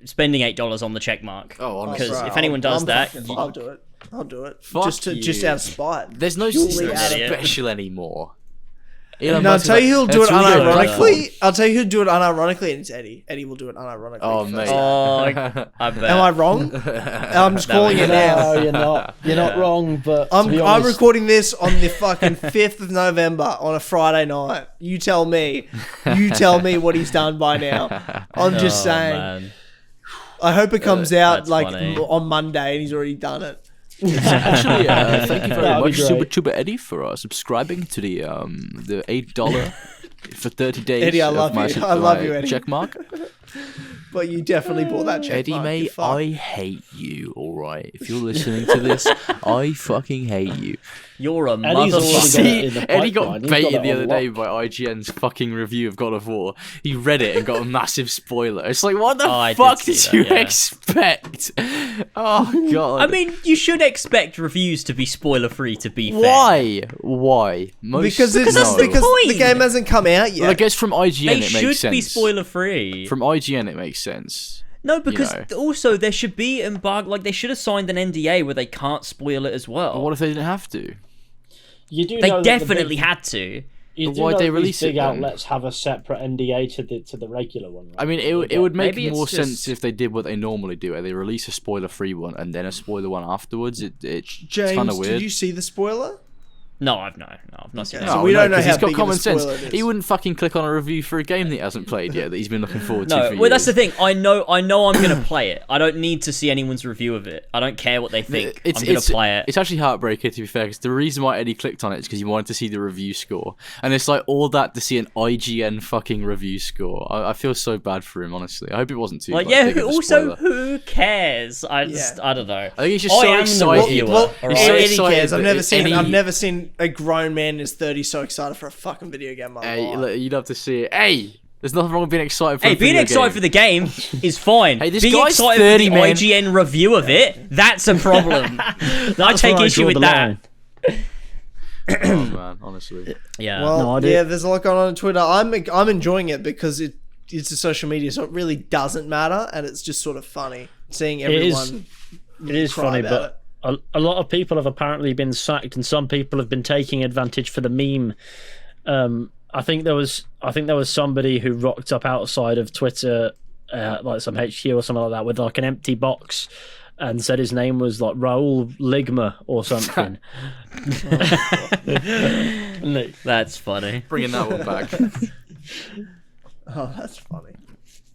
spending $8 on the checkmark. Oh, honestly. Because Bro, if anyone does I'm that, fucking- I'll do it. I'll do it. Fuck just you. out of spite. There's no Purely system out of- special anymore. Elon No, I'll Musk is tell you who'll do it "That's really good, unironically. I'll tell you who'll do it unironically, and it's Eddie. Eddie will do it unironically. Oh, first. mate. oh, I bet. Am I wrong? I'm just calling it No, now. you're not. You're not Yeah. wrong, but to I'm be honest, recording this on the fucking 5th of November on a Friday night. You tell me. You tell me what he's done by now. I'm just Oh, saying. man. I hope it comes out That's like funny. on Monday and he's already done it. Actually, thank you very That'd be much, Super great. Tuber Eddie, for subscribing to the $8 for 30 days. Eddie, I of love my, you. I love you, Eddie. Check mark. But you definitely bought that check Eddie, mark. mate, You're fucked. I hate you. All right? If you're listening to this, I fucking hate you. You're a Eddie's already got motherfucker. it See, in the Eddie got pipeline. He's got baited it the on other day lock. by IGN's fucking review of God of War. He read it and got a massive spoiler. It's like, what the I fuck did did see you that, yeah. expect? Oh god. I mean, you should expect reviews to be spoiler free. To be fair, why? Because it's that's the because the point. game hasn't come out yet. Well, I guess from IGN they it makes should sense. be spoiler free. From IGN it makes sense. No, because know. also there should be embargo. Like they should have signed an NDA where they can't spoil it as well. But what if they didn't have to? You do They know that the definitely big, had to. you But do why'd know they that release these it big then? outlets have a separate NDA to the regular one. Right? I mean, it would make Maybe it's more just- sense if they did what they normally do, where they release a spoiler-free one and then a spoiler one afterwards. It's kind James, of weird. did you see the spoiler? No, I've not seen Okay. it. So we don't know 'cause how he's got big of a common sense. spoiler it is. He wouldn't fucking click on a review for a game that he hasn't played yet, that he's been looking forward to No, for well, that's the years. thing. I know I'm gonna play it. I don't need to see anyone's review of it. I don't care what they think. I'm gonna play it. It's actually heartbreaking, to be fair, because the reason why Eddie clicked on it is because he wanted to see the review score, and it's like all that to see an IGN fucking review score. I feel so bad for him, honestly. I hope it wasn't too. Like, big yeah. of a Also, spoiler. who cares? I don't know. I think he's just so am the excited. reviewer, Well, alright? so Eddie excited cares. that I've Eddie- never seen a grown man in his 30s so excited for a fucking video game. in my Hey, life. look, you'd love to see it. Hey, there's nothing wrong with being excited for. Hey, a being video excited game. for the game is fine. Hey, this being guy's excited 30, for the man. IGN review of it, that's a problem. I take where I issue draw with the that. line. Oh man, honestly. Yeah. Well, No, I do. yeah, there's a lot going on Twitter. I'm enjoying it because it's a social media, so it really doesn't matter, and it's just sort of funny seeing everyone. It is cry funny, about but a lot of people have apparently been sacked, and some people have been taking advantage for the meme. I think there was somebody who rocked up outside of Twitter, like some HQ or something like that, with like an empty box, and said his name was like Raul Ligma or something. That's funny. Bringing that one back. Oh, that's funny.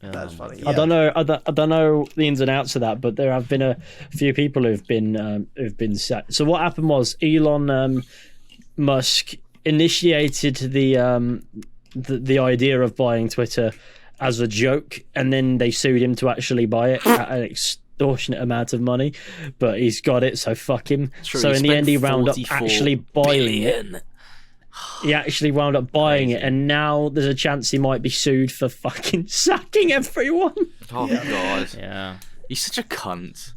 That's funny. I don't know. I don't know the ins and outs of that, but there have been a few people who've been sacked. So what happened was Elon Musk initiated the idea of buying Twitter as a joke, and then they sued him to actually buy it at an extortionate amount of money. But he's got it, so fuck him. True, So he in the end, he spent wound up 44 actually buying it. billion. He actually wound up buying it, and now there's a chance he might be sued for fucking sacking everyone. Oh god. Yeah. He's such a cunt.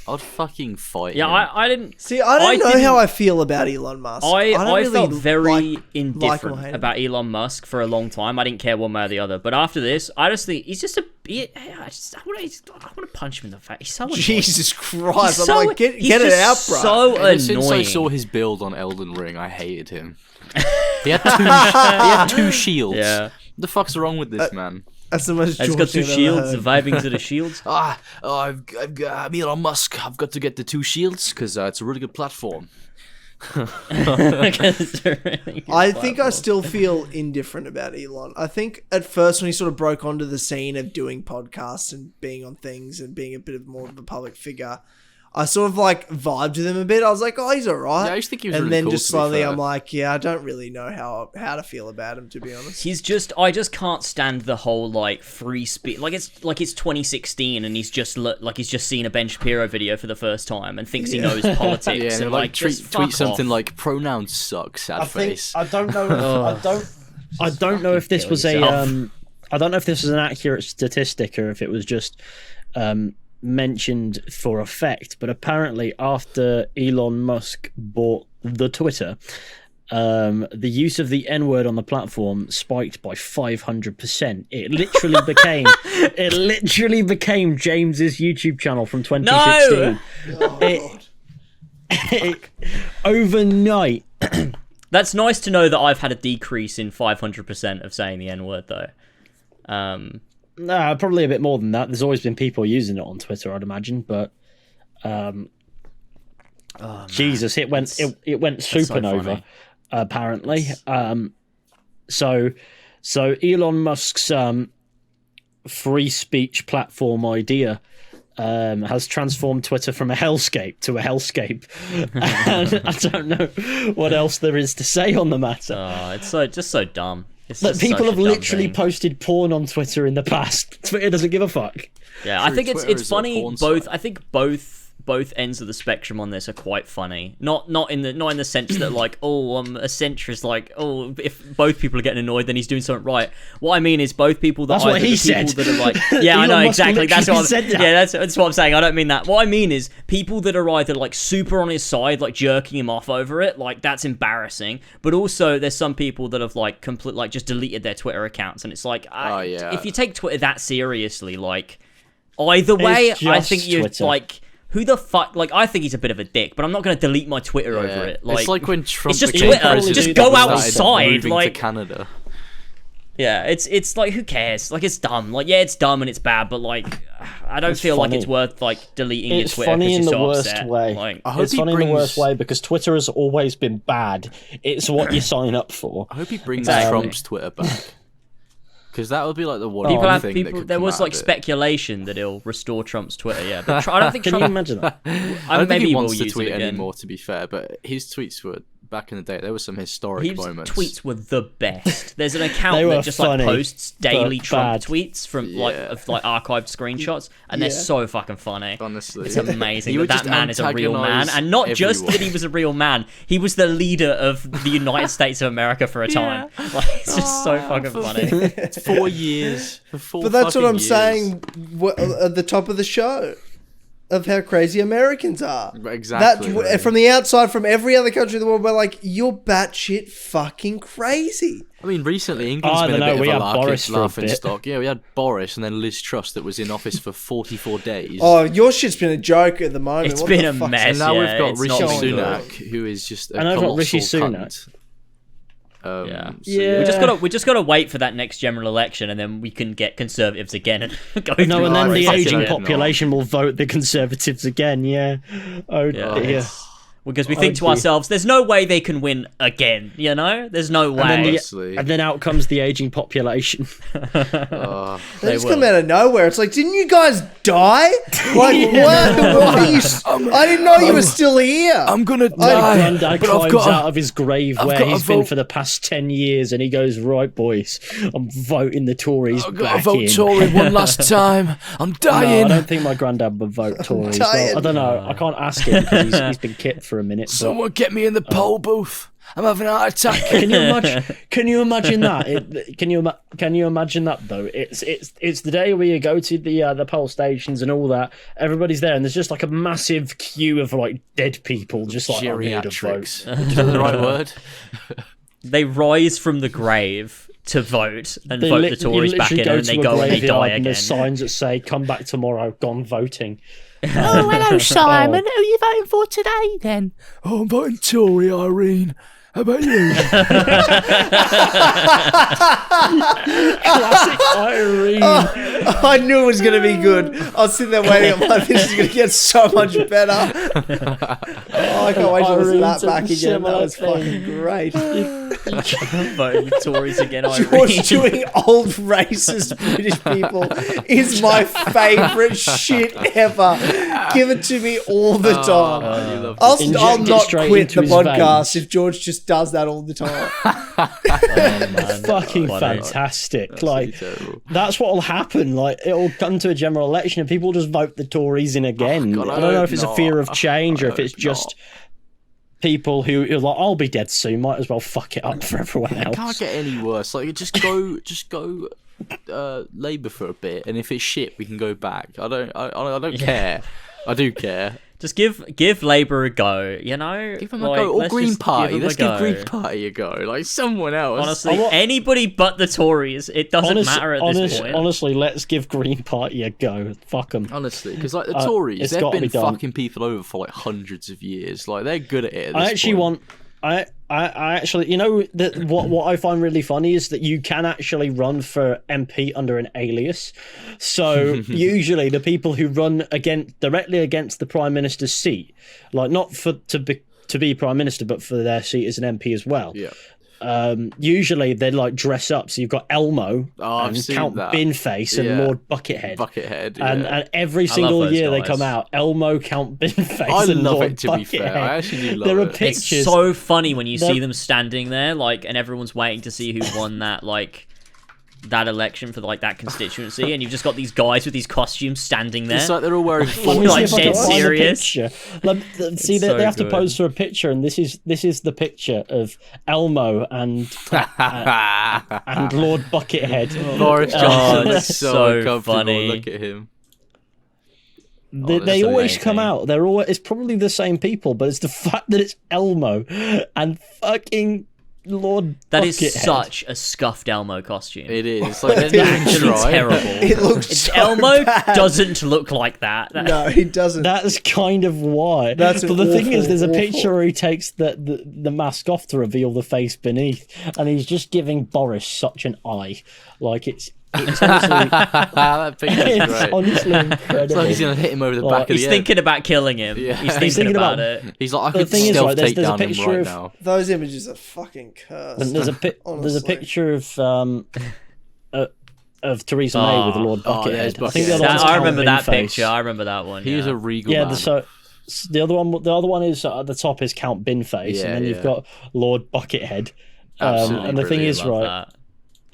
I'd fucking fight Yeah, him. I didn't. See, I don't know didn't- how I feel about Elon Musk. I don't really felt very like indifferent or hate him. about Elon Musk for a long time. I didn't care one way or the other. But after this, I just think he's just a bit. I want to punch him in the face. He's so annoying. Jesus Christ! He's I'm so- like, get he's it just out, bro. So Ever since I annoying. saw his build on Elden Ring, I hated him. He had two shields. Yeah. What the fuck's wrong with this man? That's the most. He's got two George thing I've shields, ever vibing to the shields. I've got Elon Musk. I've got to get the two shields because it's a really good platform. I think I still feel indifferent about Elon. I think at first when he sort of broke onto the scene of doing podcasts and being on things and being a bit of more of a public figure, I sort of like vibed with him a bit. I was like, oh, he's alright. Yeah, I just think he was and really then cool, just to be slowly fair. I'm like, yeah, I don't really know how to feel about him, to be honest. I just can't stand the whole like free speech. Like it's 2016 and he's just he's just seen a Ben Shapiro video for the first time and thinks he knows politics. Yeah, and and like just tweet fuck something off. like pronouns suck, sad face. I don't know. I don't know if this kill was yourself. I don't know if this was an accurate statistic or if it was just mentioned for effect. But apparently, after Elon Musk bought the Twitter, the use of the N-word on the platform spiked by 500%. It literally became James's YouTube channel from 2016. Overnight. That's nice to know that I've had a decrease in 500% of saying the N-word though. No, probably a bit more than that. There's always been people using it on Twitter, I'd imagine, but Jesus, it went supernova, funny. apparently. So Elon Musk's free speech platform idea has transformed Twitter from a hellscape to a hellscape, and I don't know what else there is to say on the matter. It's just so dumb. It's But just people such have a dumb literally thing. posted porn on Twitter in the past. Twitter doesn't give a fuck. Yeah, I think Twitter it's is a funny. porn Both site. I think both both ends of the spectrum on this are quite funny. Not in the sense that like, oh, a centrist, like, oh, if both people are getting annoyed, then he's doing something right. What I mean is both people that That's what he people said. that are like, yeah, I know Elon Musk exactly. That's literally what said that. yeah, that's what I'm saying. I don't mean that. What I mean is people that are either like super on his side, like jerking him off over it, like that's embarrassing. But also there's some people that have like just deleted their Twitter accounts, and it's like, if you take Twitter that seriously, like. Either way, I think you're Twitter. like, who the fuck? Like, I think he's a bit of a dick, but I'm not going to delete my Twitter over it. Like, it's like when Trump it's just became Twitter. president, Just he go started outside. moving Like, to Canada. Yeah, it's like, who cares? Like, it's dumb. Like, yeah, it's dumb and it's bad, but like, I don't feel like it's worth like deleting your Twitter. It's funny in you're the so worst upset. way. Like, It's funny in the worst way because Twitter has always been bad. It's what you sign up for. I hope he brings Exactly. Trump's Twitter back. Because that would be like the one people have thing that could there come was out like of it. speculation that he'll restore Trump's Twitter. Yeah, but I don't think. Can Trump, you imagine that? I don't think maybe he wants will to use tweet it again. anymore, to be fair, but his tweets were, back in the day, there were some historic His moments. tweets were the best. There's an They account were that just funny, like posts daily but Trump bad. tweets from like archived screenshots, and they're so fucking funny. Honestly, It's amazing He would that just man is a real man, antagonise and not just everyone. that he was a real man. He was the leader of the United States of America for a time. Like, it's just so fucking funny. It's 4 years. For 4 But that's what fucking I'm years. saying at the top of the show of how crazy Americans are. Exactly. That from the outside, from every other country in the world, we're like, you're batshit fucking crazy. I mean, recently England's I been don't a know, bit we of a had Boris for a laughing bit. stock. Yeah, we had Boris and then Liz Truss that was in office for 44 days. Oh, your shit's been a joke at the moment. It's What been the a fuck's mess. and now yeah, we've got it's Rishi not Sunak, good. who is just a And I've got colossal Rishi Sunak. cunt. Yeah. Yeah. We just gotta wait for that next general election, and then we can get Conservatives again and go. No, through and then the Right, aging yeah, no. population will vote the Conservatives again. Yeah. Oh Yeah. dear. Because we think to dear. ourselves, there's no way they can win again. You know, there's no way. Honestly. And then out comes the aging population. Oh, They just come out of nowhere. It's like, didn't you guys die? Like, what? Why are you? I didn't know you were still here. I'm gonna My die. granddad but I've climbs got out of his grave I've where got to he's been vote- for the past 10 years and he goes, right, boys, I'm voting the Tories I've got to back vote in. Tory one last time. I'm No, I dying. don't think my granddad would vote Tories. Well, dying. I don't know. I can't ask him because he's been kicked for a minute. But Someone get me in the poll booth. I'm having a heart attack. can you imagine? Can you imagine that? Can you imagine that though? It's the day where you go to the poll stations and all that. Everybody's there, and there's just like a massive queue of like dead people, just like I'm here to vote. Geriatrics. Is that the right word? They rise from the grave to vote and They vote lit- the Tories you back in, literally and they to a go and they graveyard die and again. there's signs that say "Come back tomorrow, gone voting." Oh, hello, Simon. Oh. Who are you voting for today, then? Oh, I'm voting Tory, Irene. How about you? Classic Irene. I knew it was going to be good. I was sitting there waiting. I'm like, this is going to get so much better. Oh, I can't wait to listen to that back again. That was fucking great. Voting Tories again, Irene. George doing old racist British people is my favourite shit ever. Give it to me all the time. you love I'll Inject it not straight quit into the his podcast veins. if George just does that all the time. Fucking funny. fantastic. Really Like terrible. that's what'll happen. Like it'll come to a general election and people just vote the Tories in again. God, I don't know if it's a hope fear not. of change or I if it's hope just people who are like, I'll be dead soon. Might as well fuck it up for everyone It can't else. get any worse. Like, just go Labour for a bit, and if it's shit, we can go back. I don't care. I do care. Just give Labour a go, you know? Give them a go. Or let's Green just Party. them a Let's give go. Green Party a go. Like someone else. Honestly, anybody but the Tories. It doesn't matter at this point. Honestly, let's give Green Party a go. Fuck them. Honestly, because like the Tories, it's they've gotta been be done. fucking people over for like hundreds of years. Like they're good at it. At this I actually point. want. I actually, you know, that what I find really funny is that you can actually run for MP under an alias. So usually the people who run directly against the Prime Minister's seat, like not to be Prime Minister, but for their seat as an MP as well. Yeah. Usually they like dress up. So you've got Elmo I've and seen Count that. Binface and Yeah. Lord Buckethead. Buckethead. And Yeah. every single those year they guys. come out, Elmo, Count Binface, I and love Lord it, to be fair. Buckethead. I actually do love there are it. It's It's pictures. so funny when you They're- see them standing there, like, and everyone's waiting to see who won that, like, that election for like that constituency, and you've just got these guys with these costumes standing there. It's like they're all wearing Let me see like if I can dead find the serious. picture. See, so they have to good. pose for a picture, and this is the picture of Elmo and Lord Buckethead. Boris Johnson looks it's so so uncomfortable. funny. Look at him. They that's always come amazing. out. They're always. It's probably the same people, but it's the fact that it's Elmo and fucking Lord. That is Buckethead. such a scuffed Elmo costume. It is. It's like It's they're actually trying. terrible. It looks so Elmo bad. doesn't look like that. No, he doesn't. That's kind of why. That's but the thing is, there's a awful. picture where he takes the mask off to reveal the face beneath, and he's just giving Boris such an eye. Like it's honestly, That picture's it's great. honestly incredible. It's like he's gonna hit him over the Like, back of the He's head. thinking about killing him. Yeah. He's He's thinking thinking about about- it. He's like, I The could thing is, stealth right, take there's a down him picture right of- now. Those images are fucking cursed. And there's a there's a Honestly. picture of Theresa May with Lord Oh, yeah, Buckethead. it's I think the Buckethead. other one's I Count remember that Binface. picture. I remember that one. He yeah. is a regal Yeah, man. so the other one is at the top is Count Binface, Yeah, and then yeah. you've got Lord Buckethead. Absolutely And the thing brilliant. is, Love right, that.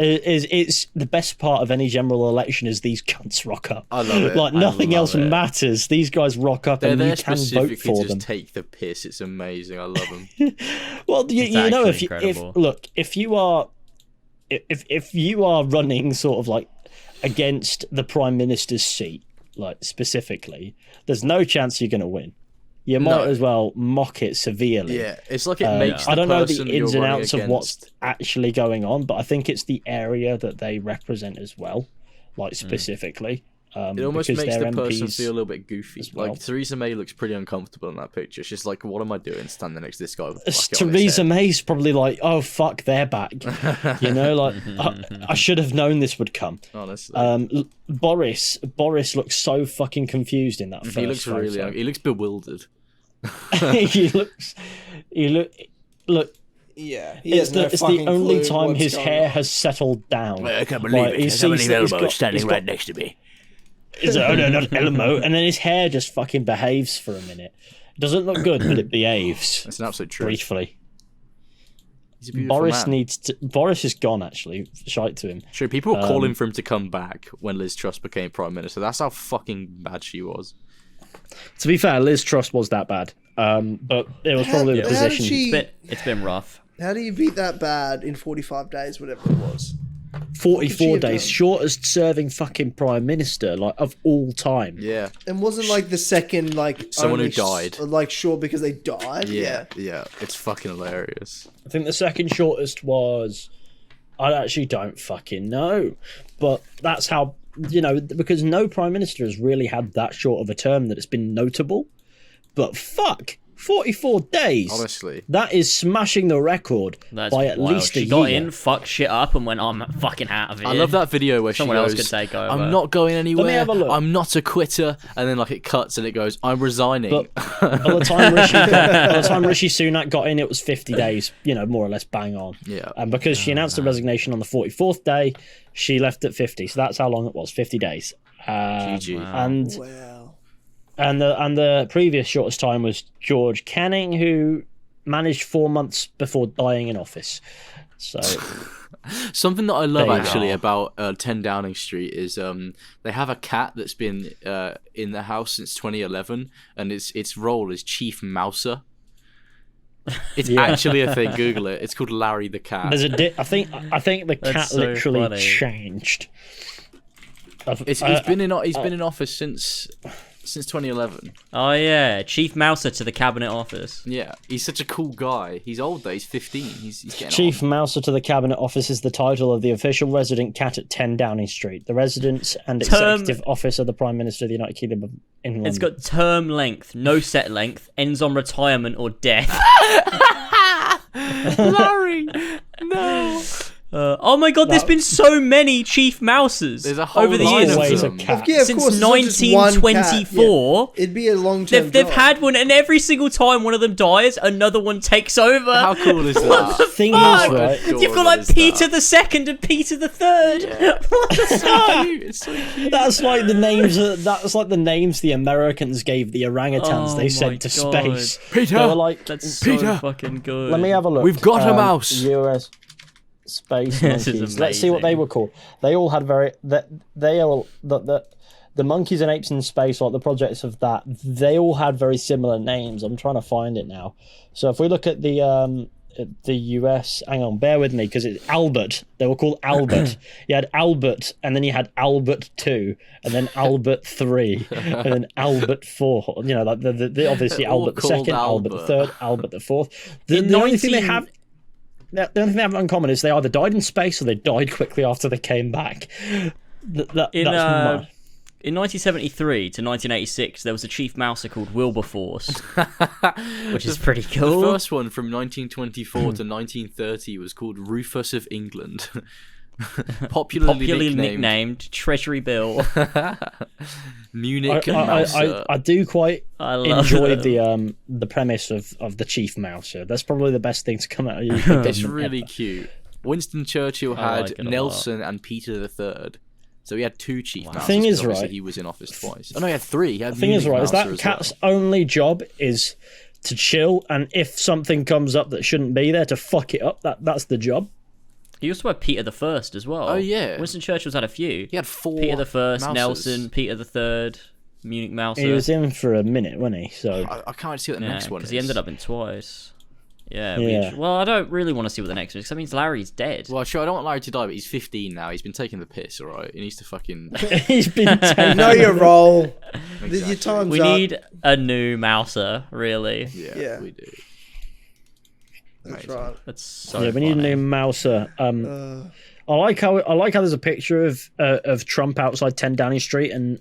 it's the best part of any general election is these cunts rock up. I love it. Like I nothing love else it. matters. These guys rock up, They're and there you can vote specifically for to just them. take the piss. It's amazing. I love them. Well, you It's know, actually incredible. if you are running sort of like against the prime minister's seat, like specifically, there's no chance you're going to win. You might No. as well mock it severely. Yeah, it's like it makes. I don't know the person ins you're and running outs of what's against- actually going on, but I think it's the area that they represent as well, like specifically. It almost because makes their the person MPs feel a little bit goofy. as well. Like Theresa May looks pretty uncomfortable in that picture. She's like, "What am I doing standing next to this guy?" With a bucket on his Theresa head?" May's probably like, "Oh fuck, they're back." You know, like I should have known this would come. Honestly, Boris looks so fucking confused in that. First he looks really. photo. He looks bewildered. he look. Yeah, It's the only time his hair has settled down. I can't believe Like, it. he There's so many sees that he's elbows got- standing he's right got- next to me. Is it, oh no, not Elmo. And then his hair just fucking behaves for a minute. Doesn't look good, but it behaves. That's an absolute truth. Briefly. He's a beautiful Boris man. needs to. Boris is gone. Actually, shite to him. True, people were calling for him to come back when Liz Truss became prime minister. That's how fucking bad she was. To be fair, Liz Truss was that bad. But it was probably the How did position. she- It's been rough. How do you beat that bad in 45 days, whatever it was? 44 have days, done? shortest serving fucking prime minister like of all time. Yeah. And wasn't like the second like Someone who only died. like short because they died. Yeah. It's fucking hilarious. I think the second shortest was. I actually don't fucking know, but that's how because no prime minister has really had that short of a term that it's been notable. But fuck, 44 days. Honestly. That is smashing the record That's by at wild. least She a got year. in, fucked shit up, and went, "I'm fucking out of here." I love that video where Someone she else goes, could take over. "I'm not going anywhere. have a look. I'm not a quitter." And then like it cuts and it goes, "I'm resigning." But by the time Rishi Sunak got in, it was 50 days, more or less bang on. Yeah. And because she announced the resignation on the 44th day, she left at 50. So that's how long it was, 50 days. GG. And Wow. and the previous shortest time was George Canning, who managed 4 months before dying in office. So Something that I love There you actually go. about 10 Downing Street is they have a cat that's been in the house since 2011, and its role is Chief Mouser. It's Yeah. actually a thing. Google it. It's called Larry the cat. there's I think the cat That's so literally funny. changed. He's been in office since 2011. Oh yeah, Chief Mouser to the cabinet office. Yeah, he's such a cool guy. He's old though. He's 15. He's getting Chief on. Mouser to the Cabinet Office is the title of the official resident cat at 10 Downing Street, the residence and Term- executive office of the Prime Minister of the United Kingdom in London. It's got term length, no set length, ends on retirement or death. Larry, no. Oh my god, there's been so many Chief Mousers There's a whole over the line years. of always a them. cat. Yeah, of Since course, it's not just one cat. 1924, Yeah. It'd be a long term. they've had one, and every single time one of them dies, another one takes over. How cool is that? Thing is, fuck? right? You've got What like is that? Peter the Second and Peter the Third. What the fuck? It's so cute. That's like the names. That's like the names the Americans gave the orangutans Oh they my sent to God. space. Peter! They were like, That's Peter, so fucking good. let me have a look. We've got a mouse. US. Space This is monkeys. Let's see what they amazing. were called. They all had very they all the monkeys and apes in space, like the projects of that. They all had very similar names. I'm trying to find it now. So if we look at the US, hang on, bear with me, because it's Albert. They were called Albert. You had Albert, and then you had Albert 2, and then Albert 3, and then Albert 4. You know, like the obviously All Albert the called second, Albert the Albert. third, Albert the fourth. In The only thing they 19 have. The only thing they have in common is they either died in space or they died quickly after they came back. That's mad. In 1973 to 1986, there was a chief mouser called Wilberforce, which is pretty cool. The first one from 1924 to 1930 was called Rufus of England. Popularly nicknamed Treasury Bill. Munich Mouser. I do quite I love enjoy it. the premise of the chief mouser. That's probably the best thing to come out of you. It's really cute. Winston Churchill I had like it a Nelson and Peter III. So he had two chief mousers. Thing is, 'cause obviously right. He was in office twice. Oh no, he had three. He had The thing is, Munich right, is Mouser that as cat's well. only job is to chill, and if something comes up that shouldn't be there, to fuck it up. That's the job. He also had Peter the First as well. Oh, yeah. Winston Churchill's had a few. He had four. Peter the First, mousers. Nelson, Peter the Third, Munich Mouser. He was in for a minute, wasn't he? So I can't see what the next one is. because he ended up in twice. Yeah. Yeah. Well, I don't really want to see what the next one is, because that means Larry's dead. Well, sure, I don't want Larry to die, but he's 15 now. He's been taking the piss, alright? He needs to fucking... he's been taken. Know your role. Exactly. Your time's We up. need a new Mouser, really. Yeah. we do. That's Amazing. right. That's so Yeah, we need a funny. new mouser. I like how there's a picture of Trump outside 10 Downing Street, and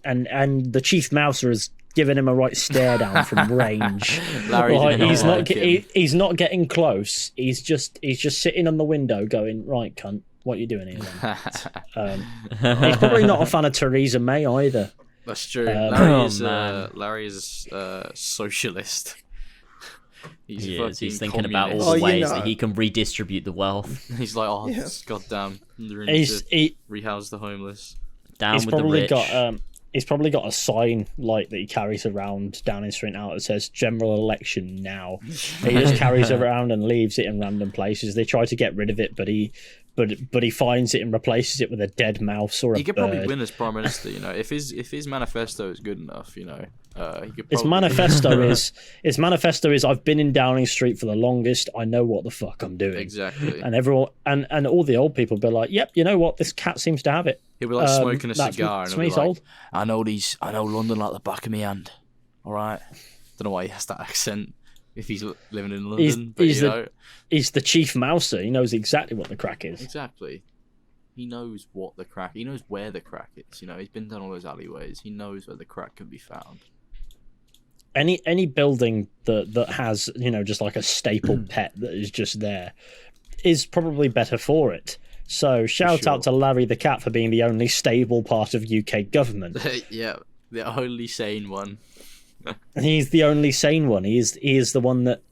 the chief mouser is giving him a right stare down from range. Larry Like, did he's not not like him. he's not getting close. He's just sitting on the window going, right, cunt, what you doing here? Then? He's probably not a fan of Theresa May either. That's true. man. Larry is socialist. He's He fucking is. He's thinking about all communist. Oh, the you ways know. that he can redistribute the wealth. He's like, oh, Yeah. goddamn. We He's need to rehouse the homeless. Down he's with the probably rich. got he's probably got a sign like that he carries around Downing Street now that says "General Election Now." He just carries it around and leaves it in random places. They try to get rid of it, but he finds it and replaces it with a dead mouse or a He could bird. probably win as prime minister, you know, if his manifesto is good enough, you know. He could His probably... manifesto is I've been in Downing Street for the longest. I know what the fuck I'm doing. Exactly. And everyone and all the old people be like, "Yep, you know what? This cat seems to have it." He'll be like smoking a that's cigar and that's he'll me be like, sold. I know London like the back of my hand. Alright. Don't know why he has that accent if he's living in London, but you know. He's the chief mouser. He knows exactly what the crack is. Exactly. He knows what the crack. He knows where the crack is. You know, he's been down all those alleyways. He knows where the crack can be found. Any building that has, you know, just like a staple pet that is just there is probably better for it. So shout out to Larry the cat for being the only stable part of UK government. Yeah, the only sane one. He's the only sane one. He is the one that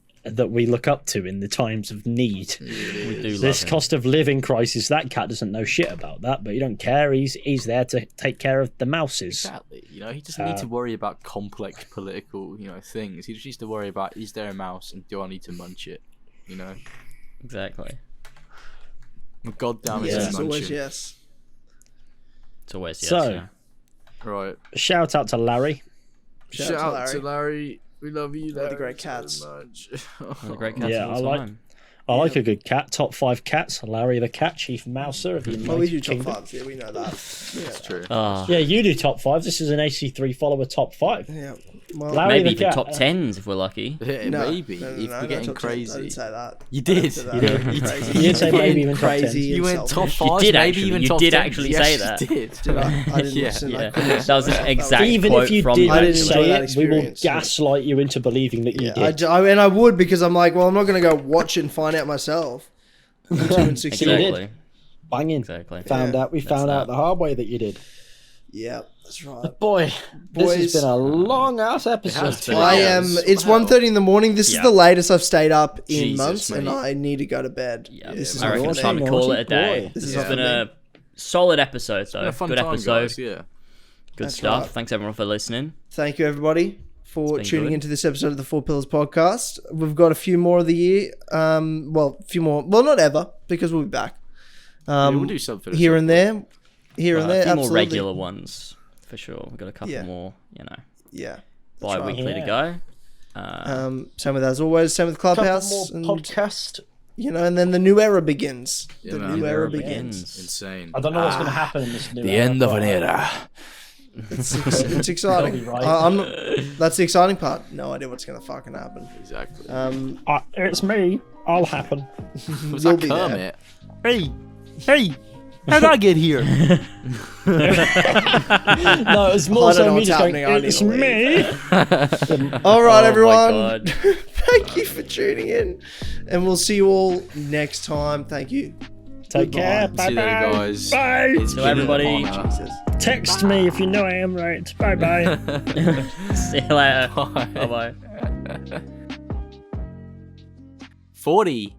we look up to in the times of need. We do This love him. cost of living crisis, that cat doesn't know shit about that, but he don't care. He's there to take care of the mouses. Exactly. You know, he doesn't need to worry about complex political, you know, things. He just needs to worry about, is there a mouse and do I need to munch it? You know? Exactly. Well, God damn it, Yes, it's it's always munching. yes. It's always yes. So- yeah. Right. Shout out to Larry. Shout out to Larry. We love you, One of the great cats. much. One of the great cats Yeah, of all time. I like a good cat. Top 5 cats. Larry the cat, chief mouser of the United Well, we do top Kingdom. fives. Yeah, we know that. That's true. Yeah, you do top 5. This is an AC3 follower top 5. Yeah. Well, Larry Maybe the even cat. top tens if we're lucky. Yeah, no, maybe. no, if we're no, getting top 10. I crazy. didn't say that. You I didn't did. say that. You did. You Crazy. did. You'd say maybe even top Crazy 10s. You went and top selfish. 5, did maybe actually. even You top did 10s. actually Yes, say you that. did. Did I didn't Yeah. listen. I Yeah. couldn't. That was an exact Even quote if you from didn't I didn't enjoy say that it, we will experience. gaslight you into believing that you Yeah, did. and I would, because I'm like, well, I'm not going to go watch it and find out myself. I'm 2 and 16. Exactly. Banging. Exactly. Found Yeah, out. We found out that. the hard way that you did. Yeah, that's right. Boy, this has Boys. been a long ass episode. has been. I Yeah, am. what It's the hell? 1:30 in the morning. This is Yeah. the latest I've stayed up in Jesus, months, and mate. I need to go to bed. Yeah, This is I reckon not it's for time me. to call it a Naughty day. boy. This is It's not been for me. a solid episode, though. A fun Good time, episode. guys. Yeah. Good That's stuff. right. Thanks everyone for listening. Thank you, everybody, for been tuning good. into this episode of the Four Pillars podcast. We've got a few more of the year. Well, a few more. Well, not ever, because we'll be back. we'll do something here and there, here But and there. a few more Absolutely. regular ones for sure. We've got a couple Yeah. more, you know, Yeah. bi-weekly to Yeah. go. Same with As Always. Same with Couple Clubhouse. more And, podcast. you know, and then the new era begins. Yeah, the man. new New era era begins. Insane. I don't know what's going to happen in this new The era, end of but, an era. It's exciting. You'll be right. That's the exciting part. No idea what's going to fucking happen. Exactly. It's me. I'll happen. Was you'll that be there. Kermit? Hey, how'd I get here? No, it's more I don't so know me what's just going, happening, I need it's to leave." me. All right, Oh my everyone. God. Thank you for tuning in, and we'll see you all next time. Thank you. Take care. Goodbye. See you later, Bye-bye. guys. Bye. It's So been an everybody- honor. Jesus. Text me if you know I am right. Bye-bye. See you later. Bye. Bye bye. 40.